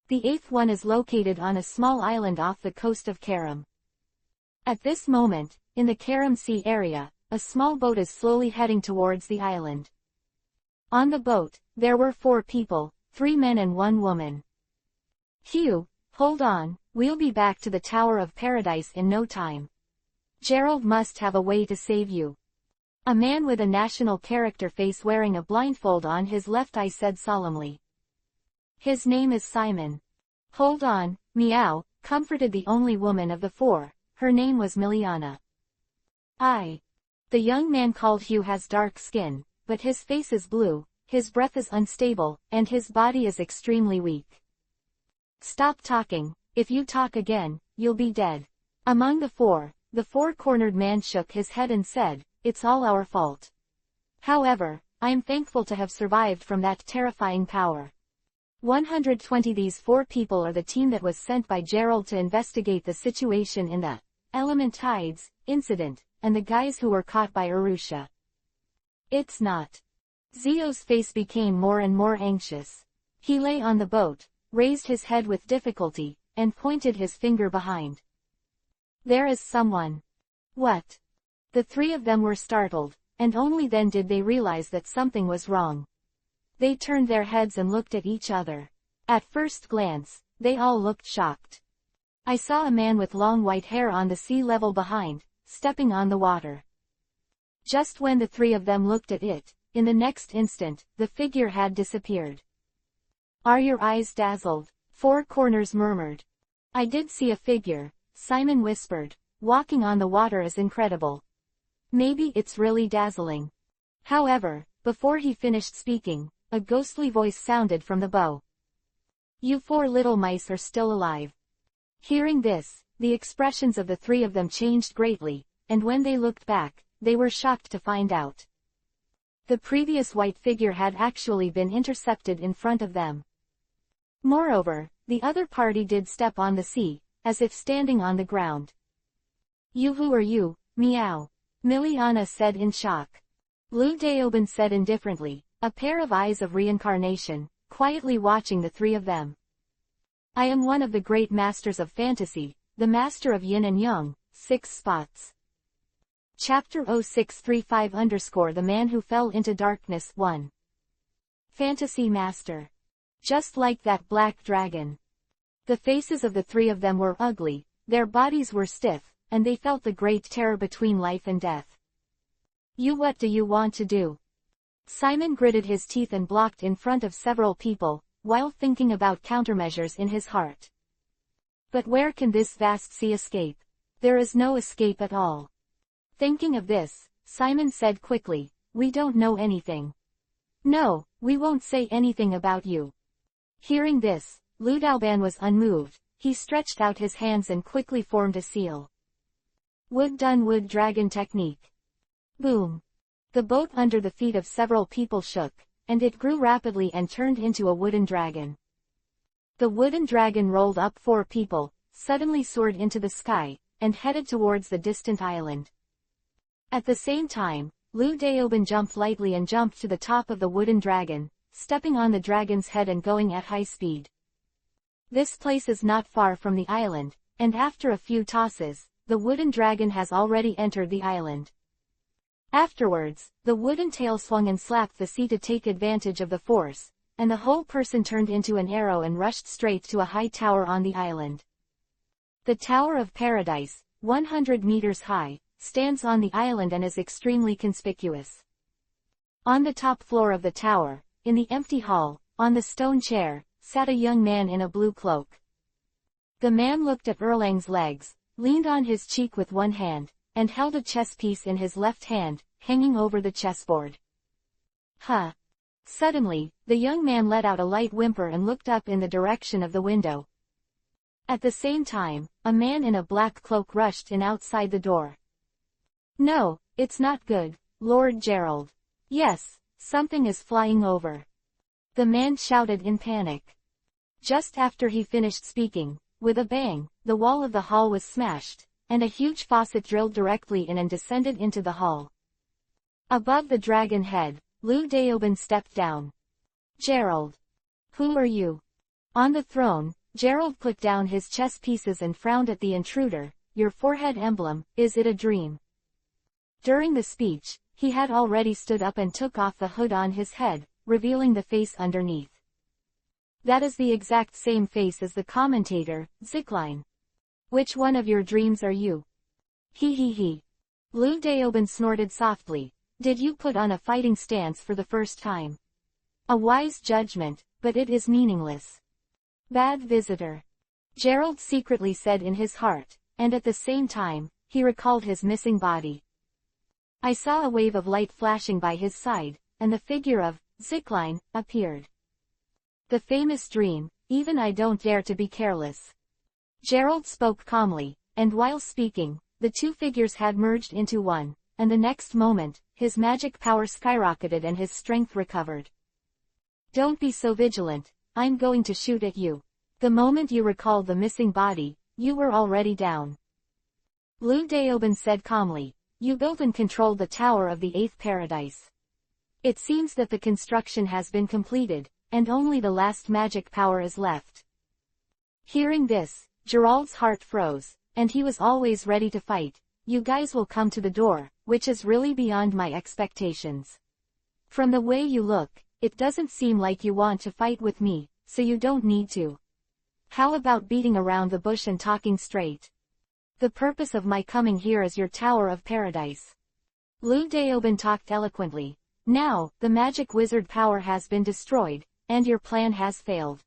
S1: The 8th one is located on a small island off the coast of Karam. At this moment, in the Karam Sea area, a small boat is slowly heading towards the island. On the boat, there were 4 people, 3 men and 1 woman. Hugh, hold on, we'll be back to the Tower of Paradise in no time. Gerald must have a way to save you. A man with a national character face wearing a blindfold on his left eye said solemnly. His name is Simon. Hold on, meow, comforted the only woman of the four. Her name was Miliana. The young man called Hugh has dark skin, but his face is blue, his breath is unstable, and his body is extremely weak. Stop talking, if you talk again, you'll be dead. Among the four-cornered man shook his head and said, it's all our fault. However, I am thankful to have survived from that terrifying power. 120 These four people are the team that was sent by Gerald to investigate the situation in the Element Tides incident, and the guys who were caught by Arusha. It's not. Zio's face became more and more anxious. He lay on the boat, raised his head with difficulty, and pointed his finger behind. There is someone. What? The three of them were startled, and only then did they realize that something was wrong. They turned their heads and looked at each other. At first glance, they all looked shocked. I saw a man with long white hair on the sea level behind, stepping on the water. Just when the three of them looked at it, in the next instant, the figure had disappeared. Are your eyes dazzled? Four Corners murmured. I did see a figure, Simon whispered. Walking on the water is incredible. Maybe it's really dazzling. However, before he finished speaking, a ghostly voice sounded from the bow. You four little mice are still alive. Hearing this, the expressions of the three of them changed greatly, and when they looked back, they were shocked to find out. The previous white figure had actually been intercepted in front of them. Moreover, the other party did step on the sea, as if standing on the ground. You who are you, meow? Miliana said in shock. Lou Daoban said indifferently, a pair of eyes of reincarnation, quietly watching the three of them. I am one of the great masters of fantasy, the master of yin and yang, 6 spots. Chapter 0635 The Man Who Fell into Darkness 1. Fantasy Master. Just like that black dragon. The faces of the three of them were ugly, their bodies were stiff, and they felt the great terror between life and death. What do you want to do? Simon gritted his teeth and blocked in front of several people, while thinking about countermeasures in his heart. But where can this vast sea escape? There is no escape at all. Thinking of this, Simon said quickly, we don't know anything. No, we won't say anything about you. Hearing this, Ludauban was unmoved. He stretched out his hands and quickly formed a seal. Wood done wood dragon technique. Boom. The boat under the feet of several people shook, and it grew rapidly and turned into a wooden dragon. The wooden dragon rolled up 4 people, suddenly soared into the sky, and headed towards the distant island. At the same time, Lou Daoban jumped lightly and jumped to the top of the wooden dragon, stepping on the dragon's head and going at high speed. This place is not far from the island, and after a few tosses, the wooden dragon has already entered the island. Afterwards, the wooden tail swung and slapped the sea to take advantage of the force, and the whole person turned into an arrow and rushed straight to a high tower on the island. The Tower of Paradise, 100 meters high, stands on the island and is extremely conspicuous. On the top floor of the tower, in the empty hall, on the stone chair, sat a young man in a blue cloak. The man looked at Erlang's legs, leaned on his cheek with one hand, and held a chess piece in his left hand, hanging over the chessboard. Huh! Suddenly, the young man let out a light whimper and looked up in the direction of the window. At the same time, a man in a black cloak rushed in outside the door. No, it's not good, Lord Gerald. Yes, something is flying over. The man shouted in panic. Just after he finished speaking, with a bang, the wall of the hall was smashed, and a huge faucet drilled directly in and descended into the hall. Above the dragon head, Lou Daoban stepped down. Gerald. Who are you? On the throne, Gerald put down his chess pieces and frowned at the intruder. Your forehead emblem, is it a dream? During the speech, he had already stood up and took off the hood on his head, revealing the face underneath. That is the exact same face as the commentator, Zickline. Which one of your dreams are you? He. Lou Daoban snorted softly. Did you put on a fighting stance for the first time? A wise judgment, but it is meaningless. Bad visitor. Gerald secretly said in his heart, and at the same time, he recalled his missing body. I saw a wave of light flashing by his side, and the figure of Zickline appeared. The famous dream, even I don't dare to be careless. Gerald spoke calmly, and while speaking, the two figures had merged into one, and the next moment, his magic power skyrocketed and his strength recovered. Don't be so vigilant, I'm going to shoot at you. The moment you recalled the missing body, you were already down. Lou Daoben said calmly, you built and controlled the Tower of the Eighth Paradise. It seems that the construction has been completed, and only the last magic power is left. Hearing this, Gerald's heart froze, and he was always ready to fight. You guys will come to the door, which is really beyond my expectations. From the way you look, it doesn't seem like you want to fight with me, so you don't need to. How about beating around the bush and talking straight? The purpose of my coming here is your Tower of Paradise. Lou Daoben talked eloquently. Now, the magic wizard power has been destroyed, and your plan has failed.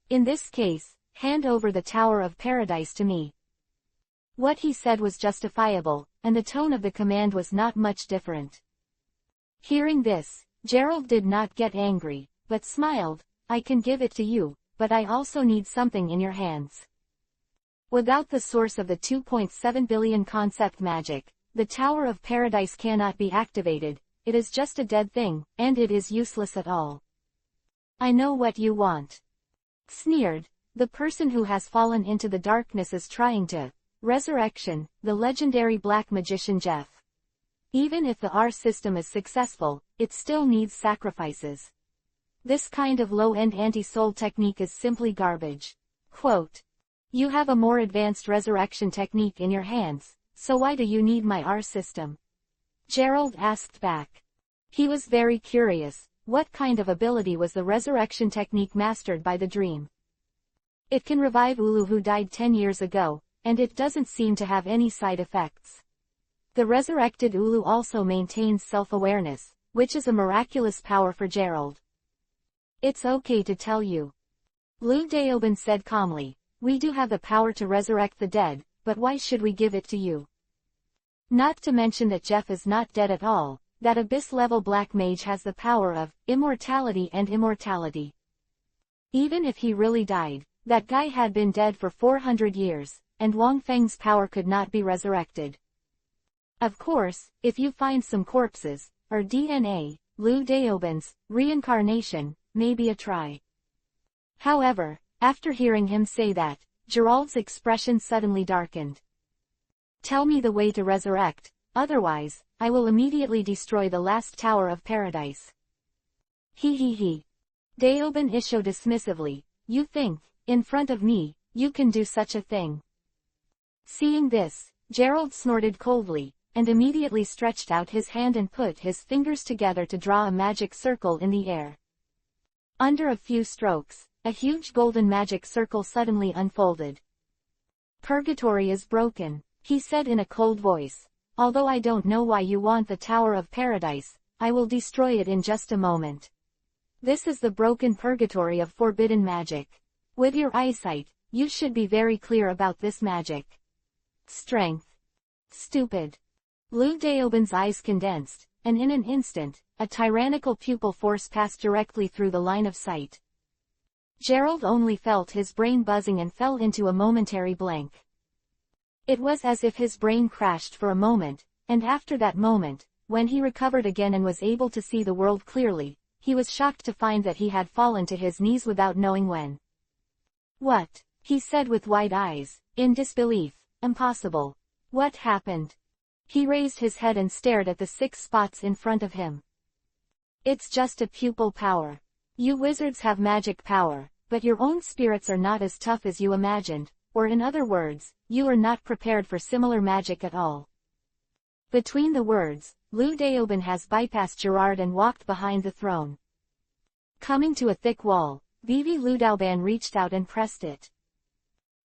S1: In this case, hand over the Tower of Paradise to me. What he said was justifiable, and the tone of the command was not much different. Hearing this, Gerald did not get angry, but smiled. I can give it to you, but I also need something in your hands. Without the source of the 2.7 billion concept magic, the Tower of Paradise cannot be activated. It is just a dead thing, and it is useless at all. I know what you want. Sneered, the person who has fallen into the darkness is trying to resurrection, the legendary black magician Jeff. Even if the R system is successful, it still needs sacrifices. This kind of low-end anti-soul technique is simply garbage. Quote, you have a more advanced resurrection technique in your hands, so why do you need my R system? Gerald asked back. He was very curious, what kind of ability was the resurrection technique mastered by the dream? It can revive Ulu who died 10 years ago, and it doesn't seem to have any side effects. The resurrected Ulu also maintains self-awareness, which is a miraculous power for Gerald. It's okay to tell you. Lou Daoben said calmly, we do have the power to resurrect the dead, but why should we give it to you? Not to mention that Jeff is not dead at all, that abyss-level black mage has the power of immortality and immortality. Even if he really died, that guy had been dead for 400 years, and Wang Feng's power could not be resurrected. Of course, if you find some corpses, or DNA, Lou Daoben's reincarnation may be a try. However, after hearing him say that, Gerald's expression suddenly darkened. Tell me the way to resurrect, otherwise, I will immediately destroy the last Tower of Paradise. He. Daoben issued dismissively, you think, in front of me, you can do such a thing? Seeing this, Gerald snorted coldly, and immediately stretched out his hand and put his fingers together to draw a magic circle in the air. Under a few strokes, a huge golden magic circle suddenly unfolded. Purgatory is broken, he said in a cold voice. Although I don't know why you want the Tower of Paradise, I will destroy it in just a moment. This is the broken purgatory of forbidden magic. With your eyesight, you should be very clear about this magic. Strength. Stupid. Lou Daoben's eyes condensed, and in an instant, a tyrannical pupil force passed directly through the line of sight. Gerald only felt his brain buzzing and fell into a momentary blank. It was as if his brain crashed for a moment, and after that moment, when he recovered again and was able to see the world clearly, he was shocked to find that he had fallen to his knees without knowing when. What? He said with wide eyes, in disbelief. Impossible. What happened? He raised his head and stared at the 6 spots in front of him. It's just a pupil power. You wizards have magic power, but your own spirits are not as tough as you imagined, or in other words, you are not prepared for similar magic at all. Between the words, Lou Daoben has bypassed Gerard and walked behind the throne. Coming to a thick wall, Vivi Ludauban reached out and pressed it.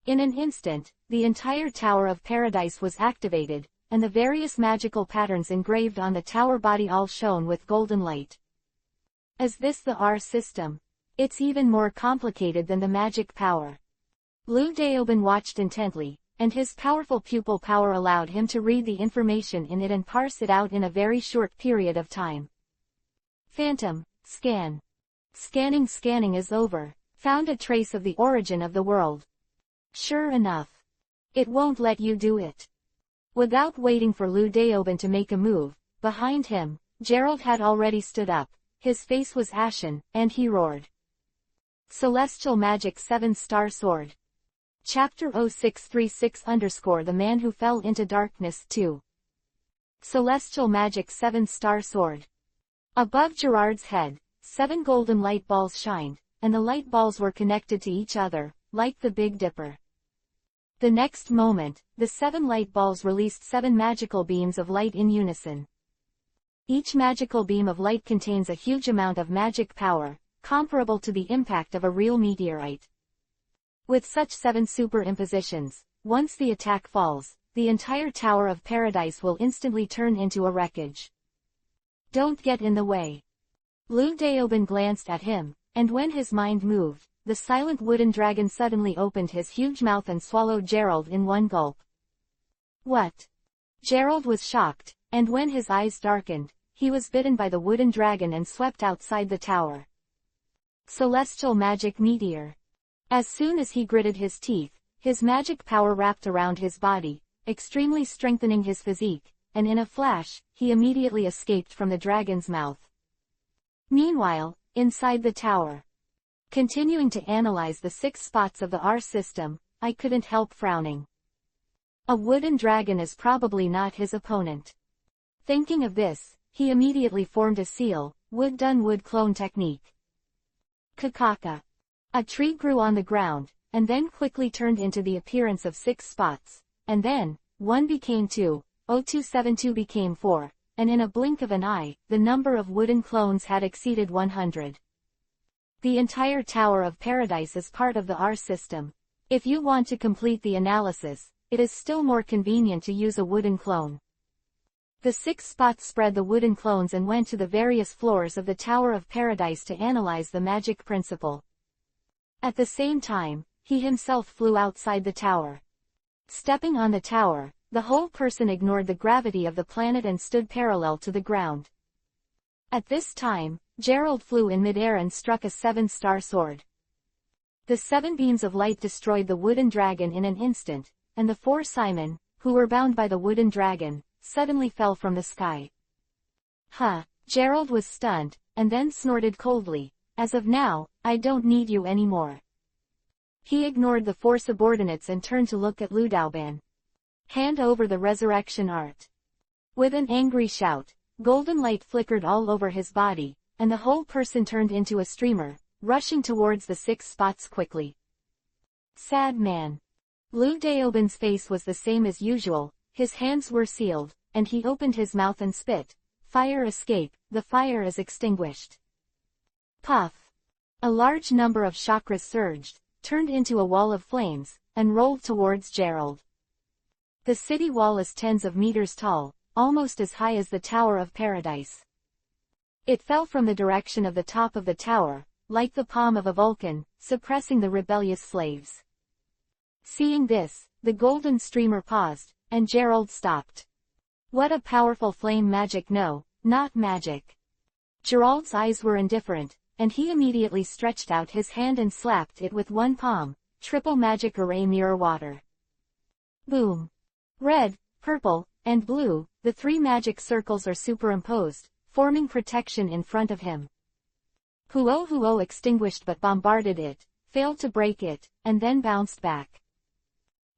S1: In an instant, the entire Tower of Paradise was activated, and the various magical patterns engraved on the tower body all shone with golden light. Is this the R system? It's even more complicated than the magic power. Lu Daobin watched intently, and his powerful pupil power allowed him to read the information in it and parse it out in a very short period of time. Phantom, scan. Scanning is over. Found a trace of the origin of the world. Sure enough. It won't let you do it. Without waiting for Lu Daobin to make a move, behind him, Gerald had already stood up. His face was ashen, and he roared. Celestial Magic 7-Star Sword. Chapter 0636 _ The Man Who Fell into Darkness 2. Celestial Magic 7-Star Sword. Above Gerard's head, 7 golden light balls shined, and the light balls were connected to each other, like the Big Dipper. The next moment, the 7 light balls released 7 magical beams of light in unison. Each magical beam of light contains a huge amount of magic power, comparable to the impact of a real meteorite. With such 7 superimpositions, once the attack falls, the entire Tower of Paradise will instantly turn into a wreckage. Don't get in the way. Lu Daobin glanced at him, and when his mind moved, the silent wooden dragon suddenly opened his huge mouth and swallowed Gerald in one gulp. What? Gerald was shocked, and when his eyes darkened, he was bitten by the wooden dragon and swept outside the tower. Celestial Magic Meteor. As soon as he gritted his teeth, his magic power wrapped around his body, extremely strengthening his physique, and in a flash, he immediately escaped from the dragon's mouth. Meanwhile, inside the tower. Continuing to analyze the 6 spots of the R system, I couldn't help frowning. A wooden dragon is probably not his opponent. Thinking of this, he immediately formed a seal, wood-done-wood clone technique. Kakaka. A tree grew on the ground, and then quickly turned into the appearance of 6 spots, and then, 1 became 2, 0272 became 4, and in a blink of an eye, the number of wooden clones had exceeded 100. The entire Tower of Paradise is part of the R system. If you want to complete the analysis, it is still more convenient to use a wooden clone. The 6 spots spread the wooden clones and went to the various floors of the Tower of Paradise to analyze the magic principle. At the same time, he himself flew outside the tower. Stepping on the tower, the whole person ignored the gravity of the planet and stood parallel to the ground. At this time, Gerald flew in midair and struck a 7-star sword. The 7 beams of light destroyed the wooden dragon in an instant, and the 4 Simon, who were bound by the wooden dragon, suddenly fell from the sky. Huh, Gerald was stunned, and then snorted coldly, as of now, I don't need you anymore. He ignored the 4 subordinates and turned to look at Lu Daobin. Hand over the resurrection art. With an angry shout, golden light flickered all over his body, and the whole person turned into a streamer, rushing towards the 6 spots quickly. Sad man. Lu Daobin's face was the same as usual, his hands were sealed, and he opened his mouth and spit. Fire escape, the fire is extinguished. Puff. A large number of chakras surged, turned into a wall of flames, and rolled towards Gerald. The city wall is tens of meters tall, almost as high as the Tower of Paradise. It fell from the direction of the top of the tower, like the palm of a Vulcan, suppressing the rebellious slaves. Seeing this, the golden streamer paused, and Gerald stopped. What a powerful flame magic! No, not magic. Gerald's eyes were indifferent, and he immediately stretched out his hand and slapped it with one palm. Triple magic array mirror water. Boom. Red, purple, and blue, the 3 magic circles are superimposed, forming protection in front of him. Huo extinguished but bombarded it, failed to break it, and then bounced back.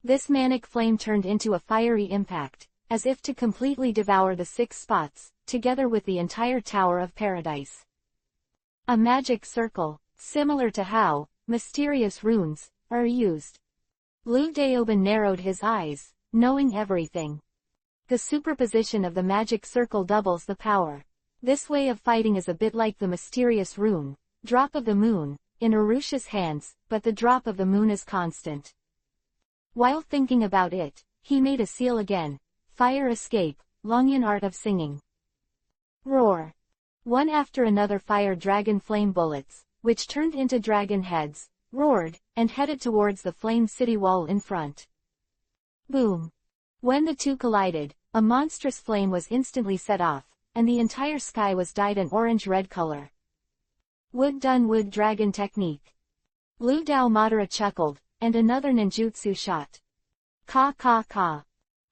S1: This manic flame turned into a fiery impact, as if to completely devour the 6 spots, together with the entire Tower of Paradise. A magic circle, similar to how mysterious runes are used. Lu Daobin narrowed his eyes, knowing everything. The superposition of the magic circle doubles the power. This way of fighting is a bit like the mysterious rune, Drop of the Moon, in Urusha's hands, but the drop of the moon is constant. While thinking about it, he made a seal again, Fire escape, Longyan art of singing. Roar. One after another fire dragon flame bullets, which turned into dragon heads, roared, and headed towards the flame city wall in front. Boom. When the two collided, a monstrous flame was instantly set off, and the entire sky was dyed an orange-red color. Wood done wood dragon technique. Lu Dao Madara chuckled, and another ninjutsu shot. Ka ka ka.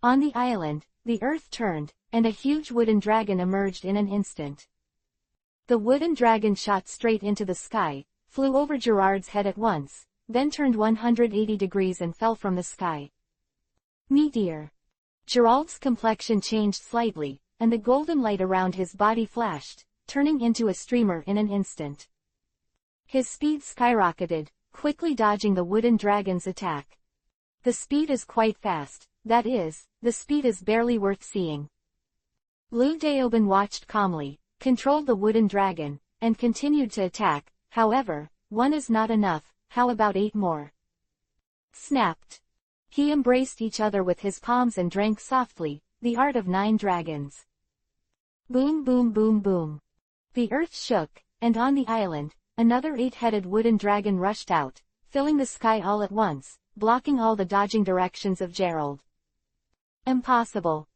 S1: On the island, the earth turned, and a huge wooden dragon emerged in an instant. The wooden dragon shot straight into the sky, flew over Gerard's head at once, then turned 180 degrees and fell from the sky. Meteor. Gerald's complexion changed slightly, and the golden light around his body flashed, turning into a streamer in an instant. His speed skyrocketed, quickly dodging the wooden dragon's attack. The speed is quite fast, that is, the speed is barely worth seeing. Lu Daoban watched calmly, controlled the wooden dragon, and continued to attack. However, one is not enough, how about 8 more? Snapped. He embraced each other with his palms and drank softly, the art of 9 dragons. Boom boom boom boom. The earth shook, and on the island, another 8-headed wooden dragon rushed out, filling the sky all at once, blocking all the dodging directions of Gerald. Impossible.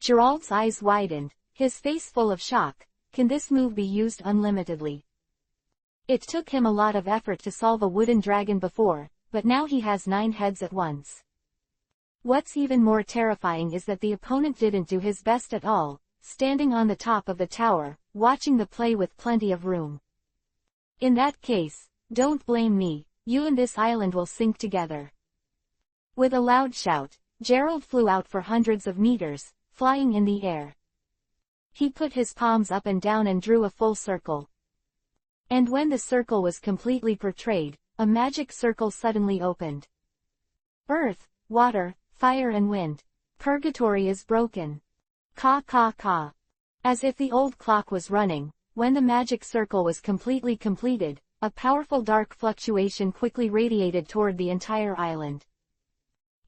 S1: Gerald's eyes widened, his face full of shock. Can this move be used unlimitedly? It took him a lot of effort to solve a wooden dragon before, but now he has 9 heads at once. What's even more terrifying is that the opponent didn't do his best at all, standing on the top of the tower, watching the play with plenty of room. In that case, don't blame me, you and this island will sink together. With a loud shout, Gerald flew out for hundreds of meters, flying in the air. He put his palms up and down and drew a full circle. And when the circle was completely portrayed, a magic circle suddenly opened. Earth, water, fire and wind. Purgatory is broken. Ka ka ka. As if the old clock was running, when the magic circle was completely completed, a powerful dark fluctuation quickly radiated toward the entire island.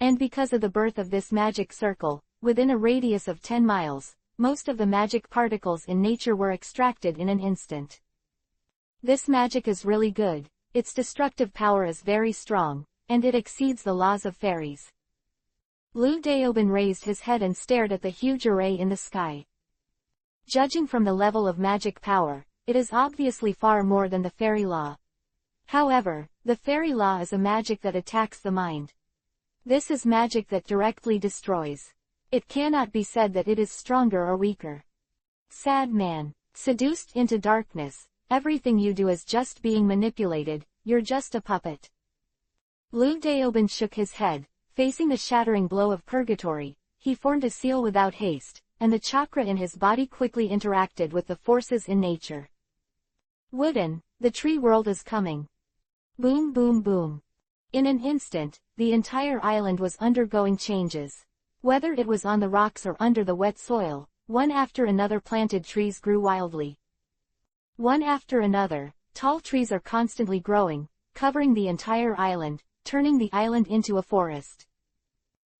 S1: And because of the birth of this magic circle, within a radius of 10 miles, most of the magic particles in nature were extracted in an instant. This magic is really good, its destructive power is very strong, and it exceeds the laws of fairies. Lu Daoban raised his head and stared at the huge array in the sky. Judging from the level of magic power, it is obviously far more than the fairy law. However, the fairy law is a magic that attacks the mind. This is magic that directly destroys. It cannot be said that it is stronger or weaker. Sad man, seduced into darkness, everything you do is just being manipulated, you're just a puppet. Lu Daoban shook his head, facing the shattering blow of purgatory. He formed a seal without haste, and the chakra in his body quickly interacted with the forces in nature. Wooden, the tree world is coming. Boom boom boom. In an instant, the entire island was undergoing changes. Whether it was on the rocks or under the wet soil, one after another planted trees grew wildly. One after another, tall trees are constantly growing, covering the entire island, turning the island into a forest.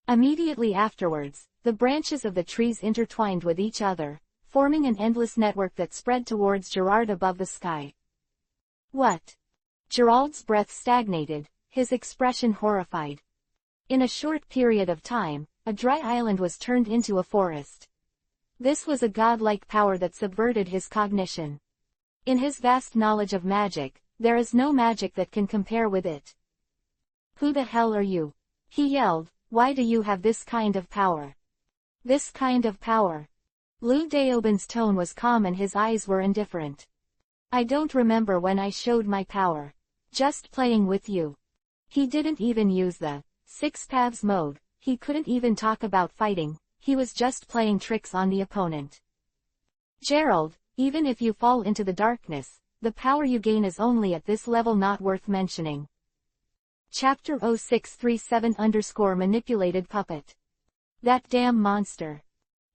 S1: Immediately afterwards, the branches of the trees intertwined with each other, forming an endless network that spread towards Gerard above the sky. What? Gerald's breath stagnated, his expression horrified. In a short period of time, a dry island was turned into a forest. This was a godlike power that subverted his cognition. In his vast knowledge of magic, there is no magic that can compare with it. Who the hell are you? He yelled, why do you have this kind of power? This kind of power. Lu Daoban's tone was calm and his eyes were indifferent. I don't remember when I showed my power. Just playing with you. He didn't even use the 6 paths mode, he couldn't even talk about fighting, he was just playing tricks on the opponent. Gerald, even if you fall into the darkness, the power you gain is only at this level not worth mentioning. Chapter 0637_manipulated puppet. That damn monster.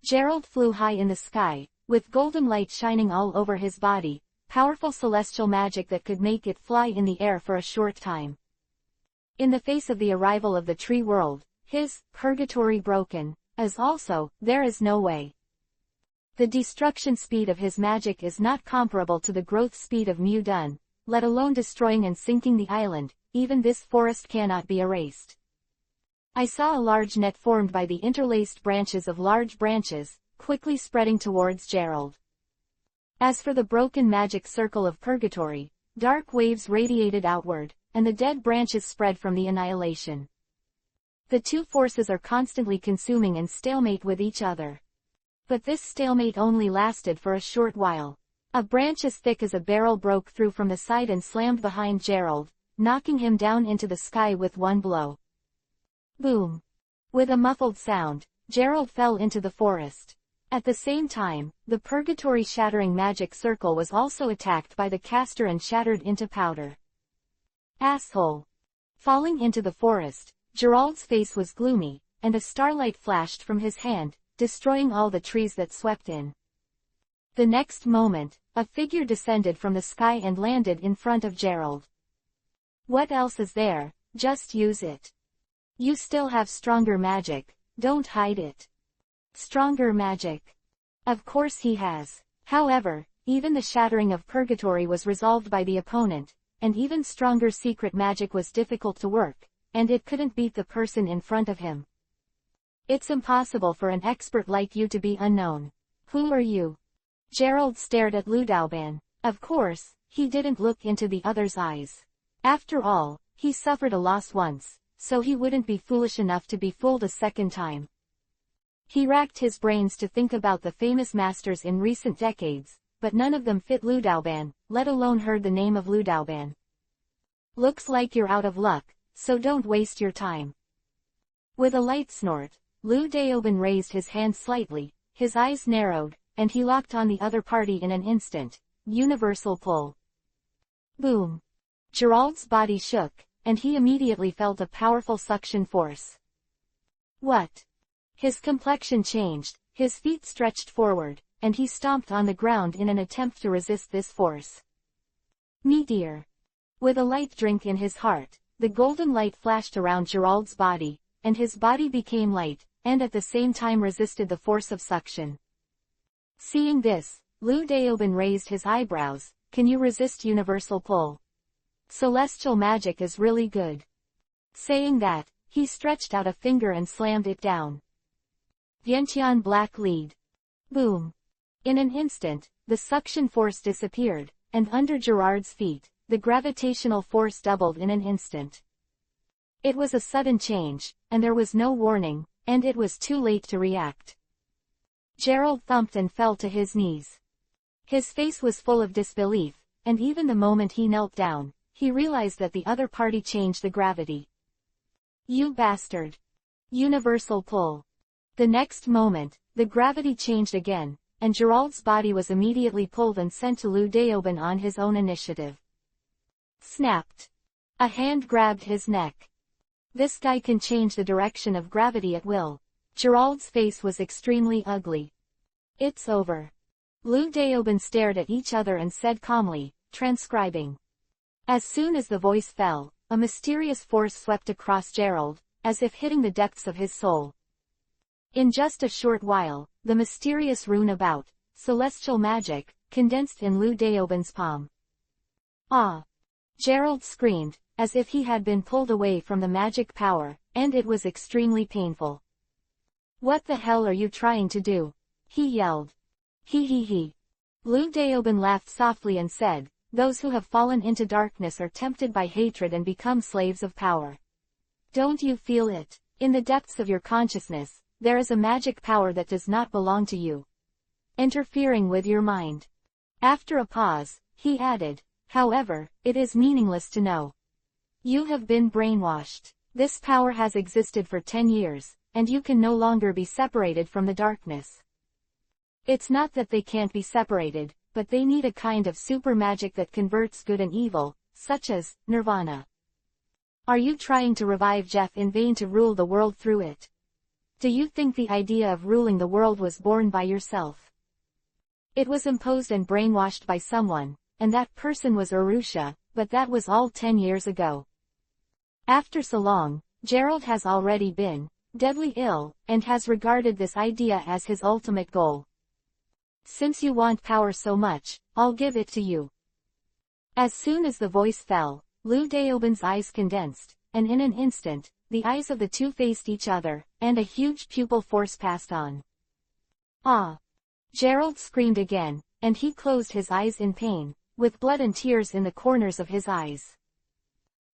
S1: Gerald flew high in the sky, with golden light shining all over his body, powerful celestial magic that could make it fly in the air for a short time. In the face of the arrival of the tree world, his purgatory broken, as also, there is no way. The destruction speed of his magic is not comparable to the growth speed of Mu Dun, let alone destroying and sinking the island. Even this forest cannot be erased. I saw a large net formed by the interlaced branches of large branches, quickly spreading towards Gerald. As for the broken magic circle of purgatory, dark waves radiated outward, and the dead branches spread from the annihilation. The two forces are constantly consuming and stalemate with each other. But this stalemate only lasted for a short while. A branch as thick as a barrel broke through from the side and slammed behind Gerald, knocking him down into the sky with one blow. Boom! With a muffled sound, Gerald fell into the forest. At the same time, the purgatory shattering magic circle was also attacked by the caster and shattered into powder. Asshole! Falling into the forest, Gerald's face was gloomy, and a starlight flashed from his hand, destroying all the trees that swept in. The next moment, a figure descended from the sky and landed in front of Gerald. What else is there? Just use it. You still have stronger magic, don't hide it. Stronger magic. Of course he has. However, even the shattering of purgatory was resolved by the opponent, and even stronger secret magic was difficult to work, and it couldn't beat the person in front of him. It's impossible for an expert like you to be unknown. Who are you? Gerald stared at Ludauban. Of course, he didn't look into the other's eyes. After all, he suffered a loss once, so he wouldn't be foolish enough to be fooled a second time. He racked his brains to think about the famous masters in recent decades, but none of them fit Ludauban, let alone heard the name of Ludauban. Looks like you're out of luck, so don't waste your time. With a light snort, Ludauban raised his hand slightly, his eyes narrowed, and he locked on the other party in an instant. Universal pull. Boom. Gerald's body shook, and he immediately felt a powerful suction force. What? His complexion changed, his feet stretched forward, and he stomped on the ground in an attempt to resist this force. Meteor. With a light drink in his heart, the golden light flashed around Gerald's body, and his body became light, and at the same time resisted the force of suction. Seeing this, Ludauban raised his eyebrows. Can you resist universal pull? Celestial magic is really good. Saying that, he stretched out a finger and slammed it down. Vientiane black lead. Boom. In an instant, the suction force disappeared, and under Gerard's feet, the gravitational force doubled in an instant. It was a sudden change, and there was no warning, and it was too late to react. Gerald thumped and fell to his knees. His face was full of disbelief, and even the moment he knelt down, he realized that the other party changed the gravity. You bastard. Universal pull. The next moment, the gravity changed again, and Gerald's body was immediately pulled and sent to Ludauban on his own initiative. Snapped. A hand grabbed his neck. This guy can change the direction of gravity at will. Gerald's face was extremely ugly. It's over. Ludauban stared at each other and said calmly, transcribing. As soon as the voice fell, a mysterious force swept across Gerald, as if hitting the depths of his soul. In just a short while, the mysterious rune about, celestial magic, condensed in Ludauban's palm. Ah! Gerald screamed, as if he had been pulled away from the magic power, and it was extremely painful. What the hell are you trying to do? He yelled. He. Ludauban laughed softly and said, those who have fallen into darkness are tempted by hatred and become slaves of power. Don't you feel it? In the depths of your consciousness, there is a magic power that does not belong to you, interfering with your mind. After a pause, he added, however, it is meaningless to know. You have been brainwashed. This power has existed for 10 years, and you can no longer be separated from the darkness. It's not that they can't be separated, but they need a kind of super magic that converts good and evil, such as nirvana. Are you trying to revive Jeff in vain to rule the world through it? Do you think the idea of ruling the world was born by yourself? It was imposed and brainwashed by someone, and that person was Arusha, but that was all 10 years ago. After so long, Gerald has already been deadly ill, and has regarded this idea as his ultimate goal. Since you want power so much, I'll give it to you. As soon as the voice fell, Liu Daoben's eyes condensed, and in an instant, the eyes of the two faced each other, and a huge pupil force passed on. Ah! Gerald screamed again, and he closed his eyes in pain, with blood and tears in the corners of his eyes.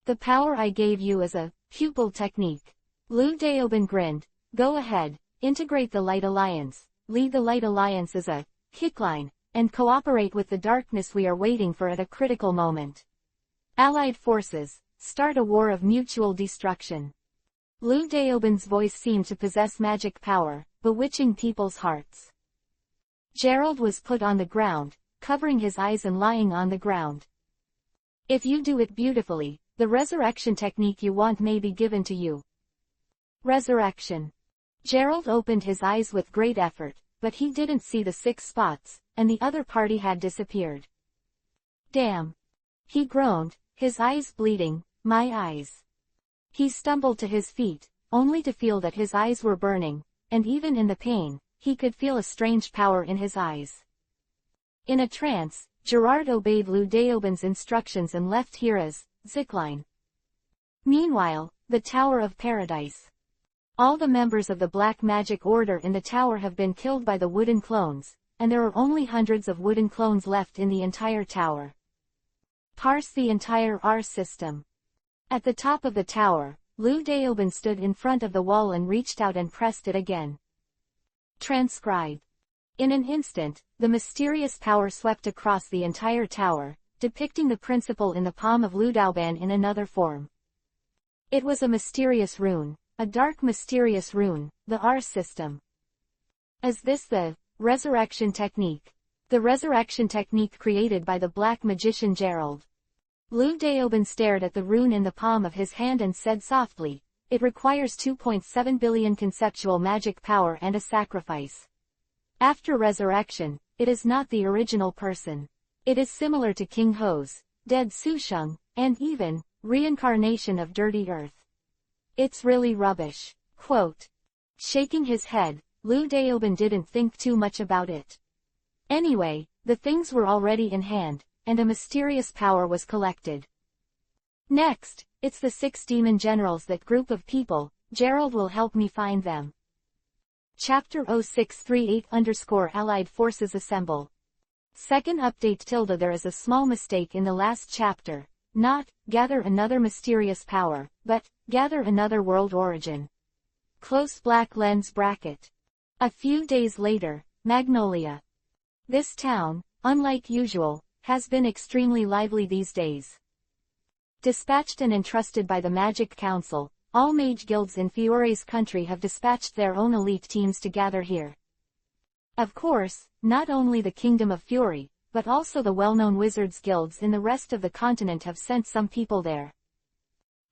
S1: The power I gave you is a pupil technique. Liu Daoben grinned. Go ahead, integrate the Light Alliance, lead the Light Alliance as a kickline, and cooperate with the darkness we are waiting for at a critical moment. Allied forces, start a war of mutual destruction. Liu Daoben's voice seemed to possess magic power, bewitching people's hearts. Gerald was put on the ground, covering his eyes and lying on the ground. If you do it beautifully, the resurrection technique you want may be given to you. Resurrection. Gerald opened his eyes with great effort, but he didn't see the 6 spots, and the other party had disappeared. Damn! He groaned, his eyes bleeding. My eyes. He stumbled to his feet, only to feel that his eyes were burning, and even in the pain, he could feel a strange power in his eyes. In a trance, Gerard obeyed Liu Daoben's instructions and left Hira's zipline. Meanwhile, the Tower of Paradise. All the members of the Black Magic Order in the tower have been killed by the wooden clones, and there are only hundreds of wooden clones left in the entire tower. Parse the entire R system. At the top of the tower, Liu Daoben stood in front of the wall and reached out and pressed it again. Transcribe. In an instant, the mysterious power swept across the entire tower, depicting the principle in the palm of Liu Daoben in another form. It was a mysterious rune, a dark mysterious rune, the R system. Is this the resurrection technique? The resurrection technique created by the black magician Gerald. Liu Daoben stared at the rune in the palm of his hand and said softly, it requires 2.7 billion conceptual magic power and a sacrifice. After resurrection, it is not the original person. It is similar to King Ho's dead Susheng, and even reincarnation of Dirty Earth. It's really rubbish. Quote. Shaking his head, Liu Daoben didn't think too much about it. Anyway, the things were already in hand, and a mysterious power was collected. Next, it's the 6 demon generals, that group of people. Gerald will help me find them. Chapter 0638_Allied Forces Assemble. Second update. There is a small mistake in the last chapter. Not, gather another mysterious power, but, gather another world origin. Close black lens bracket. A few days later, Magnolia. This town, unlike usual, has been extremely lively these days. Dispatched and entrusted by the Magic Council, all mage guilds in Fiore's country have dispatched their own elite teams to gather here. Of course, not only the Kingdom of Fiore, but also the well-known wizards guilds in the rest of the continent have sent some people there.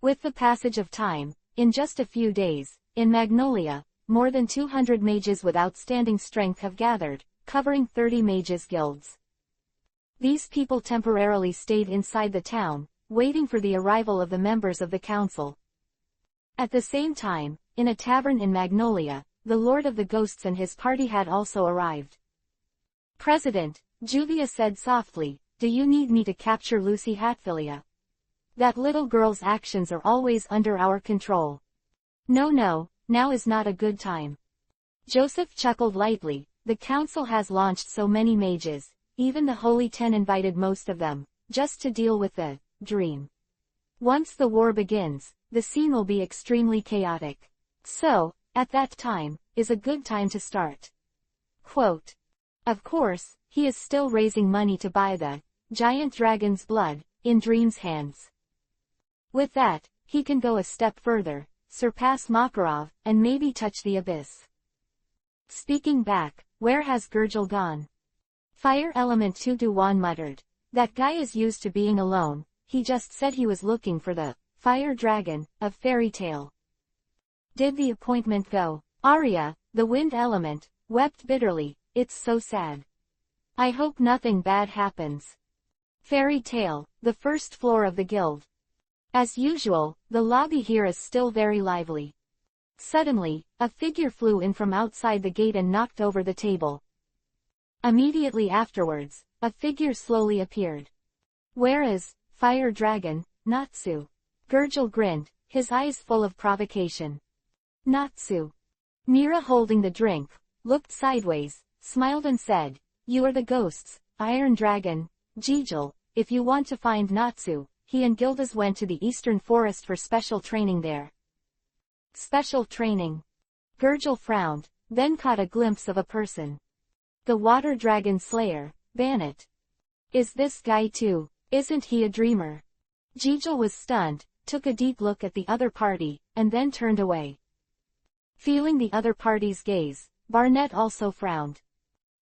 S1: With the passage of time, in just a few days, in Magnolia, more than 200 mages with outstanding strength have gathered, covering 30 mages guilds. These people temporarily stayed inside the town, waiting for the arrival of the members of the council. At the same time, in a tavern in Magnolia, the Lord of the Ghosts and his party had also arrived. President, Juvia said softly, do you need me to capture Lucy Hatfilia? That little girl's actions are always under our control. No, now is not a good time. Joseph chuckled lightly, the council has launched so many mages, even the Holy Ten invited most of them, just to deal with the dream. Once the war begins, the scene will be extremely chaotic. So, at that time, is a good time to start. Quote. Of course, he is still raising money to buy the giant dragon's blood, in Dream's hands. With that, he can go a step further, surpass Makarov, and maybe touch the abyss. Speaking back, where has Gurgel gone? Fire Element 2 Duwan muttered. That guy is used to being alone, he just said he was looking for the fire dragon of fairy tale. Did the appointment go? Arya, the wind element, wept bitterly, it's so sad. I hope nothing bad happens. Fairy tale, the first floor of the guild. As usual, the lobby here is still very lively. Suddenly, a figure flew in from outside the gate and knocked over the table. Immediately afterwards, a figure slowly appeared. "Where is Fire Dragon, Natsu?" Gurgel grinned, his eyes full of provocation. "Natsu." Mira, holding the drink, looked sideways, smiled and said, "You are the ghost's Iron Dragon, Gigel. If you want to find Natsu, he and Gildas went to the Eastern Forest for special training there." Special training. Gurgel frowned, then caught a glimpse of a person. The Water Dragon Slayer, Bannet. "Is this guy too? Isn't he a dreamer?" Gigel was stunned, took a deep look at the other party, and then turned away. Feeling the other party's gaze, Barnett also frowned.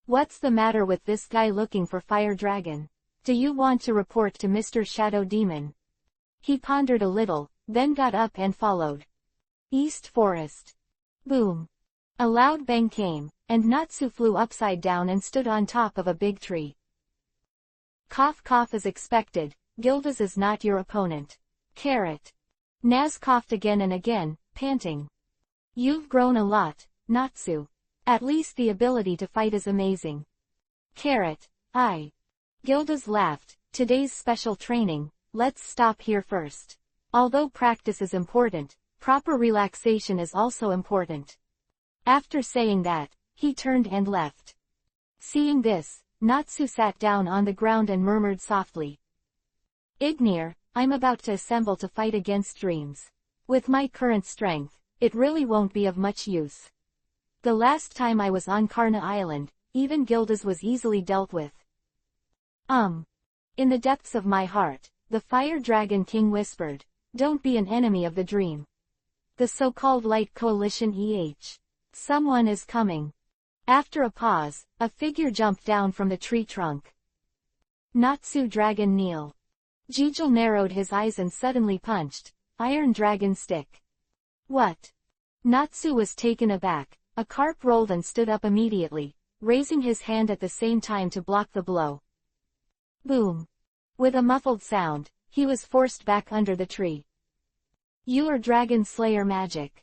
S1: "What's the matter with this guy looking for Fire Dragon? Do you want to report to Mr. Shadow Demon?" He pondered a little, then got up and followed. East Forest. Boom. A loud bang came, and Natsu flew upside down and stood on top of a big tree. Cough cough as expected, Gildas is not your opponent. Carrot. Naz coughed again and again, panting. "You've grown a lot, Natsu. At least the ability to fight is amazing." Carrot. "I." Gildas laughed, "Today's special training, let's stop here first. Although practice is important, proper relaxation is also important." After saying that, he turned and left. Seeing this, Natsu sat down on the ground and murmured softly. "Ignir, I'm about to assemble to fight against dreams. With my current strength, it really won't be of much use. The last time I was on Karna Island, even Gildas was easily dealt with." In the depths of my heart, the Fire Dragon King whispered, "Don't be an enemy of the dream. The so-called Light Coalition Someone is coming." After a pause, a figure jumped down from the tree trunk. Natsu Dragon Kneel. Gigel narrowed his eyes and suddenly punched, "Iron Dragon Stick." "What?" Natsu was taken aback. A carp rolled and stood up immediately, raising his hand at the same time to block the blow. Boom. With a muffled sound, he was forced back under the tree. "You are Dragon Slayer magic."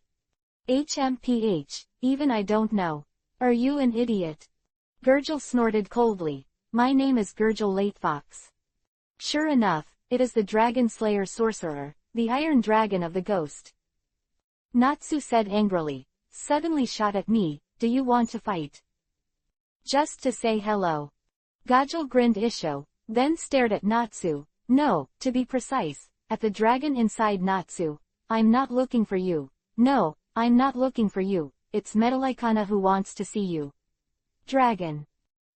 S1: "HMPH, even I don't know. Are you an idiot?" Gurgel snorted coldly. "My name is Gurgel Latefox." "Sure enough, it is the Dragon Slayer Sorcerer, the Iron Dragon of the Ghost." Natsu said angrily, "Suddenly shot at me, do you want to fight?" "Just to say hello." Gajel grinned Isho, then stared at Natsu. "No, to be precise, at the dragon inside Natsu. I'm not looking for you. No, I'm not looking for you, it's Metalikana who wants to see you." "Dragon.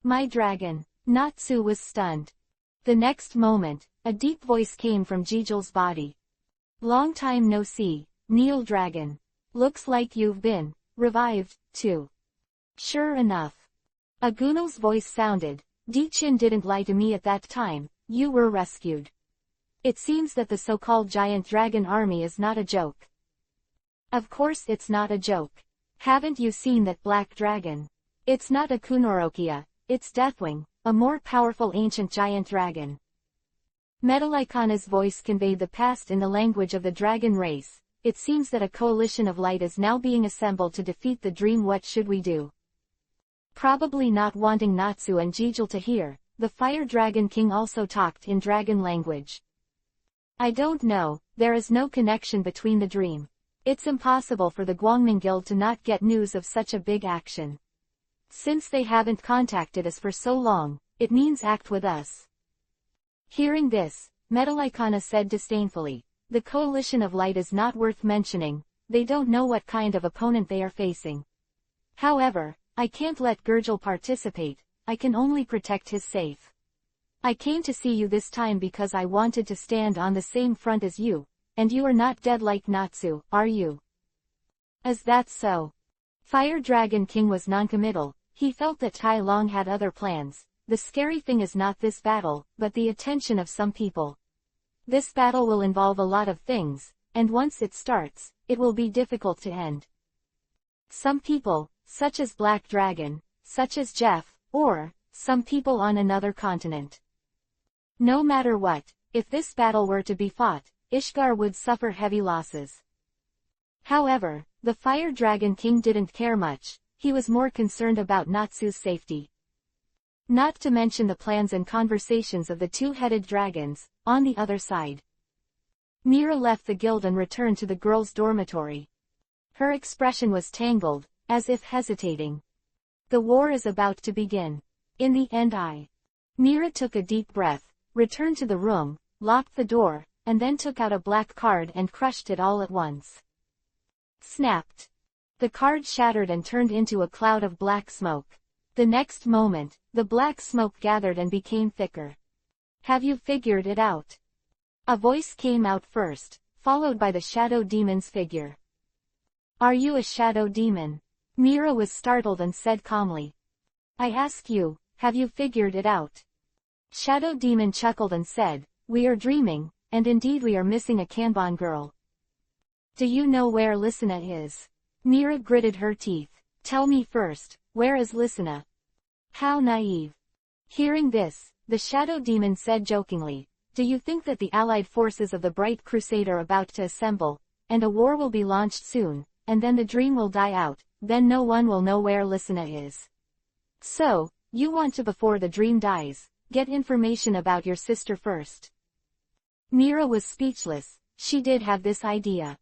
S1: My dragon." Natsu was stunned. The next moment, a deep voice came from Gigel's body. "Long time no see, Neil Dragon. Looks like you've been revived, too." "Sure enough." Agunal's voice sounded. "Dichin didn't lie to me at that time, you were rescued. It seems that the so-called giant dragon army is not a joke." "Of course it's not a joke. Haven't you seen that black dragon? It's not a Kunorokia, it's Deathwing, a more powerful ancient giant dragon." Metalikana's voice conveyed the past in the language of the dragon race. "It seems that a coalition of light is now being assembled to defeat the dream. What should we do?" Probably not wanting Natsu and Gigel to hear, the Fire Dragon King also talked in dragon language. "I don't know, there is no connection between the dream. It's impossible for the Guangming Guild to not get news of such a big action. Since they haven't contacted us for so long, it means act with us." Hearing this, Metalikana said disdainfully, "The Coalition of Light is not worth mentioning, they don't know what kind of opponent they are facing. However, I can't let Gurgel participate, I can only protect his safe. I came to see you this time because I wanted to stand on the same front as you, and you are not dead like Natsu, are you?" "Is that so?" Fire Dragon King was noncommittal. He felt that Tai Long had other plans. "The scary thing is not this battle, but the attention of some people. This battle will involve a lot of things, and once it starts, it will be difficult to end. Some people, such as Black Dragon, such as Jeff, or some people on another continent. No matter what, if this battle were to be fought, Ishgar would suffer heavy losses. However, the Fire Dragon King didn't care much, he was more concerned about Natsu's safety. Not to mention the plans and conversations of the two-headed dragons, on the other side. Mira left the guild and returned to the girls' dormitory. Her expression was tangled, as if hesitating. The war is about to begin. In the end Mira took a deep breath, returned to the room, locked the door, and then took out a black card and crushed it all at once. Snapped. The card shattered and turned into a cloud of black smoke. The next moment, the black smoke gathered and became thicker. Have you figured it out? A voice came out first, followed by the shadow demon's figure. Are you a shadow demon? Mira was startled and said calmly. I ask you, have you figured it out? Shadow demon chuckled and said, we are dreaming, and indeed we are missing a Kanban girl. Do you know where Lisina is? Mira gritted her teeth. Tell me first, where is Lisina? How naive. Hearing this, the shadow demon said jokingly, do you think that the allied forces of the Bright Crusade are about to assemble, and a war will be launched soon, and then the dream will die out, then no one will know where Lisina is? So, you want to, before the dream dies, get information about your sister first. Mira was speechless. She did have this idea.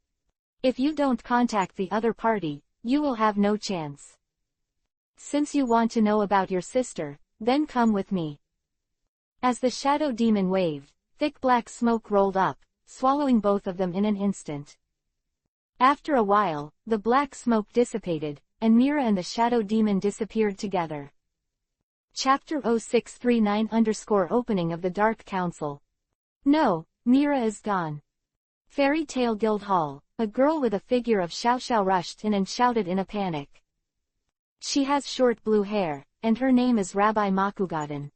S1: If you don't contact the other party, you will have no chance. Since you want to know about your sister, then come with me. As the shadow demon waved, thick black smoke rolled up, swallowing both of them in an instant. After a while, the black smoke dissipated, and Mira and the shadow demon disappeared together. Chapter 0639 Opening of the Dark Council. No, Mira is gone. Fairy Tale Guild Hall. A girl with a figure of Xiao Xiao rushed in and shouted in a panic. She has short blue hair, and her name is Rabbi Makugaden.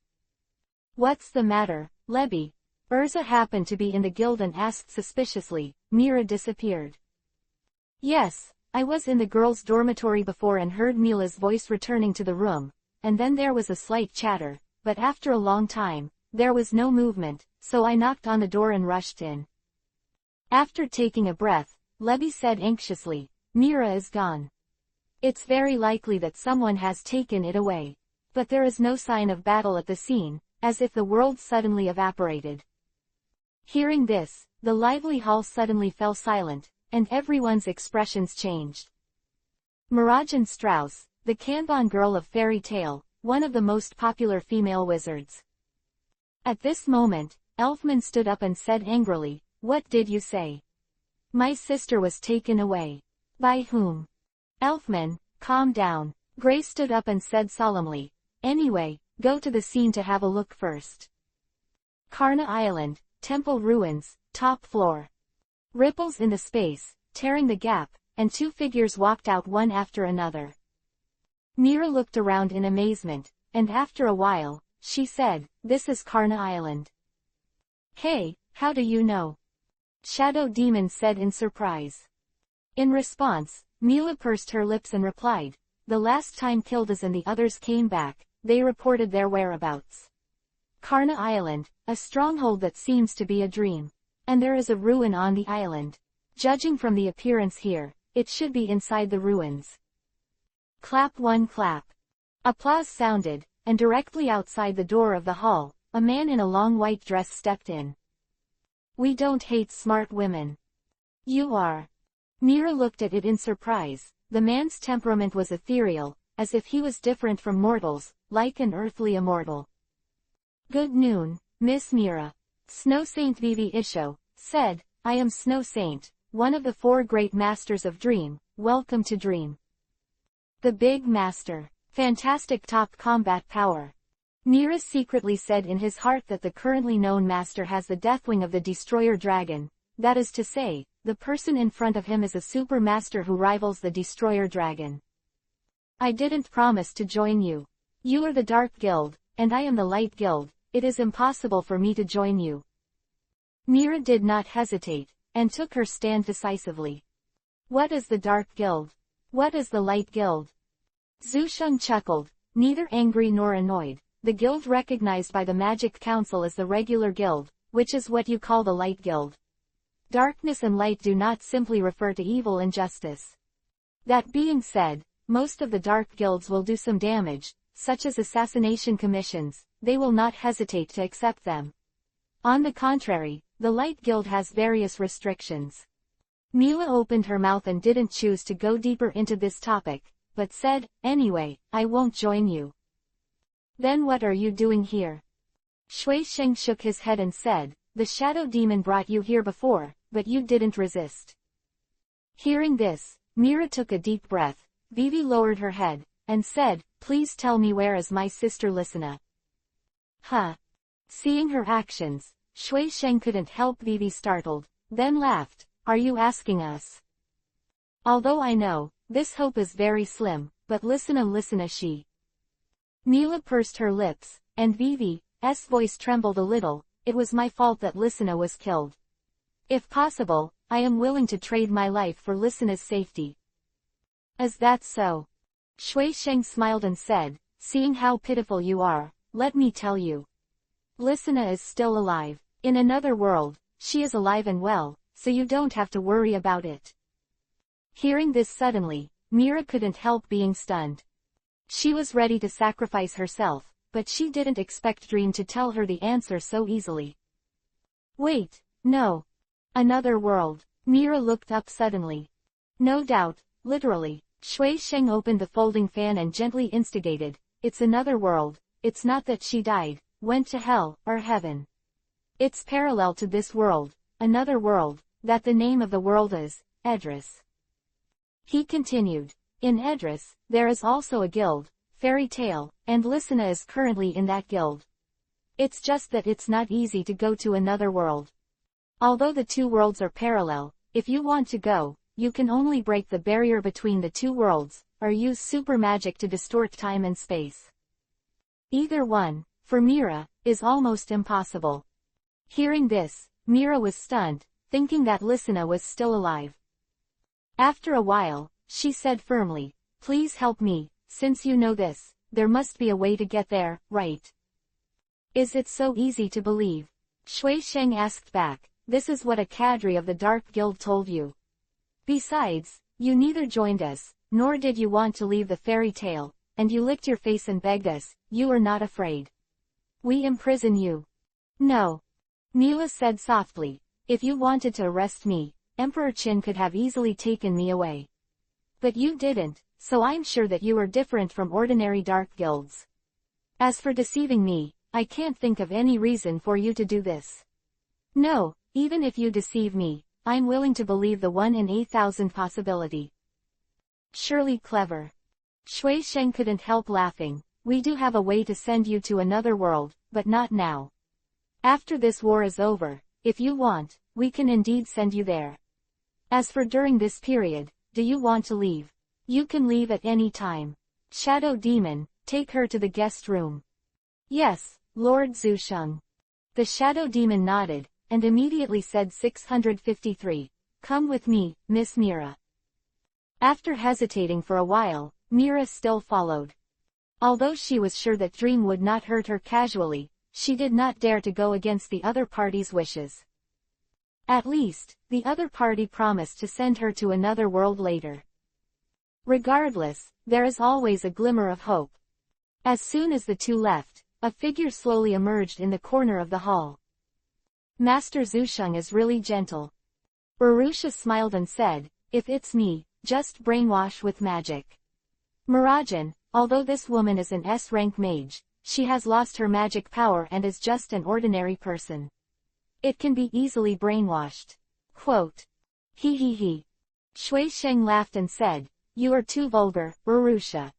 S1: What's the matter, Lebi? Urza happened to be in the guild and asked suspiciously. Mira disappeared. Yes, I was in the girls' dormitory before and heard Mila's voice returning to the room, and then there was a slight chatter, but after a long time, there was no movement, so I knocked on the door and rushed in. After taking a breath, Lebi said anxiously, Mira is gone. It's very likely that someone has taken it away. But there is no sign of battle at the scene, as if the world suddenly evaporated. Hearing this, the lively hall suddenly fell silent, and everyone's expressions changed. Mirajan Strauss, the Kanban girl of Fairy Tale, one of the most popular female wizards. At this moment, Elfman stood up and said angrily, what did you say? My sister was taken away. By whom? Elfman, calm down. Gray stood up and said solemnly, anyway, go to the scene to have a look first. Karna Island, temple ruins, top floor. Ripples in the space, tearing the gap, and two figures walked out one after another. Mira looked around in amazement, and after a while, she said, this is Karna Island. Hey, how do you know? Shadow Demon said in surprise. In response, Mila pursed her lips and replied, the last time Kildas and the others came back, they reported their whereabouts. Karna Island, a stronghold that seems to be a dream. And there is a ruin on the island. Judging from the appearance here, it should be inside the ruins. Clap one clap. Applause sounded, and directly outside the door of the hall, a man in a long white dress stepped in. We don't hate smart women. You are. Mira looked at it in surprise. The man's temperament was ethereal, as if he was different from mortals, like an earthly immortal. Good noon, Miss Mira. Snow Saint Vivi Isho said, I am Snow Saint, one of the 4 great masters of Dream, welcome to Dream. The Big Master. Fantastic top combat power. Mira secretly said in his heart that the currently known master has the Deathwing of the Destroyer Dragon, that is to say, the person in front of him is a super master who rivals the Destroyer Dragon. I didn't promise to join you. You are the Dark Guild, and I am the Light Guild, it is impossible for me to join you. Mira did not hesitate, and took her stand decisively. What is the Dark Guild? What is the Light Guild? Zusheng chuckled, neither angry nor annoyed. The guild recognized by the Magic Council as the regular guild, which is what you call the Light Guild. Darkness and light do not simply refer to evil and justice. That being said, most of the dark guilds will do some damage, such as assassination commissions. They will not hesitate to accept them. On the contrary, the light guild has various restrictions. Mila opened her mouth and didn't choose to go deeper into this topic, but said, "Anyway, I won't join you." "Then what are you doing here?" Shui Sheng shook his head and said, "The shadow demon brought you here before, but you didn't resist." Hearing this, Mira took a deep breath. Vivi lowered her head, and said, "Please tell me, where is my sister Lysina?" Huh? Seeing her actions, Shui Sheng couldn't help Vivi startled, then laughed. "Are you asking us?" "Although I know, this hope is very slim, but Lysina she." Mila pursed her lips, and Vivi's voice trembled a little. "It was my fault that Lysina was killed. If possible, I am willing to trade my life for Lysina's safety." "Is that so?" Shui Sheng smiled and said, "Seeing how pitiful you are, let me tell you. Lysina is still alive. In another world, she is alive and well, so you don't have to worry about it." Hearing this suddenly, Mira couldn't help being stunned. She was ready to sacrifice herself, but she didn't expect Dream to tell her the answer so easily. "Wait, no. Another world." Mira looked up suddenly. "No doubt, literally." Shui Sheng opened the folding fan and gently instigated, "It's another world. It's not that she died, went to hell, or heaven. It's parallel to this world, another world, that the name of the world is Edris." He continued, "In Edris, there is also a guild, Fairy Tale, and Lysina is currently in that guild. It's just that it's not easy to go to another world. Although the two worlds are parallel, if you want to go, you can only break the barrier between the two worlds, or use super magic to distort time and space. Either one, for Mira, is almost impossible." Hearing this, Mira was stunned, thinking that Lysina was still alive. After a while, she said firmly, "Please help me, since you know this, there must be a way to get there, right?" "Is it so easy to believe?" Shui Sheng asked back. "This is what a cadre of the Dark Guild told you. Besides, you neither joined us, nor did you want to leave the fairy tale, and you licked your face and begged us. You are not afraid. We imprison you." "No." Mila said softly. "If you wanted to arrest me, Emperor Qin could have easily taken me away. But you didn't, so I'm sure that you are different from ordinary dark guilds. As for deceiving me, I can't think of any reason for you to do this. No, even if you deceive me, I'm willing to believe the 1 in 8,000 possibility." "Surely clever." Shui Sheng couldn't help laughing. "We do have a way to send you to another world, but not now. After this war is over, if you want, we can indeed send you there. As for during this period, do you want to leave? You can leave at any time. Shadow Demon, take her to the guest room." "Yes, Lord Zusheng." The Shadow Demon nodded, and immediately said 653, "Come with me, Miss Mira." After hesitating for a while, Mira still followed. Although she was sure that Dream would not hurt her casually, she did not dare to go against the other party's wishes. At least, the other party promised to send her to another world later. Regardless, there is always a glimmer of hope. As soon as the two left, a figure slowly emerged in the corner of the hall. "Master Zusheng is really gentle." Urusha smiled and said, "If it's me, just brainwash with magic." Mirajan, although this woman is an S-rank mage, she has lost her magic power and is just an ordinary person. It can be easily brainwashed. Quote. He he he. Shui Sheng laughed and said, "You are too vulgar, Urusha.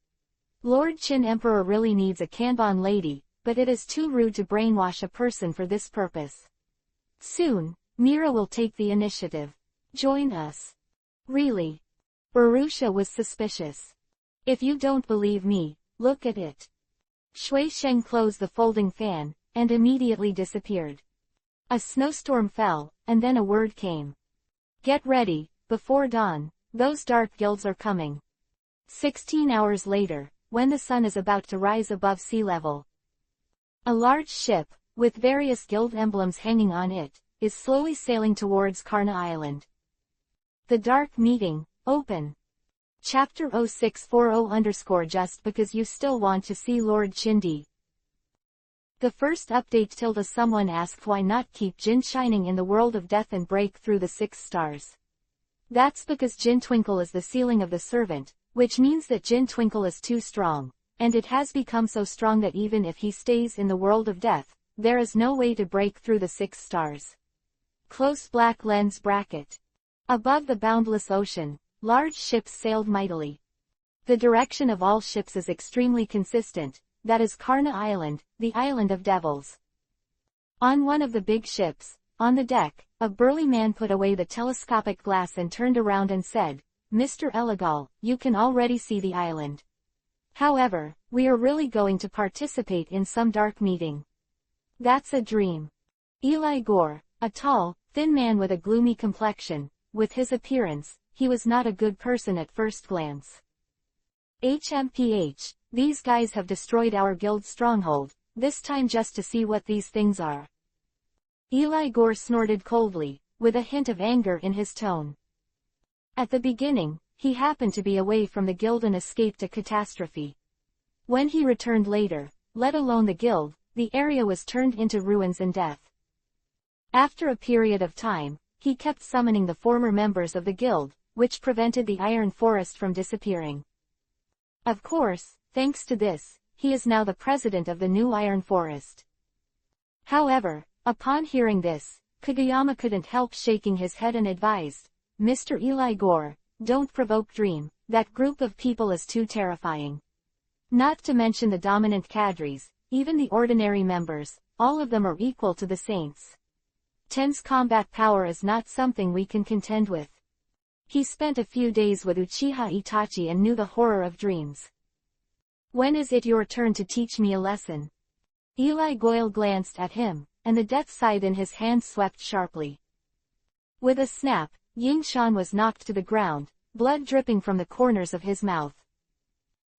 S1: Lord Qin Emperor really needs a Kanban lady, but it is too rude to brainwash a person for this purpose. Soon, Mira will take the initiative. Join us." "Really?" Urusha was suspicious. "If you don't believe me, look at it." Shui Sheng closed the folding fan, and immediately disappeared. A snowstorm fell, and then a word came. "Get ready, before dawn, those dark guilds are coming." 16 hours later, when the sun is about to rise above sea level. A large ship, with various guild emblems hanging on it, is slowly sailing towards Karna Island. The Dark Meeting, open. Chapter 0640 Just because you still want to see Lord Chindi. The first update tilde someone asked why not keep Jin shining in the world of death and break through the 6 stars. That's because Jin Twinkle is the ceiling of the servant, which means that Jin Twinkle is too strong, and it has become so strong that even if he stays in the world of death, there is no way to break through the 6 stars. Close black lens bracket. Above the boundless ocean, large ships sailed mightily. The direction of all ships is extremely consistent, that is Karna Island, the Island of Devils. On one of the big ships, on the deck, a burly man put away the telescopic glass and turned around and said, "Mr. Elagal, you can already see the island. However, we are really going to participate in some dark meeting." That's a dream. Eli Gore, a tall, thin man with a gloomy complexion, with his appearance, he was not a good person at first glance. HMPH, these guys have destroyed our guild stronghold, this time just to see what these things are. Eli Gore snorted coldly, with a hint of anger in his tone. At the beginning, he happened to be away from the guild and escaped a catastrophe. When he returned later, let alone the guild, the area was turned into ruins and death. After a period of time, he kept summoning the former members of the guild, which prevented the Iron Forest from disappearing. Of course, thanks to this, he is now the president of the new Iron Forest. However, upon hearing this, Kageyama couldn't help shaking his head and advised, "Mr. Eli Gore, don't provoke Dream, that group of people is too terrifying. Not to mention the dominant cadres, even the ordinary members, all of them are equal to the Saints. Ten's combat power is not something we can contend with." He spent a few days with Uchiha Itachi and knew the horror of dreams. "When is it your turn to teach me a lesson?" Eli Goyle glanced at him, and the death scythe in his hand swept sharply. With a snap, Ying Shan was knocked to the ground, blood dripping from the corners of his mouth.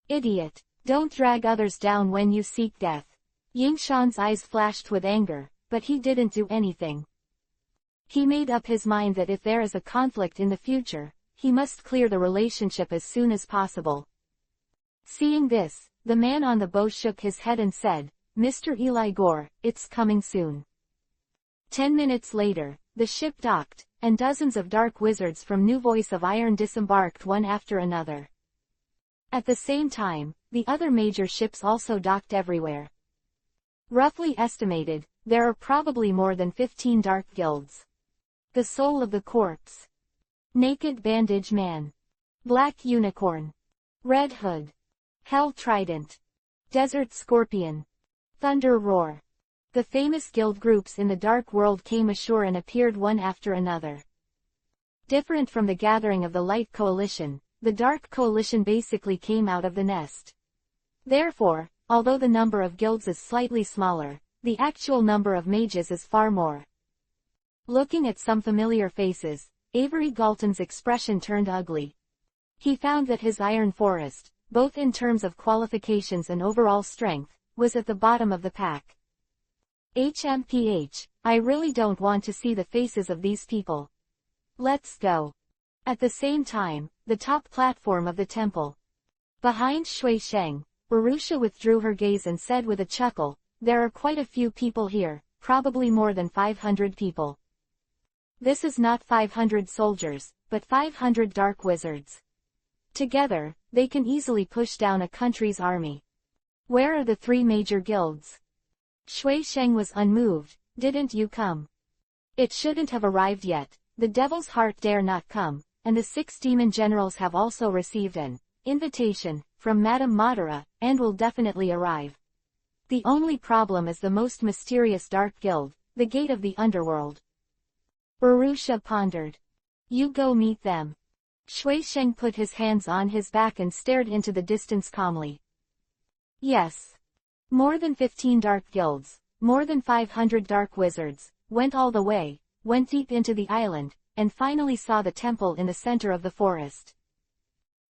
S1: "Idiot, don't drag others down when you seek death." Ying Shan's eyes flashed with anger, but he didn't do anything. He made up his mind that if there is a conflict in the future, he must clear the relationship as soon as possible. Seeing this, the man on the boat shook his head and said, "Mr. Eli Gore, it's coming soon." 10 minutes later, the ship docked, and dozens of dark wizards from New Voice of Iron disembarked one after another. At the same time, the other major ships also docked everywhere. Roughly estimated, there are probably more than 15 dark guilds. The Soul of the Corpse, Naked Bandage Man, Black Unicorn, Red Hood, Hell Trident, Desert Scorpion, Thunder Roar. The famous guild groups in the dark world came ashore and appeared one after another. Different from the gathering of the Light Coalition, the Dark Coalition basically came out of the nest. Therefore, although the number of guilds is slightly smaller, the actual number of mages is far more. Looking at some familiar faces, Avery Galton's expression turned ugly. He found that his Iron Forest, both in terms of qualifications and overall strength, was at the bottom of the pack. HMPH, I really don't want to see the faces of these people. Let's go. At the same time, the top platform of the temple. Behind Shui Sheng, Urusha withdrew her gaze and said with a chuckle, "There are quite a few people here, probably more than 500 people. This is not 500 soldiers, but 500 dark wizards. Together, they can easily push down a country's army. Where are the 3 major guilds?" Shui Sheng was unmoved. "Didn't you come? It shouldn't have arrived yet. The Devil's Heart dare not come, and the 6 demon generals have also received an invitation from Madame Madara, and will definitely arrive. The only problem is the most mysterious dark guild, the Gate of the Underworld." Urusha pondered. "You go meet them." Shui Sheng put his hands on his back and stared into the distance calmly. Yes. More than 15 dark guilds, more than 500 dark wizards, went all the way, went deep into the island, and finally saw the temple in the center of the forest.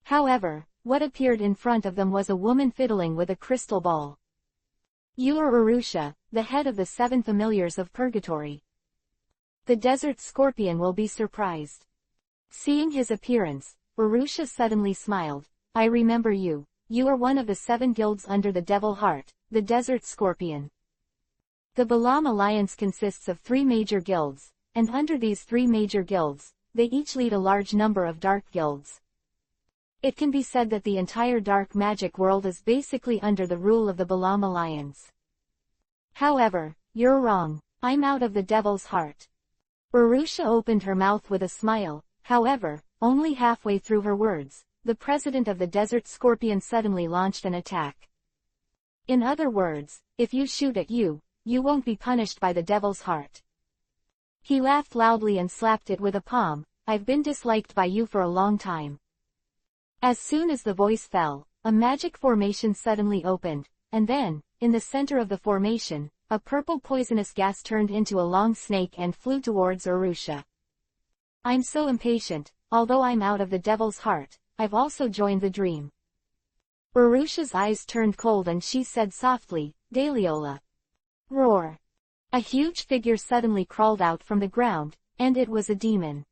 S1: However, what appeared in front of them was a woman fiddling with a crystal ball. "You are Urusha, the head of the 7 familiars of Purgatory." The desert scorpion will be surprised. Seeing his appearance, Urusha suddenly smiled. I remember you. You are one of the 7 guilds under the Devil Heart, the Desert Scorpion. The Balam Alliance consists of 3 major guilds, and under these 3 major guilds, they each lead a large number of dark guilds. It can be said that the entire dark magic world is basically under the rule of the Balam Alliance. However, you're wrong. I'm out of the Devil's Heart. Urusha opened her mouth with a smile, however, only halfway through her words, the president of the Desert Scorpion suddenly launched an attack. In other words, if you shoot at you, you won't be punished by the Devil's Heart. He laughed loudly and slapped it with a palm. I've been disliked by you for a long time. As soon as the voice fell, a magic formation suddenly opened, and then, in the center of the formation, a purple poisonous gas turned into a long snake and flew towards Urusha. I'm so impatient. Although I'm out of the Devil's Heart, I've also joined the dream. Urusha's eyes turned cold and she said softly, Daliola. Roar. A huge figure suddenly crawled out from the ground, and it was a demon.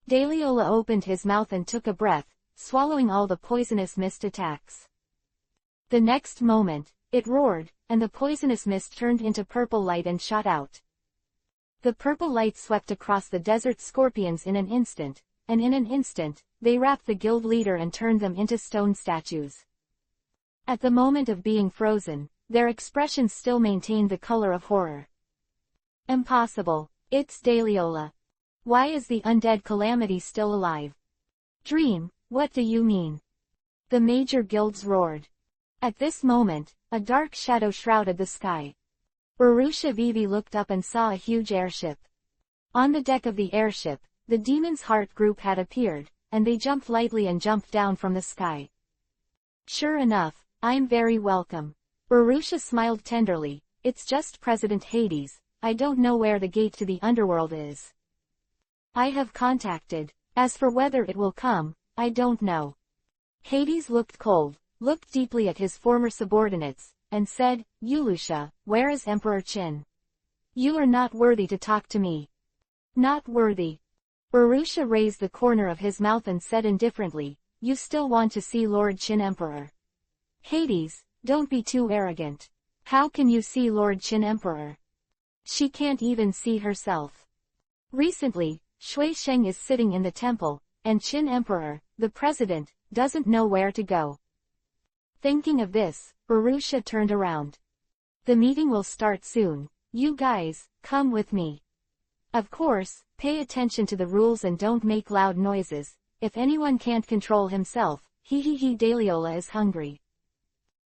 S1: Daliola opened his mouth and took a breath, swallowing all the poisonous mist attacks. The next moment, it roared, and the poisonous mist turned into purple light and shot out. The purple light swept across the desert scorpions in an instant, and in an instant, they wrapped the guild leader and turned them into stone statues. At the moment of being frozen, their expressions still maintained the color of horror. Impossible. It's Daliola. Why is the undead Calamity still alive? Dream, what do you mean? The major guilds roared. At this moment, a dark shadow shrouded the sky. Urusha Vivi looked up and saw a huge airship. On the deck of the airship, the Demon's Heart group had appeared, and they jumped lightly and jumped down from the sky. Sure enough, I'm very welcome. Urusha smiled tenderly. It's just President Hades. I don't know where the gate to the underworld is. I have contacted. As for whether it will come, I don't know. Hades looked cold, looked deeply at his former subordinates, and said, Urusha, where is Emperor Qin? You are not worthy to talk to me. Not worthy. Urusha raised the corner of his mouth and said indifferently, you still want to see Lord Qin Emperor. Hades, don't be too arrogant. How can you see Lord Qin Emperor? She can't even see herself. Recently, Shui Sheng is sitting in the temple, and Qin Emperor, the president, doesn't know where to go. Thinking of this, Urusha turned around. The meeting will start soon. You guys, come with me. Of course, pay attention to the rules and don't make loud noises. If anyone can't control himself, Daliola is hungry.